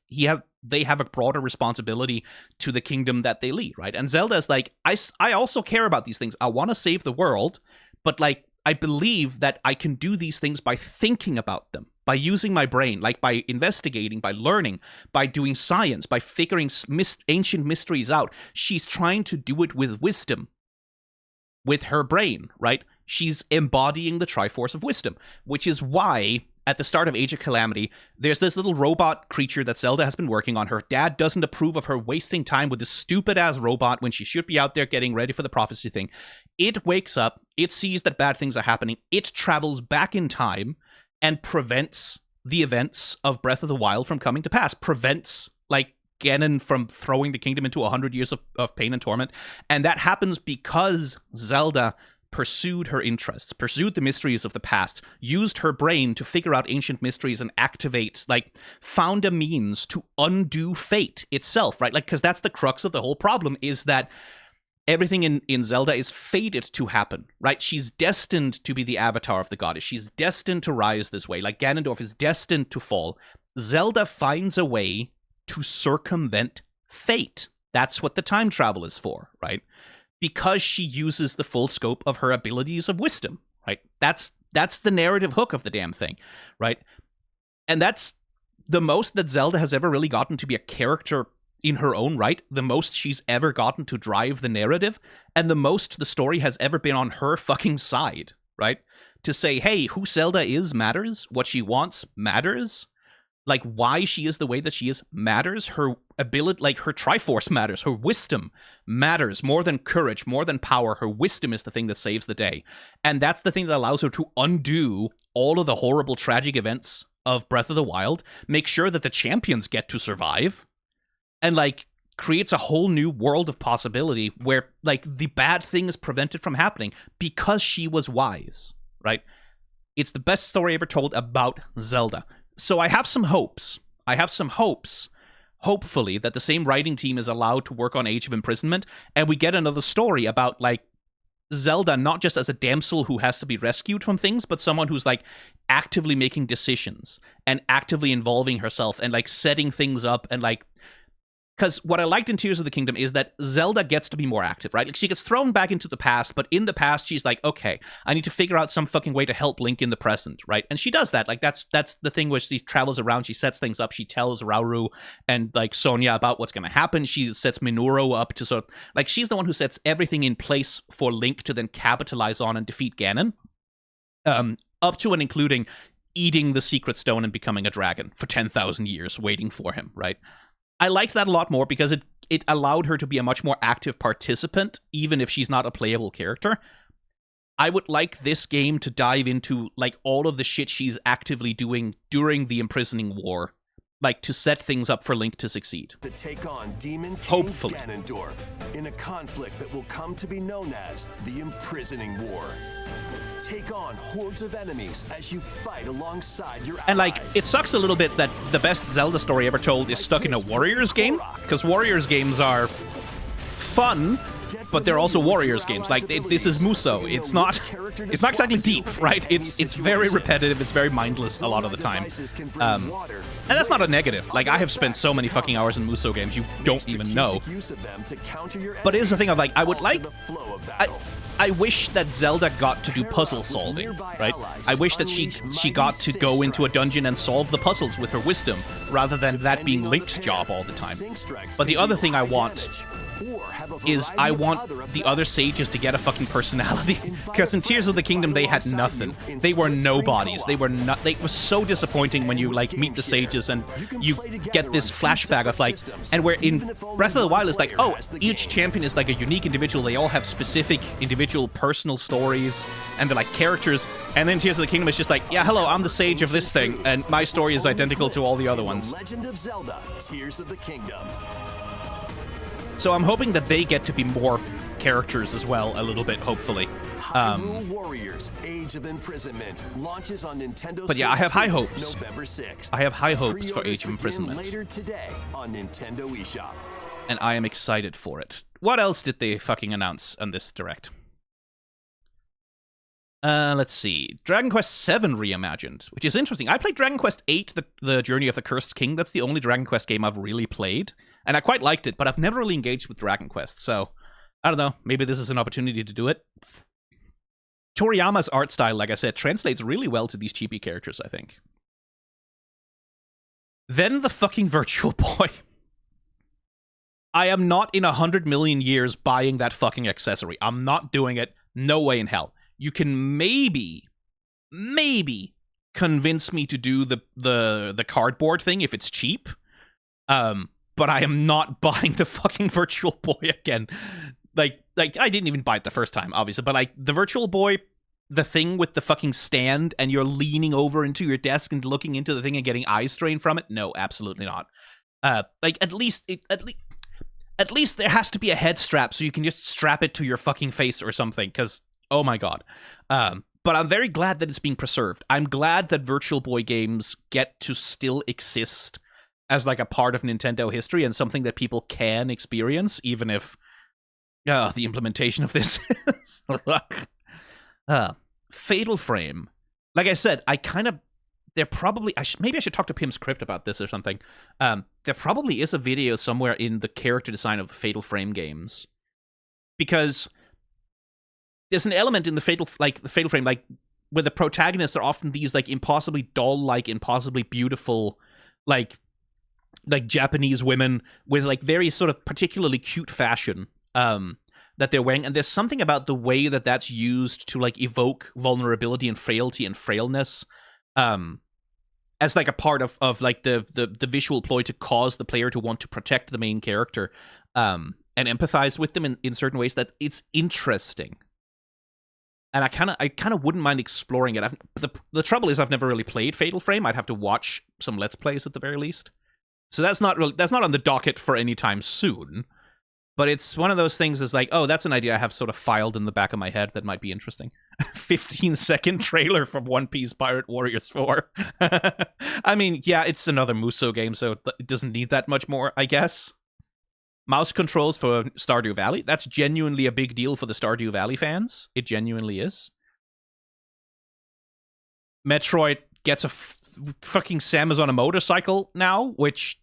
they have a broader responsibility to the kingdom that they lead, right? And Zelda's like, I also care about these things. I want to save the world, but like, I believe that I can do these things by thinking about them, by using my brain, like by investigating, by learning, by doing science, by figuring ancient mysteries out. She's trying to do it with wisdom, with her brain, right? She's embodying the Triforce of Wisdom, which is why at the start of Age of Calamity, there's this little robot creature that Zelda has been working on. Her dad doesn't approve of her wasting time with this stupid-ass robot when she should be out there getting ready for the prophecy thing. It wakes up, it sees that bad things are happening, it travels back in time and prevents the events of Breath of the Wild from coming to pass, prevents, like, Ganon from throwing the kingdom into 100 years of pain and torment. And that happens because Zelda pursued her interests, pursued the mysteries of the past, used her brain to figure out ancient mysteries and activate, like, found a means to undo fate itself, right? Like, because that's the crux of the whole problem, is that everything in Zelda is fated to happen, right? She's destined to be the avatar of the goddess. She's destined to rise this way. Like, Ganondorf is destined to fall. Zelda finds a way to circumvent fate. That's what the time travel is for, right? Because she uses the full scope of her abilities of wisdom, right? That's the narrative hook of the damn thing, right? And that's the most that Zelda has ever really gotten to be a character in her own right, the most she's ever gotten to drive the narrative, and the most the story has ever been on her fucking side, right? To say, hey, who Zelda is matters, what she wants matters, like, why she is the way that she is matters, her ability, like, her Triforce matters, her wisdom matters more than courage, more than power. Her wisdom is the thing that saves the day. And that's the thing that allows her to undo all of the horrible, tragic events of Breath of the Wild, make sure that the champions get to survive, and, like, creates a whole new world of possibility where, like, the bad thing is prevented from happening because she was wise, right? It's the best story ever told about Zelda. So I have some hopes. Hopefully, that the same writing team is allowed to work on Age of Imprisonment, and we get another story about, like, Zelda not just as a damsel who has to be rescued from things, but someone who's, like, actively making decisions and actively involving herself and, like, setting things up and, like... Because what I liked in Tears of the Kingdom is that Zelda gets to be more active, right? Like, she gets thrown back into the past, but in the past, she's like, okay, I need to figure out some fucking way to help Link in the present, right? And she does that. Like, that's the thing where she travels around, she sets things up, she tells Rauru and, like, Sonia about what's going to happen. She sets Minoru up to sort of... Like, she's the one who sets everything in place for Link to then capitalize on and defeat Ganon. Up to and including eating the Secret Stone and becoming a dragon for 10,000 years, waiting for him, right? I liked that a lot more because it allowed her to be a much more active participant, even if she's not a playable character. I would like this game to dive into, like, all of the shit she's actively doing during the imprisoning war, like, to set things up for Link to succeed. To take on Demon King Hopefully. Ganondorf in a conflict that will come to be known as the Imprisoning War. Take on hordes of enemies as you fight alongside your allies. And, like, it sucks a little bit that the best Zelda story ever told is stuck in a Warriors game, because Warriors games are fun, but they're also Warriors games. Like, this is Musou. It's not exactly deep, right? It's very repetitive. It's very mindless a lot of the time. And that's not a negative. Like, I have spent so many fucking hours in Musou games you don't even know. But it is the thing of, like, I wish that Zelda got to do puzzle solving, right? I wish that she got to go into a dungeon and solve the puzzles with her wisdom, rather than that being Link's job all the time. But the other thing I want is I want the other sages to get a fucking personality. Because in Tears of the Kingdom, they had nothing. They were nobodies. They were so disappointing when you, like, meet the sages and you get this flashback of, like, and where in Breath of the Wild is like, oh, each champion is like a unique individual. They all have specific individual personal stories and they're like characters. And then Tears of the Kingdom is just like, yeah, hello, I'm the sage of this thing, and my story is identical to all the other ones. Legend of Zelda: Tears of the Kingdom. So I'm hoping that they get to be more characters as well, a little bit, hopefully. Hyrule Warriors: Age of Imprisonment launches on Nintendo. But yeah, I have high hopes. November 6th. I have high hopes for Age of Imprisonment. Later today on Nintendo eShop. And I am excited for it. What else did they fucking announce on this Direct? Let's see. Dragon Quest VII Reimagined, which is interesting. I played Dragon Quest VIII, the Journey of the Cursed King. That's the only Dragon Quest game I've really played. And I quite liked it, but I've never really engaged with Dragon Quest. So, I don't know. Maybe this is an opportunity to do it. Toriyama's art style, like I said, translates really well to these chibi characters, I think. Then the fucking Virtual Boy. I am not in 100 million years buying that fucking accessory. I'm not doing it. No way in hell. You can maybe convince me to do the cardboard thing if it's cheap. But I am not buying the fucking Virtual Boy again. Like I didn't even buy it the first time, obviously, but like the Virtual Boy, the thing with the fucking stand and you're leaning over into your desk and looking into the thing and getting eye strain from it? No, absolutely not. Like at least there has to be a head strap so you can just strap it to your fucking face or something, because oh my god. But I'm very glad that it's being preserved. I'm glad that Virtual Boy games get to still exist as like a part of Nintendo history and something that people can experience, even if the implementation of this is Fatal Frame. Like I said, there probably, maybe I should talk to Pim's Crypt about this or something. There probably is a video somewhere in the character design of the Fatal Frame games, because there's an element in the Fatal Frame, like where the protagonists are often these like impossibly doll-like, impossibly beautiful, like Japanese women with like very sort of particularly cute fashion that they're wearing, and there's something about the way that that's used to like evoke vulnerability and frailty and frailness as like a part of like the visual ploy to cause the player to want to protect the main character and empathize with them in certain ways, that it's interesting. And I kind of wouldn't mind exploring it. The trouble is I've never really played Fatal Frame. I'd have to watch some Let's Plays at the very least. So that's not on the docket for any time soon. But it's one of those things that's like, oh, that's an idea I have sort of filed in the back of my head that might be interesting. 15-second trailer from One Piece Pirate Warriors 4. I mean, yeah, it's another Musou game, so it doesn't need that much more, I guess. Mouse controls for Stardew Valley. That's genuinely a big deal for the Stardew Valley fans. It genuinely is. Metroid gets a fucking Samus on a motorcycle now, which...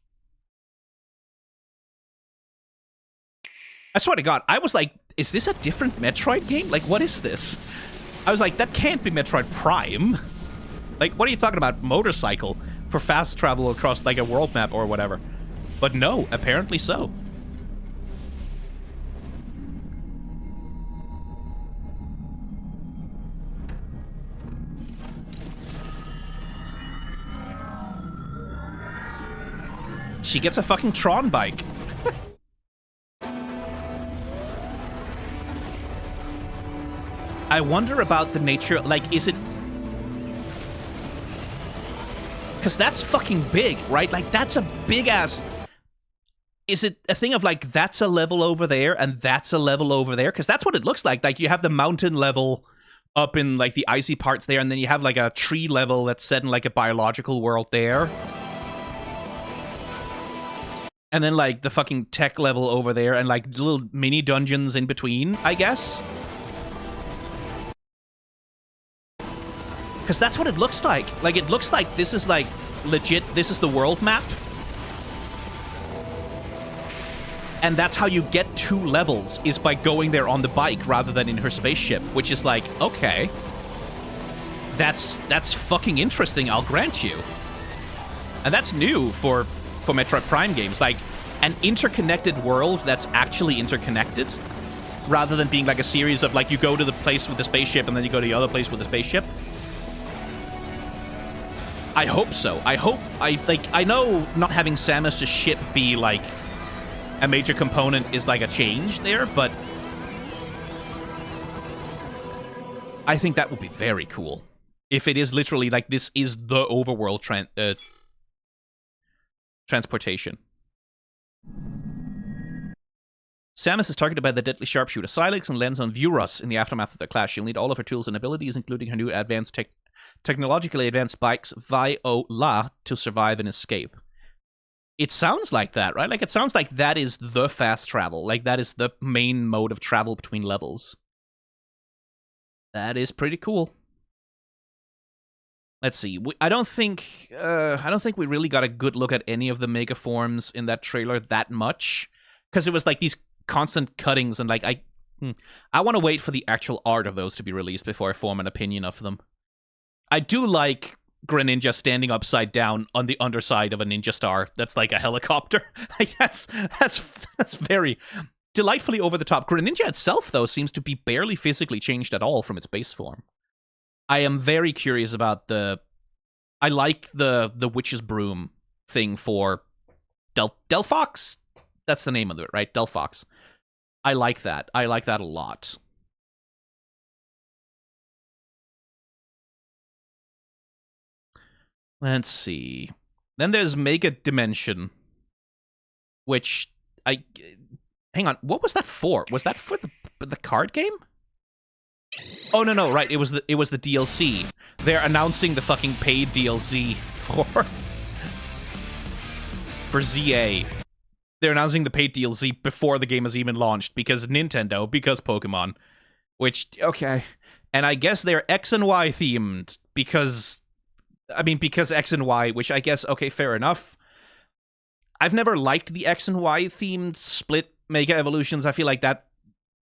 I swear to God, I was like, is this a different Metroid game? Like, what is this? I was like, that can't be Metroid Prime. Like, what are you talking about? Motorcycle for fast travel across, like, a world map or whatever. But no, apparently so. She gets a fucking Tron bike. I wonder about the nature, like, is it... Because that's fucking big, right? Like, that's a big-ass... Is it a thing of, like, that's a level over there, and that's a level over there? Because that's what it looks like. Like, you have the mountain level up in, like, the icy parts there, and then you have, like, a tree level that's set in, like, a biological world there. And then, like, the fucking tech level over there, and, like, little mini dungeons in between, I guess? Because that's what it looks like. Like, it looks like this is, like, legit, this is the world map. And that's how you get 2 levels, is by going there on the bike rather than in her spaceship. Which is like, okay. That's fucking interesting, I'll grant you. And that's new for Metroid Prime games. Like, an interconnected world that's actually interconnected. Rather than being like a series of, like, you go to the place with the spaceship and then you go to the other place with the spaceship. I hope so. I know not having Samus' ship be, like, a major component is, like, a change there, but I think that would be very cool. If it is literally, like, this is the overworld transportation. Samus is targeted by the deadly sharpshooter Silex and lands on Vuros in the aftermath of the clash. She'll need all of her tools and abilities, including her new technologically advanced bikes, Viola, to survive and escape. It sounds like that, right? Like, it sounds like that is the fast travel. Like, that is the main mode of travel between levels. That is pretty cool. Let's see. I don't think we really got a good look at any of the mega forms in that trailer that much, because it was like these constant cuttings, and like I want to wait for the actual art of those to be released before I form an opinion of them. I do like Greninja standing upside down on the underside of a ninja star that's like a helicopter. Like, that's very delightfully over the top. Greninja itself, though, seems to be barely physically changed at all from its base form. I am very curious about I like the witch's broom thing for Delphox? That's the name of it, right? Delphox. I like that. I like that a lot. Let's see. Then there's Mega Dimension, which hang on. What was that for? Was that for the card game? Oh no, right. It was the DLC. They're announcing the fucking paid DLC for ZA. They're announcing the paid DLC before the game has even launched because Nintendo, because Pokemon, which okay. And I guess they're X and Y themed because X and Y, which I guess, okay, fair enough. I've never liked the X and Y themed split Mega Evolutions. I feel like that,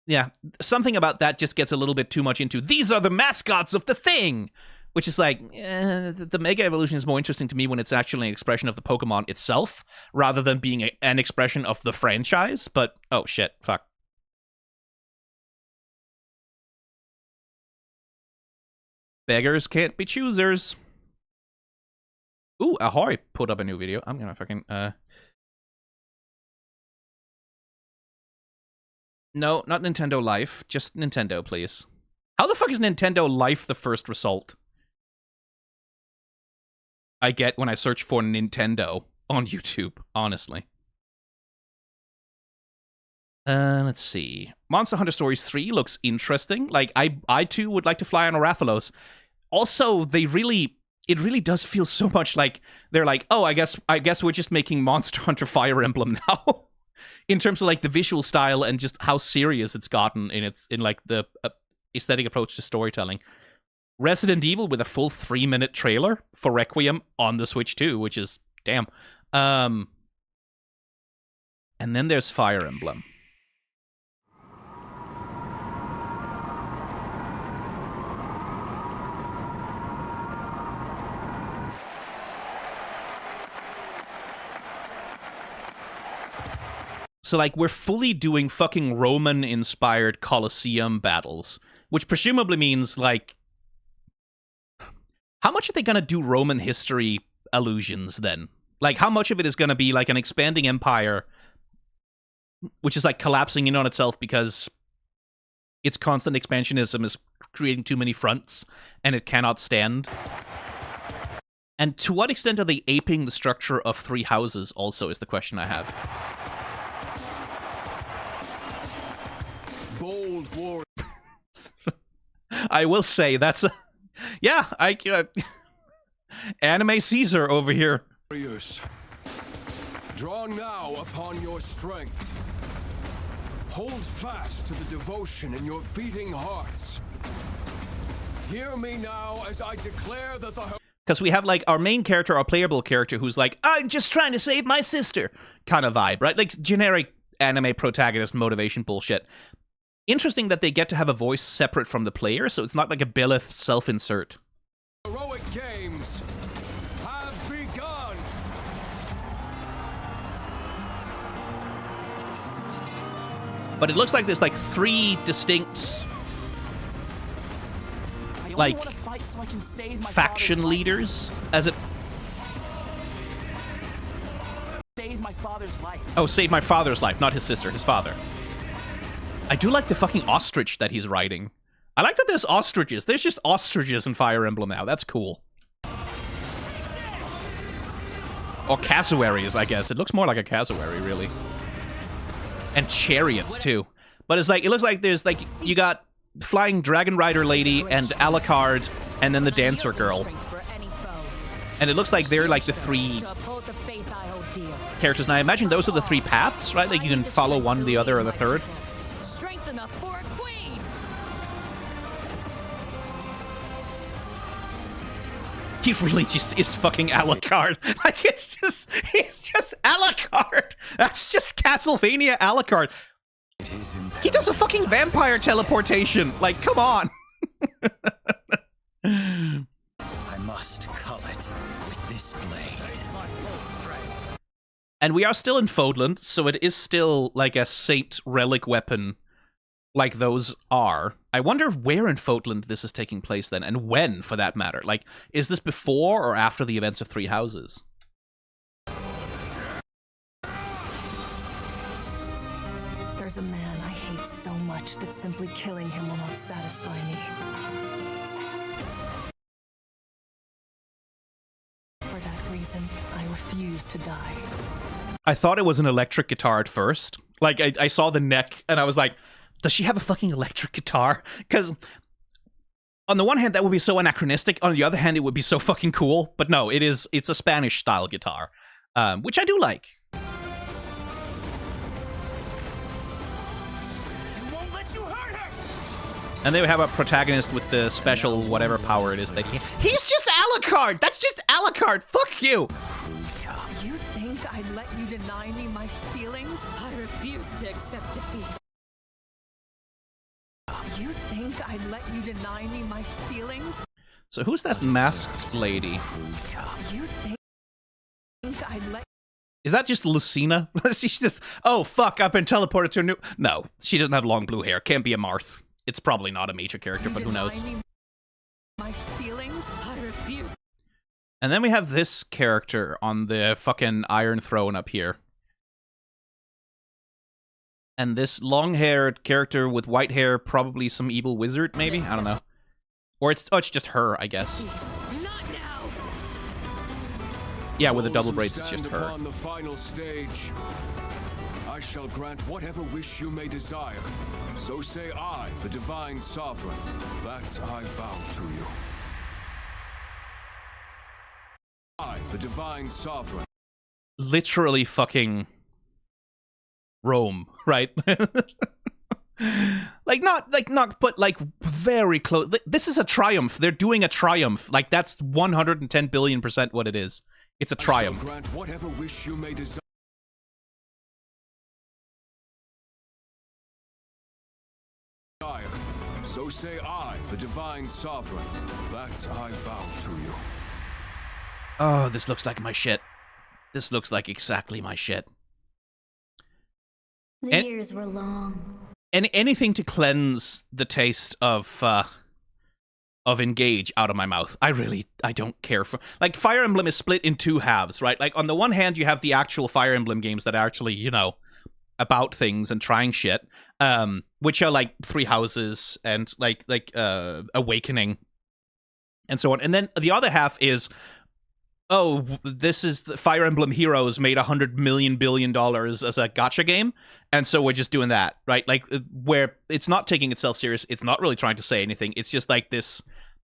yeah, something about that just gets a little bit too much into, these are the mascots of the thing, which is like, the Mega Evolution is more interesting to me when it's actually an expression of the Pokemon itself, rather than being an expression of the franchise, but, oh shit, fuck. Beggars can't be choosers. Ooh, Ahoy put up a new video. I'm gonna fucking, No, not Nintendo Life. Just Nintendo, please. How the fuck is Nintendo Life the first result I get when I search for Nintendo on YouTube, honestly? Let's see. Monster Hunter Stories 3 looks interesting. Like, I too would like to fly on a Rathalos. Also, it really does feel so much like they're like, oh, I guess we're just making Monster Hunter Fire Emblem now. In terms of like the visual style and just how serious it's gotten in like the aesthetic approach to storytelling. Resident Evil with a full 3-minute trailer for Requiem on the Switch 2, which is damn. And then there's Fire Emblem. So, like, we're fully doing fucking Roman-inspired Colosseum battles, which presumably means, like, how much are they going to do Roman history allusions, then? Like, how much of it is going to be, like, an expanding empire, which is, like, collapsing in on itself because its constant expansionism is creating too many fronts, and it cannot stand? And to what extent are they aping the structure of Three Houses, also, is the question I have. Bold war. I will say that's yeah. Anime Caesar over here. Warriors, draw now upon your strength. Hold fast to the devotion in your beating hearts. Hear me now as I declare that the. Because we have, like, our main character, our playable character, who's like, I'm just trying to save my sister, kind of vibe, right? Like generic anime protagonist motivation bullshit. Interesting that they get to have a voice separate from the player, so it's not like a Billith self-insert. Heroic games have begun. But it looks like there's like 3 distinct, like, faction leaders, as it. Save my father's life. Oh, save my father's life, not his sister, his father. I do like the fucking ostrich that he's riding. I like that there's ostriches. There's just ostriches in Fire Emblem now. That's cool. Or cassowaries, I guess. It looks more like a cassowary, really. And chariots, too. But it's like, it looks like there's, like, you got Flying Dragon Rider Lady and Alucard, and then the Dancer Girl. And it looks like they're, like, the 3 characters. And I imagine those are the 3 paths, right? Like, you can follow one, the other, or the third. For a queen. He really just is fucking Alucard. Like, he's just Alucard. That's just Castlevania Alucard. He does a fucking vampire teleportation. Like, come on. I must cull it with this blade. And we are still in Fodland, so it is still like a saint relic weapon. Like those are. I wonder where in Fodland this is taking place then, and when, for that matter. Like, is this before or after the events of Three Houses? There's a man I hate so much that simply killing him will not satisfy me. For that reason, I refuse to die. I thought it was an electric guitar at first. Like, I saw the neck, and I was like, does she have a fucking electric guitar? Because on the one hand, that would be so anachronistic. On the other hand, it would be so fucking cool. But no, it's a Spanish-style guitar, which I do like. I won't let you hurt her. And they would have a protagonist with the special whatever power it is that he's just Alucard! That's just Alucard! Fuck you! You think I'd let you deny me my feelings? I refuse to accept defeat. You think I'd let you deny me my feelings? So who's that masked lady? You think I'd let... Is that just Lucina? She's just, oh fuck, I've been teleported to a new... No, she doesn't have long blue hair. Can't be a Marth. It's probably not a major character, but who knows? My feelings? I refuse. And then we have this character on the fucking Iron Throne up here. And this long-haired character with white hair, probably some evil wizard, maybe? I don't know. Or it's just her, I guess. Not now. Yeah, with the Those double who braids, it's stand just her. upon the final stage, I shall grant whatever wish you may desire. So say I, the divine sovereign, that I vow to you. I, the divine sovereign. Literally fucking Rome, right? But like very close. This is a triumph. They're doing a triumph. Like that's 110 billion% what it is. It's a triumph. I shall grant whatever wish you may desire. So say I, the divine sovereign, that I vow to you. Oh, this looks like my shit. This looks like exactly my shit. The years were long. Anything to cleanse the taste of Engage out of my mouth. I don't care for... Like, Fire Emblem is split in two halves, right? Like, on the one hand, you have the actual Fire Emblem games that are actually, you know, about things and trying shit, which are like Three Houses and like Awakening and so on. And then the other half is, oh, this is Fire Emblem Heroes made $100 billion as a gacha game, and so we're just doing that, right? Like, where it's not taking itself serious, it's not really trying to say anything, it's just like this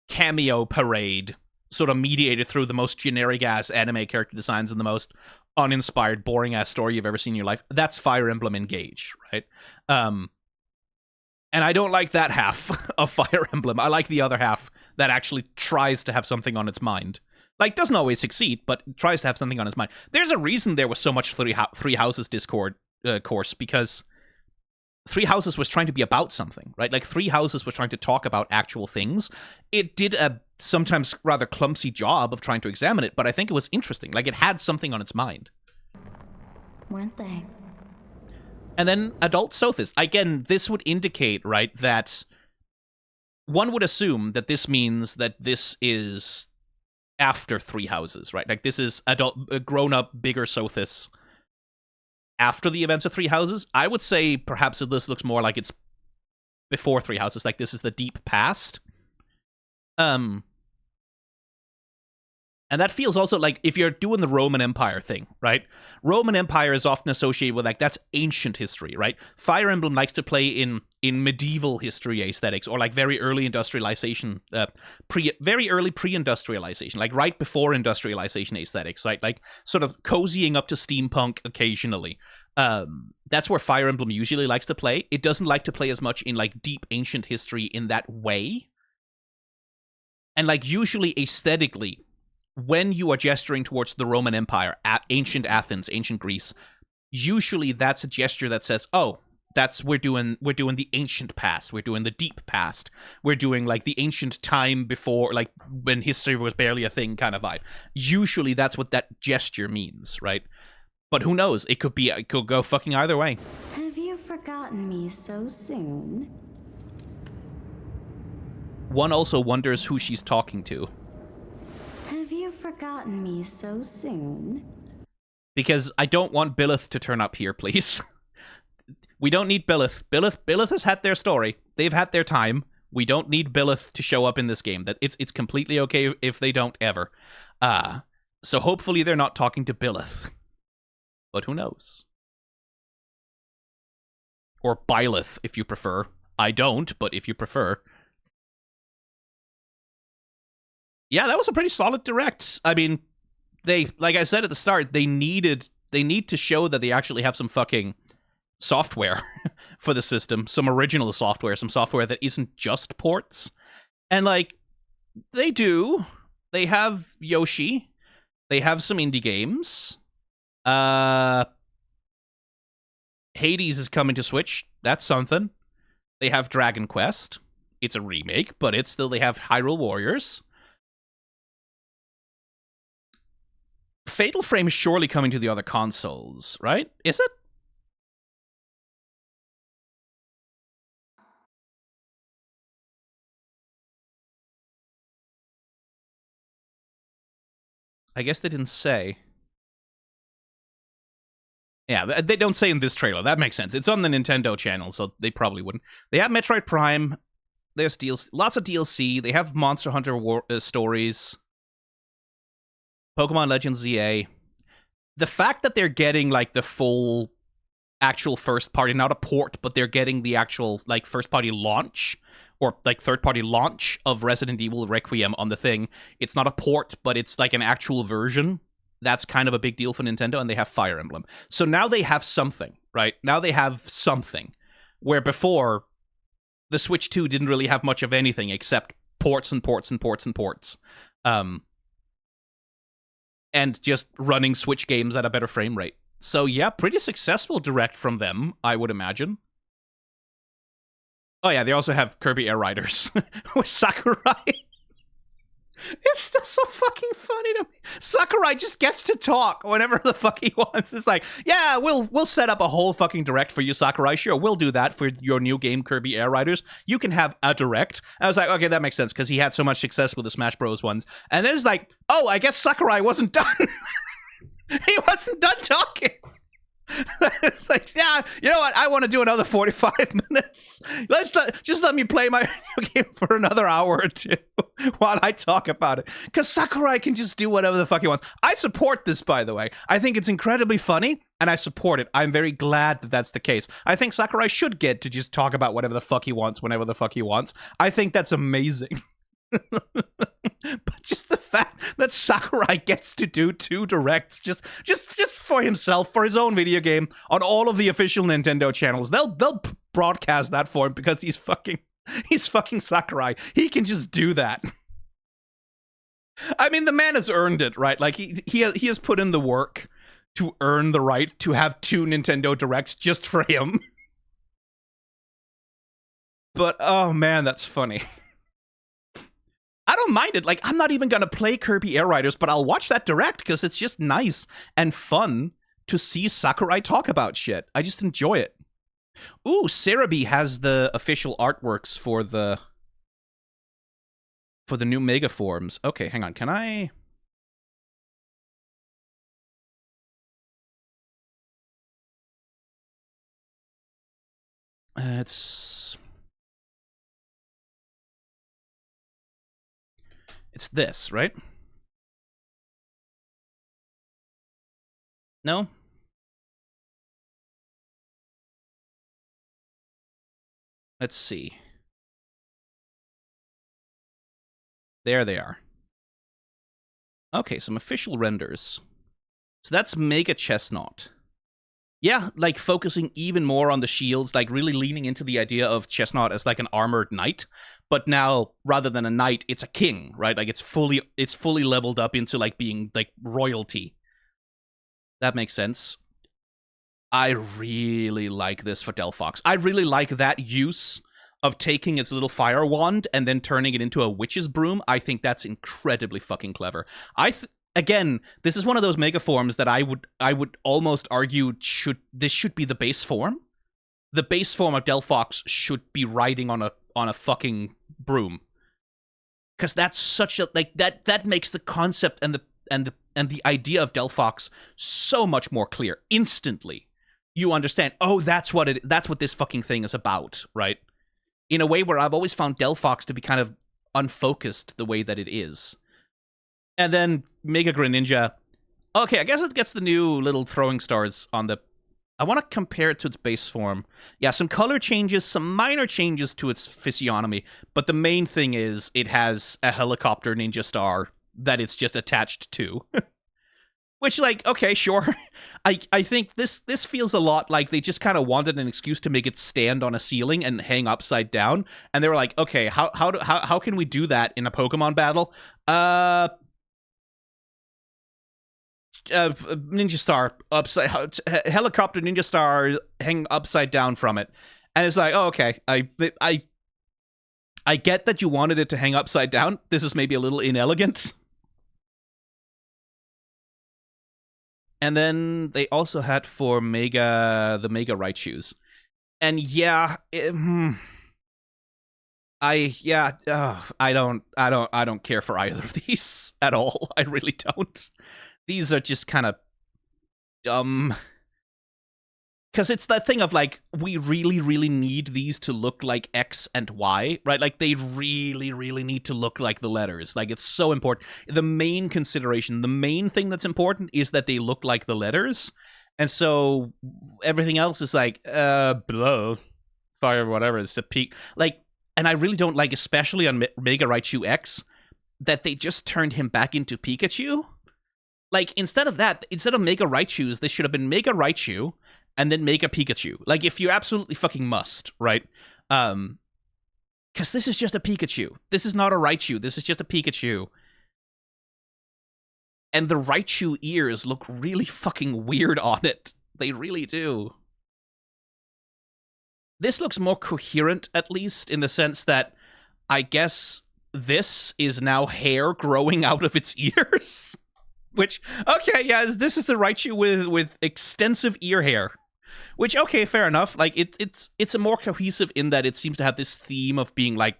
cameo parade sort of mediated through the most generic-ass anime character designs and the most uninspired, boring-ass story you've ever seen in your life. That's Fire Emblem Engage, right? And I don't like that half of Fire Emblem. I like the other half that actually tries to have something on its mind. Like, doesn't always succeed, but tries to have something on its mind. There's a reason there was so much Three Houses Discord course, because Three Houses was trying to be about something, right? Like, Three Houses was trying to talk about actual things. It did a sometimes rather clumsy job of trying to examine it, but I think it was interesting. Like, it had something on its mind. Weren't they? And then Adult Sothis. Again, this would indicate, right, that one would assume that this means that this is after Three Houses, right? Like, this is adult, grown-up, bigger Sothis after the events of Three Houses. I would say perhaps this looks more like it's before Three Houses, like this is the deep past. And that feels also like, if you're doing the Roman Empire thing, right? Roman Empire is often associated with, like, that's ancient history, right? Fire Emblem likes to play in medieval history aesthetics, or like very early industrialization, very early pre-industrialization, like right before industrialization aesthetics, right? Like sort of cozying up to steampunk occasionally. That's where Fire Emblem usually likes to play. It doesn't like to play as much in like deep ancient history in that way. And like usually aesthetically, when you are gesturing towards the Roman Empire, ancient Athens, ancient Greece, usually that's a gesture that says, oh, we're doing the ancient past, we're doing the deep past, we're doing like the ancient time before, like when history was barely a thing kind of vibe. Usually that's what that gesture means, right? But who knows? It could go fucking either way. Have you forgotten me so soon? One also wonders who she's talking to. Have you forgotten me so soon? Because I don't want Billith to turn up here, please. We don't need Billith. Billith has had their story. They've had their time. We don't need Billith to show up in this game. That it's completely okay if they don't ever. So hopefully they're not talking to Billith. But who knows? Or Byleth, if you prefer. I don't, but if you prefer. Yeah, that was a pretty solid direct. I mean, they, like I said at the start, they need to show that they actually have some fucking software for the system, some original software, some software that isn't just ports. And like, they do. They have Yoshi. They have some indie games. Hades is coming to Switch. That's something. They have Dragon Quest. It's a remake, but it's still, they have Hyrule Warriors. Fatal Frame is surely coming to the other consoles, right? Is it? I guess they didn't say. Yeah, they don't say in this trailer. That makes sense. It's on the Nintendo channel, so they probably wouldn't. They have Metroid Prime. There's DLC, lots of DLC. They have Monster Hunter stories. Pokemon Legends ZA. The fact that they're getting like the full actual first party, not a port, but they're getting the actual like first party launch or like third party launch of Resident Evil Requiem on the thing. It's not a port, but it's like an actual version. That's kind of a big deal for Nintendo, and they have Fire Emblem. So now they have something, right? Now they have something. Where before, the Switch 2 didn't really have much of anything except ports and ports and ports and ports. And just running Switch games at a better frame rate. So yeah, pretty successful Direct from them, I would imagine. Oh yeah, they also have Kirby Air Riders with Sakurai. It's just so fucking funny to me. Sakurai just gets to talk whenever the fuck he wants. It's like, yeah, we'll set up a whole fucking Direct for you, Sakurai. Sure, we'll do that for your new game, Kirby Air Riders. You can have a Direct. I was like, okay, that makes sense, because he had so much success with the Smash Bros. Ones. And then it's like, oh, I guess Sakurai wasn't done. He wasn't done talking. It's like, yeah, you know what? I want to do another 45 minutes. Just let me play my video game for another hour or two while I talk about it. Because Sakurai can just do whatever the fuck he wants. I support this, by the way. I think it's incredibly funny, and I support it. I'm very glad that that's the case. I think Sakurai should get to just talk about whatever the fuck he wants, whenever the fuck he wants. I think that's amazing. But just the fact that Sakurai gets to do 2 Directs just for himself, for his own video game, on all of the official Nintendo channels, they'll broadcast that for him because he's fucking Sakurai. He can just do that. I mean, the man has earned it, right? Like he has put in the work to earn the right to have 2 Nintendo Directs just for him. But oh man, that's funny. I don't mind it. Like, I'm not even going to play Kirby Air Riders, but I'll watch that Direct because it's just nice and fun to see Sakurai talk about shit. I just enjoy it. Ooh, Cerebi has the official artworks for the new Mega Forms. Okay, hang on. Can I... It's this, right? No? Let's see. There they are. Okay, some official renders. So that's Mega Chestnut. Yeah, like focusing even more on the shields, like really leaning into the idea of Chestnut as like an armored knight, but now rather than a knight, it's a king, right? Like it's fully leveled up into like being like royalty. That makes sense. I really like this for Delphox. I really like that use of taking its little fire wand and then turning it into a witch's broom. I think that's incredibly fucking clever. Again, this is one of those mega forms that I would almost argue should be the base form. The base form of Delphox should be riding on a fucking broom. Cause that's such a that makes the concept and the idea of Delphox so much more clear. Instantly, you understand, oh, that's what this fucking thing is about, right? In a way where I've always found Delphox to be kind of unfocused the way that it is. And then Mega Greninja. Okay, I guess it gets the new little throwing stars on the... I want to compare it to its base form. Yeah, some color changes, some minor changes to its physiognomy, but the main thing is it has a helicopter ninja star that it's just attached to. Which, like, okay, sure. I think this feels a lot like they just kind of wanted an excuse to make it stand on a ceiling and hang upside down, and they were like, okay, how can we do that in a Pokemon battle? Ninja star helicopter ninja star hang upside down from it, and it's like, oh, okay, I get that you wanted it to hang upside down. This is maybe a little inelegant. And then they also had for the Mega Raichus, and yeah, I don't care for either of these at all. I really don't. These are just kind of dumb because it's that thing of, like, we really, really need these to look like X and Y, right? Like, they really, really need to look like the letters. Like, it's so important. The main consideration, the main thing that's important is that they look like the letters. And so everything else is like, blah, fire, whatever, it's a peak. Like, and I really don't like, especially on Mega Raichu X, that they just turned him back into Pikachu. Like, instead of that, instead of Mega Raichus, they should have been Mega Raichu and then Mega Pikachu. Like, if you absolutely fucking must, right? Because this is just a Pikachu. This is not a Raichu. This is just a Pikachu. And the Raichu ears look really fucking weird on it. They really do. This looks more coherent, at least, in the sense that I guess this is now hair growing out of its ears. Which, okay, yeah, this is the Raichu with extensive ear hair. Which, okay, fair enough. Like, it's a more cohesive in that it seems to have this theme of being, like,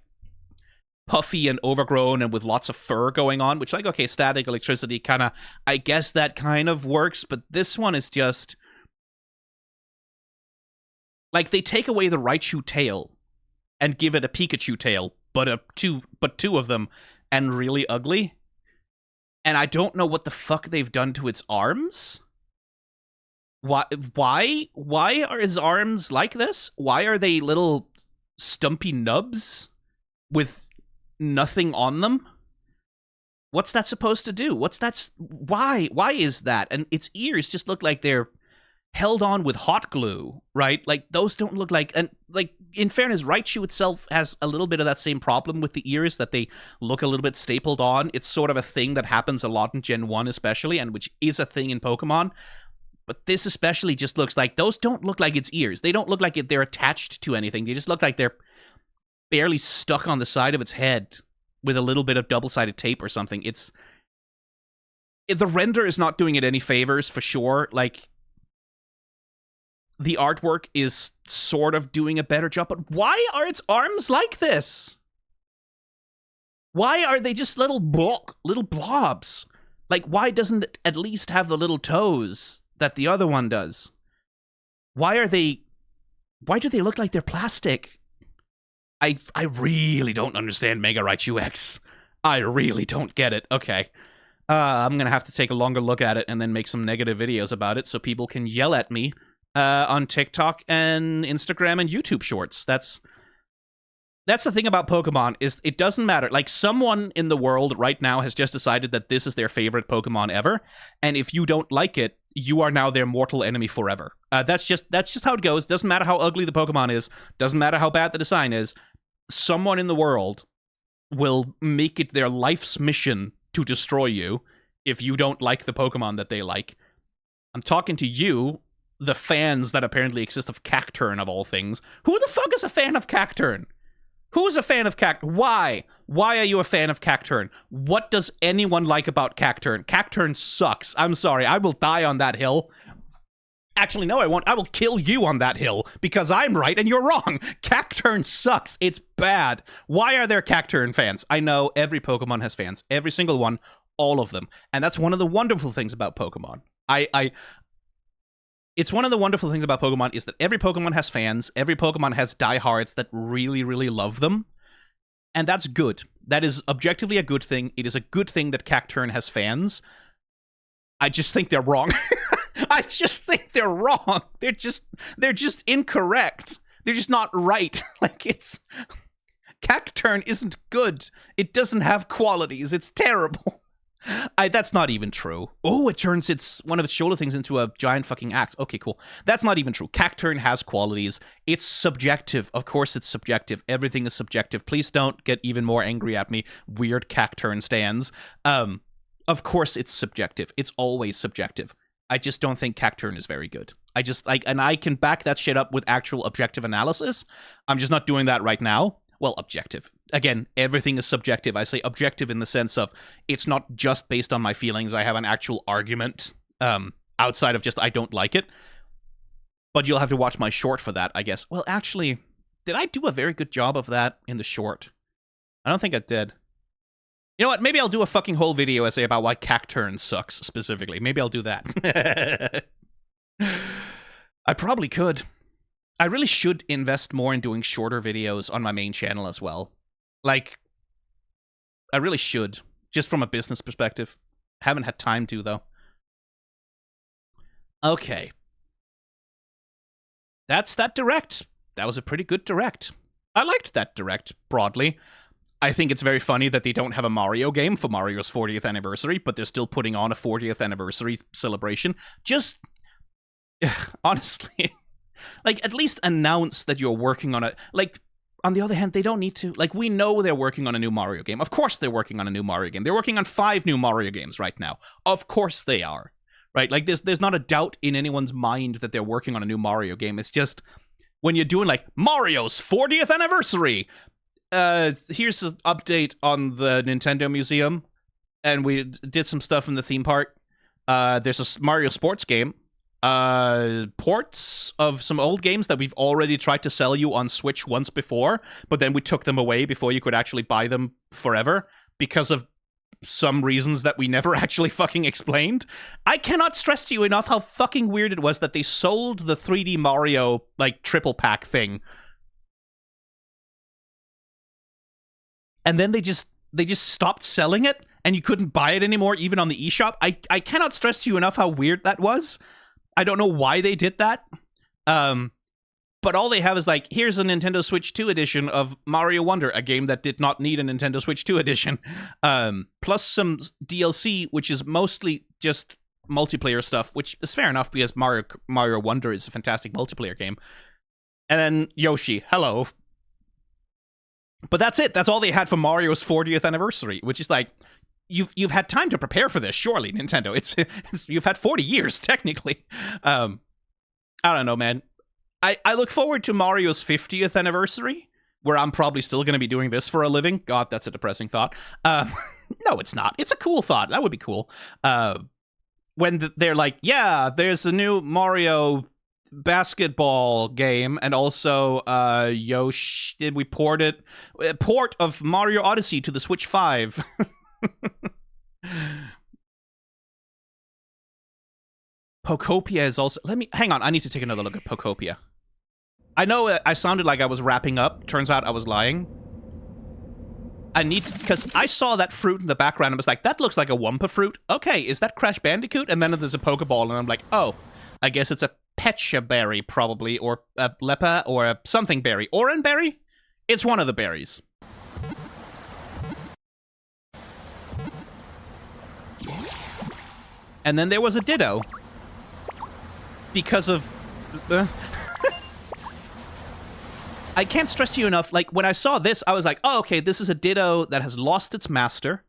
puffy and overgrown and with lots of fur going on. Which, like, okay, static electricity kind of, I guess that kind of works. But this one is just... like, they take away the Raichu tail and give it a Pikachu tail, but two of them, and really ugly. And I don't know what the fuck they've done to its arms. Why are his arms like this? Why are they little stumpy nubs with nothing on them? What's that supposed to do? Why is that? And its ears just look like they're held on with hot glue, right? Like, those don't look like... and, like, in fairness, Raichu itself has a little bit of that same problem with the ears, that they look a little bit stapled on. It's sort of a thing that happens a lot in Gen 1 especially, and which is a thing in Pokemon. But this especially just looks like... those don't look like its ears. They don't look like they're attached to anything. They just look like they're barely stuck on the side of its head with a little bit of double-sided tape or something. The render is not doing it any favors, for sure. Like... the artwork is sort of doing a better job, but why are its arms like this? Why are they just little blobs? Like, why doesn't it at least have the little toes that the other one does? Why do they look like they're plastic? I really don't understand Mega Raichu X. I really don't get it. Okay. I'm gonna have to take a longer look at it and then make some negative videos about it so people can yell at me on TikTok and Instagram and YouTube Shorts. That's the thing about Pokemon, is it doesn't matter. Like, someone in the world right now has just decided that this is their favorite Pokemon ever, and if you don't like it, you are now their mortal enemy forever. That's just how it goes. Doesn't matter how ugly the Pokemon is. Doesn't matter how bad the design is. Someone in the world will make it their life's mission to destroy you if you don't like the Pokemon that they like. I'm talking to you, the fans that apparently exist of Cacturn, of all things. Who the fuck is a fan of Cacturn? Who's a fan of Cacturn? Why? Why are you a fan of Cacturn? What does anyone like about Cacturn? Cacturn sucks. I'm sorry. I will die on that hill. Actually, no, I won't. I will kill you on that hill, because I'm right and you're wrong. Cacturn sucks. It's bad. Why are there Cacturn fans? I know every Pokemon has fans. Every single one. All of them. And that's one of the wonderful things about Pokemon. It's one of the wonderful things about Pokemon is that every Pokemon has fans. Every Pokemon has diehards that really, really love them. And that's good. That is objectively a good thing. It is a good thing that Cacturn has fans. I just think they're wrong. I just think they're wrong. They're just incorrect. They're just not right. Like, Cacturn isn't good. It doesn't have qualities. It's terrible. That's not even true. Oh, it turns one of its shoulder things into a giant fucking axe. Okay, cool. That's not even true. Cacturn has qualities. It's subjective. Of course it's subjective. Everything is subjective. Please don't get even more angry at me, weird Cacturn stands. Of course it's subjective. It's always subjective. I just don't think Cacturn is very good. And I can back that shit up with actual objective analysis. I'm just not doing that right now. Well, objective. Again, everything is subjective. I say objective in the sense of it's not just based on my feelings. I have an actual argument outside of just I don't like it. But you'll have to watch my short for that, I guess. Well, actually, did I do a very good job of that in the short? I don't think I did. You know what? Maybe I'll do a fucking whole video essay about why Cacturn sucks, specifically. Maybe I'll do that. I probably could. I really should invest more in doing shorter videos on my main channel as well. Like, I really should, just from a business perspective. Haven't had time to, though. Okay. That's that direct. That was a pretty good direct. I liked that direct, broadly. I think it's very funny that they don't have a Mario game for Mario's 40th anniversary, but they're still putting on a 40th anniversary celebration. Just, honestly, like, at least announce that you're working on it. Like, on the other hand, they don't need to. Like, we know they're working on a new Mario game. Of course they're working on a new Mario game. They're working on 5 new Mario games right now. Of course they are. Right? Like, there's not a doubt in anyone's mind that they're working on a new Mario game. It's just, when you're doing, like, Mario's 40th anniversary, here's an update on the Nintendo Museum, and we did some stuff in the theme park. There's a Mario sports game, ports of some old games that we've already tried to sell you on Switch once before, but then we took them away before you could actually buy them forever because of some reasons that we never actually fucking explained. I cannot stress to you enough how fucking weird it was that they sold the 3D Mario, like, triple pack thing, and then they just stopped selling it, and you couldn't buy it anymore, even on the eShop. I cannot stress to you enough how weird that was. I don't know why they did that. But all they have is, like, here's a Nintendo Switch 2 edition of Mario Wonder, a game that did not need a Nintendo Switch 2 edition. Plus some DLC, which is mostly just multiplayer stuff, which is fair enough because Mario Wonder is a fantastic multiplayer game. And then Yoshi, hello. But that's it. That's all they had for Mario's 40th anniversary, which is like, you've had time to prepare for this, surely, Nintendo. It's you've had 40 years, technically. I don't know, man. I look forward to Mario's 50th anniversary, where I'm probably still going to be doing this for a living. God, that's a depressing thought. No, it's not. It's a cool thought. That would be cool. When they're like, yeah, there's a new Mario basketball game, and also Yoshi, we port of Mario Odyssey to the Switch 5. Pokopia is also... hang on, I need to take another look at Pokopia. I know I sounded like I was wrapping up. Turns out I was lying. I need to... because I saw that fruit in the background and was like, that looks like a Wumpa fruit. Okay, is that Crash Bandicoot? And then there's a Pokeball, and I'm like, oh, I guess it's a Petcha berry, probably, or a Lepa, or a something berry. Oran berry? It's one of the berries. And then there was a Ditto. Because of... I can't stress to you enough, like, when I saw this, I was like, oh, okay, this is a Ditto that has lost its master,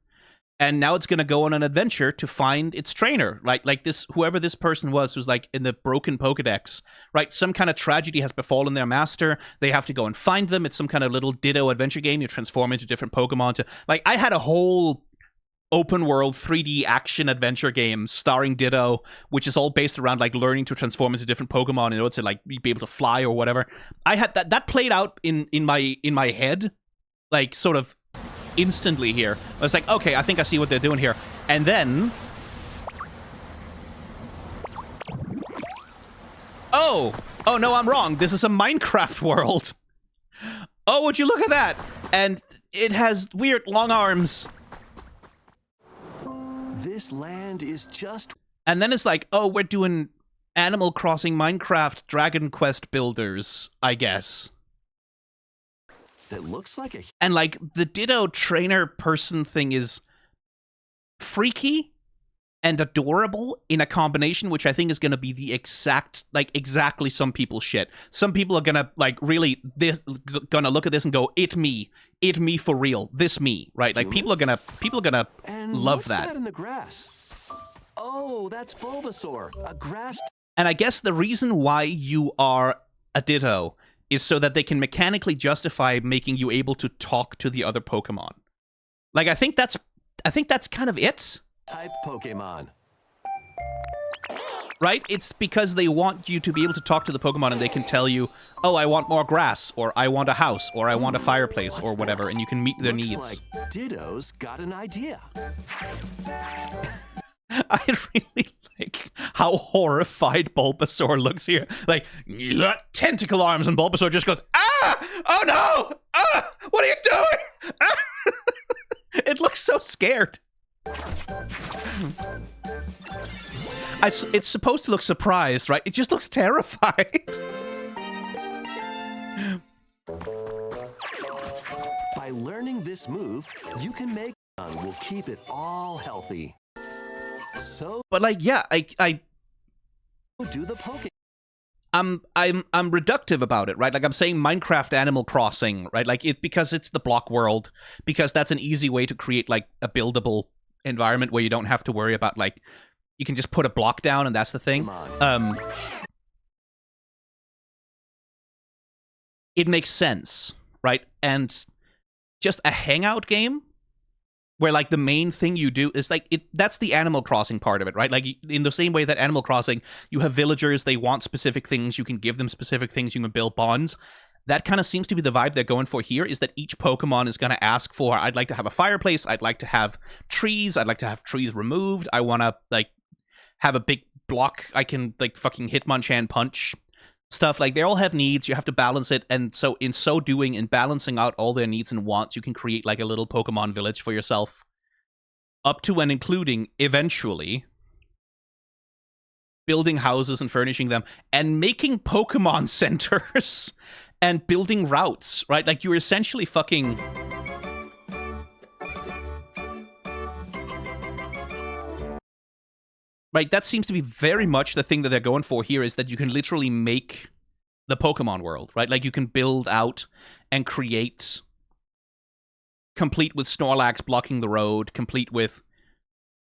and now it's gonna go on an adventure to find its trainer, right? Like this, whoever this person was who's like in the broken Pokedex, right? Some kind of tragedy has befallen their master. They have to go and find them. It's some kind of little Ditto adventure game. You transform into different Pokemon to, like, I had a whole open world 3D action adventure game starring Ditto, which is all based around like learning to transform into different Pokemon in order to like be able to fly or whatever. I had that played out in my head, like sort of instantly here. I was like, okay, I think I see what they're doing here. And then... oh no, I'm wrong. This is a Minecraft world. Oh, would you look at that? And it has weird long arms. This land is just... and then it's like, oh, we're doing Animal Crossing Minecraft Dragon Quest builders, I guess. That looks like a... and like the Ditto trainer person thing is freaky and adorable in a combination, which I think is going to be the exact, like exactly some people's shit. Some people are going to like really gonna look at this and go, it me for real, this me, right? Like people are gonna and love what's that. In the grass? Oh, that's Bulbasaur, a grass... and I guess the reason why you are a Ditto is so that they can mechanically justify making you able to talk to the other Pokemon. Like, I think that's kind of it. Type Pokemon. Right? It's because they want you to be able to talk to the Pokemon and they can tell you, oh, I want more grass, or I want a house, or I want a fireplace, or whatever, this? And you can meet their Looks needs. Like Ditto's got an idea. I really like how horrified Bulbasaur looks here. Like, tentacle arms, and Bulbasaur just goes, ah! Oh no! Ah! What are you doing? Ah! It looks so scared. It's supposed to look surprised, right? It just looks terrified. By learning this move, you can make will keep it all healthy. So, but like, yeah, I do the poking. I'm reductive about it, right? Like I'm saying Minecraft Animal Crossing, right? Like because it's the block world, because that's an easy way to create like a buildable environment where you don't have to worry about like you can just put a block down and that's the thing. It makes sense, right? And just a hangout game where like the main thing you do is like that's the Animal Crossing part of it, right? Like in the same way that Animal Crossing, you have villagers, they want specific things, you can give them specific things, you can build bonds. That kind of seems to be the vibe they're going for here, is that each Pokemon is going to ask for, I'd like to have a fireplace, I'd like to have trees, I'd like to have trees removed, I want to like have a big block I can like fucking Hitmonchan punch. Stuff like they all have needs, you have to balance it, and so in so doing, in balancing out all their needs and wants, you can create like a little Pokemon village for yourself, up to and including eventually building houses and furnishing them and making Pokemon centers and building routes, right? Like you're essentially fucking right, that seems to be very much the thing that they're going for here, is that you can literally make the Pokemon world, right? Like you can build out and create, complete with Snorlax blocking the road, complete with...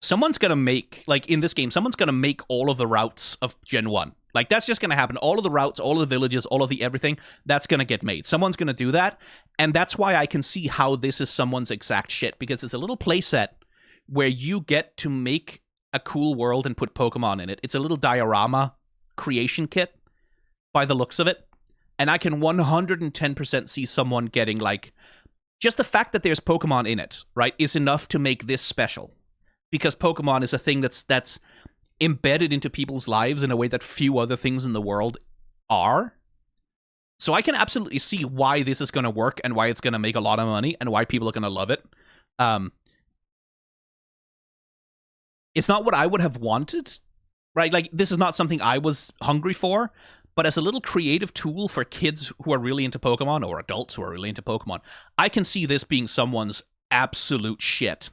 Someone's going to make, like in this game, someone's going to make all of the routes of Gen 1. Like that's just going to happen. All of the routes, all of the villages, all of the everything, that's going to get made. Someone's going to do that, and that's why I can see how this is someone's exact shit, because it's a little playset where you get to make a cool world and put Pokemon in it. It's a little diorama creation kit by the looks of it. And I can 110% see someone getting like, just the fact that there's Pokemon in it, right, is enough to make this special. Because Pokemon is a thing that's embedded into people's lives in a way that few other things in the world are. So I can absolutely see why this is going to work and why it's going to make a lot of money and why people are going to love it. It's not what I would have wanted, right? Like, this is not something I was hungry for, but as a little creative tool for kids who are really into Pokemon, or adults who are really into Pokemon, I can see this being someone's absolute shit.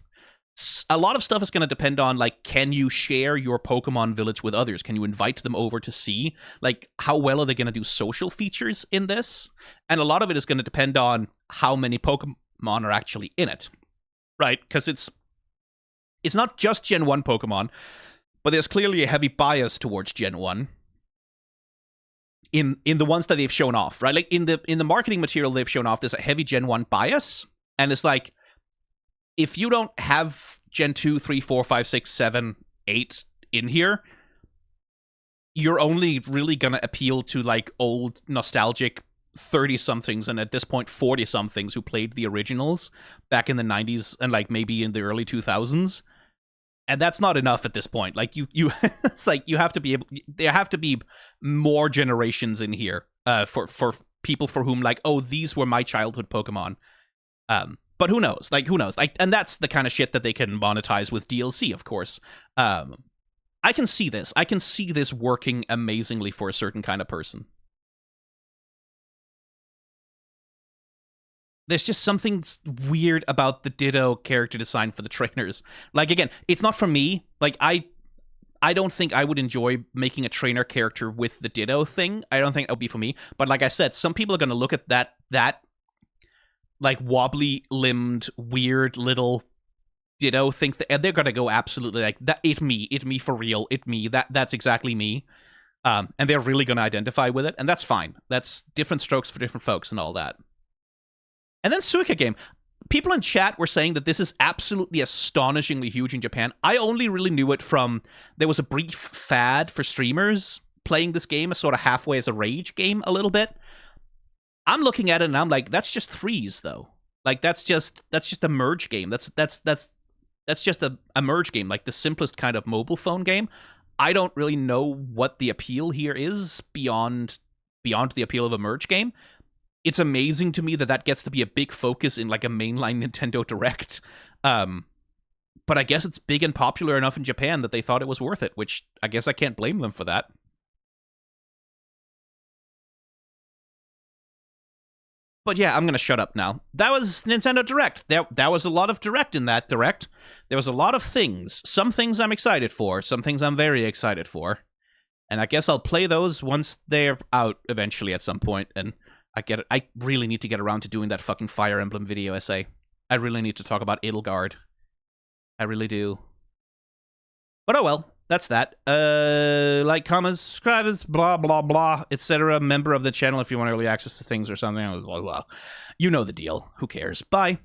A lot of stuff is going to depend on, like, can you share your Pokemon village with others? Can you invite them over to see? Like, how well are they going to do social features in this? And a lot of it is going to depend on how many Pokemon are actually in it, right? Because it's not just Gen 1 Pokemon, but there's clearly a heavy bias towards Gen 1 in the ones that they've shown off, right? Like, in the marketing material they've shown off, there's a heavy Gen 1 bias, and it's like, if you don't have Gen 2, 3, 4, 5, 6, 7, 8 in here, you're only really gonna appeal to, like, old, nostalgic 30-somethings, and at this point 40-somethings who played the originals back in the 90s and, like, maybe in the early 2000s. And that's not enough at this point. Like, you it's like, you have to be able... There have to be more generations in here for people for whom, like, oh, these were my childhood Pokemon. But who knows? Like, who knows? Like, and that's the kind of shit that they can monetize with DLC, of course. I can see this. I can see this working amazingly for a certain kind of person. There's just something weird about the Ditto character design for the trainers. Like, again, it's not for me. Like, I don't think I would enjoy making a trainer character with the Ditto thing. I don't think it would be for me. But like I said, some people are going to look at that like wobbly-limbed, weird little Ditto thing, and they're going to go absolutely like, that. It me for real, it me, that's exactly me. And they're really going to identify with it, and that's fine. That's different strokes for different folks and all that. And then Suika game. People in chat were saying that this is absolutely astonishingly huge in Japan. I only really knew it from, there was a brief fad for streamers playing this game as sort of halfway as a rage game a little bit. I'm looking at it and I'm like, that's just threes though. Like, that's just a merge game. That's just a merge game, like the simplest kind of mobile phone game. I don't really know what the appeal here is beyond the appeal of a merge game. It's amazing to me that that gets to be a big focus in like a mainline Nintendo Direct. But I guess it's big and popular enough in Japan that they thought it was worth it, which I guess I can't blame them for that. But yeah, I'm going to shut up now. That was Nintendo Direct. There was a lot of Direct in that Direct. There was a lot of things. Some things I'm excited for. Some things I'm very excited for. And I guess I'll play those once they're out eventually at some point. And I really need to get around to doing that fucking Fire Emblem video essay. I really need to talk about Edelgard. I really do. But oh well. That's that. Like, comment, subscribe, blah, blah, blah, etc. Member of the channel if you want early access to things or something. Blah, blah. You know the deal. Who cares? Bye.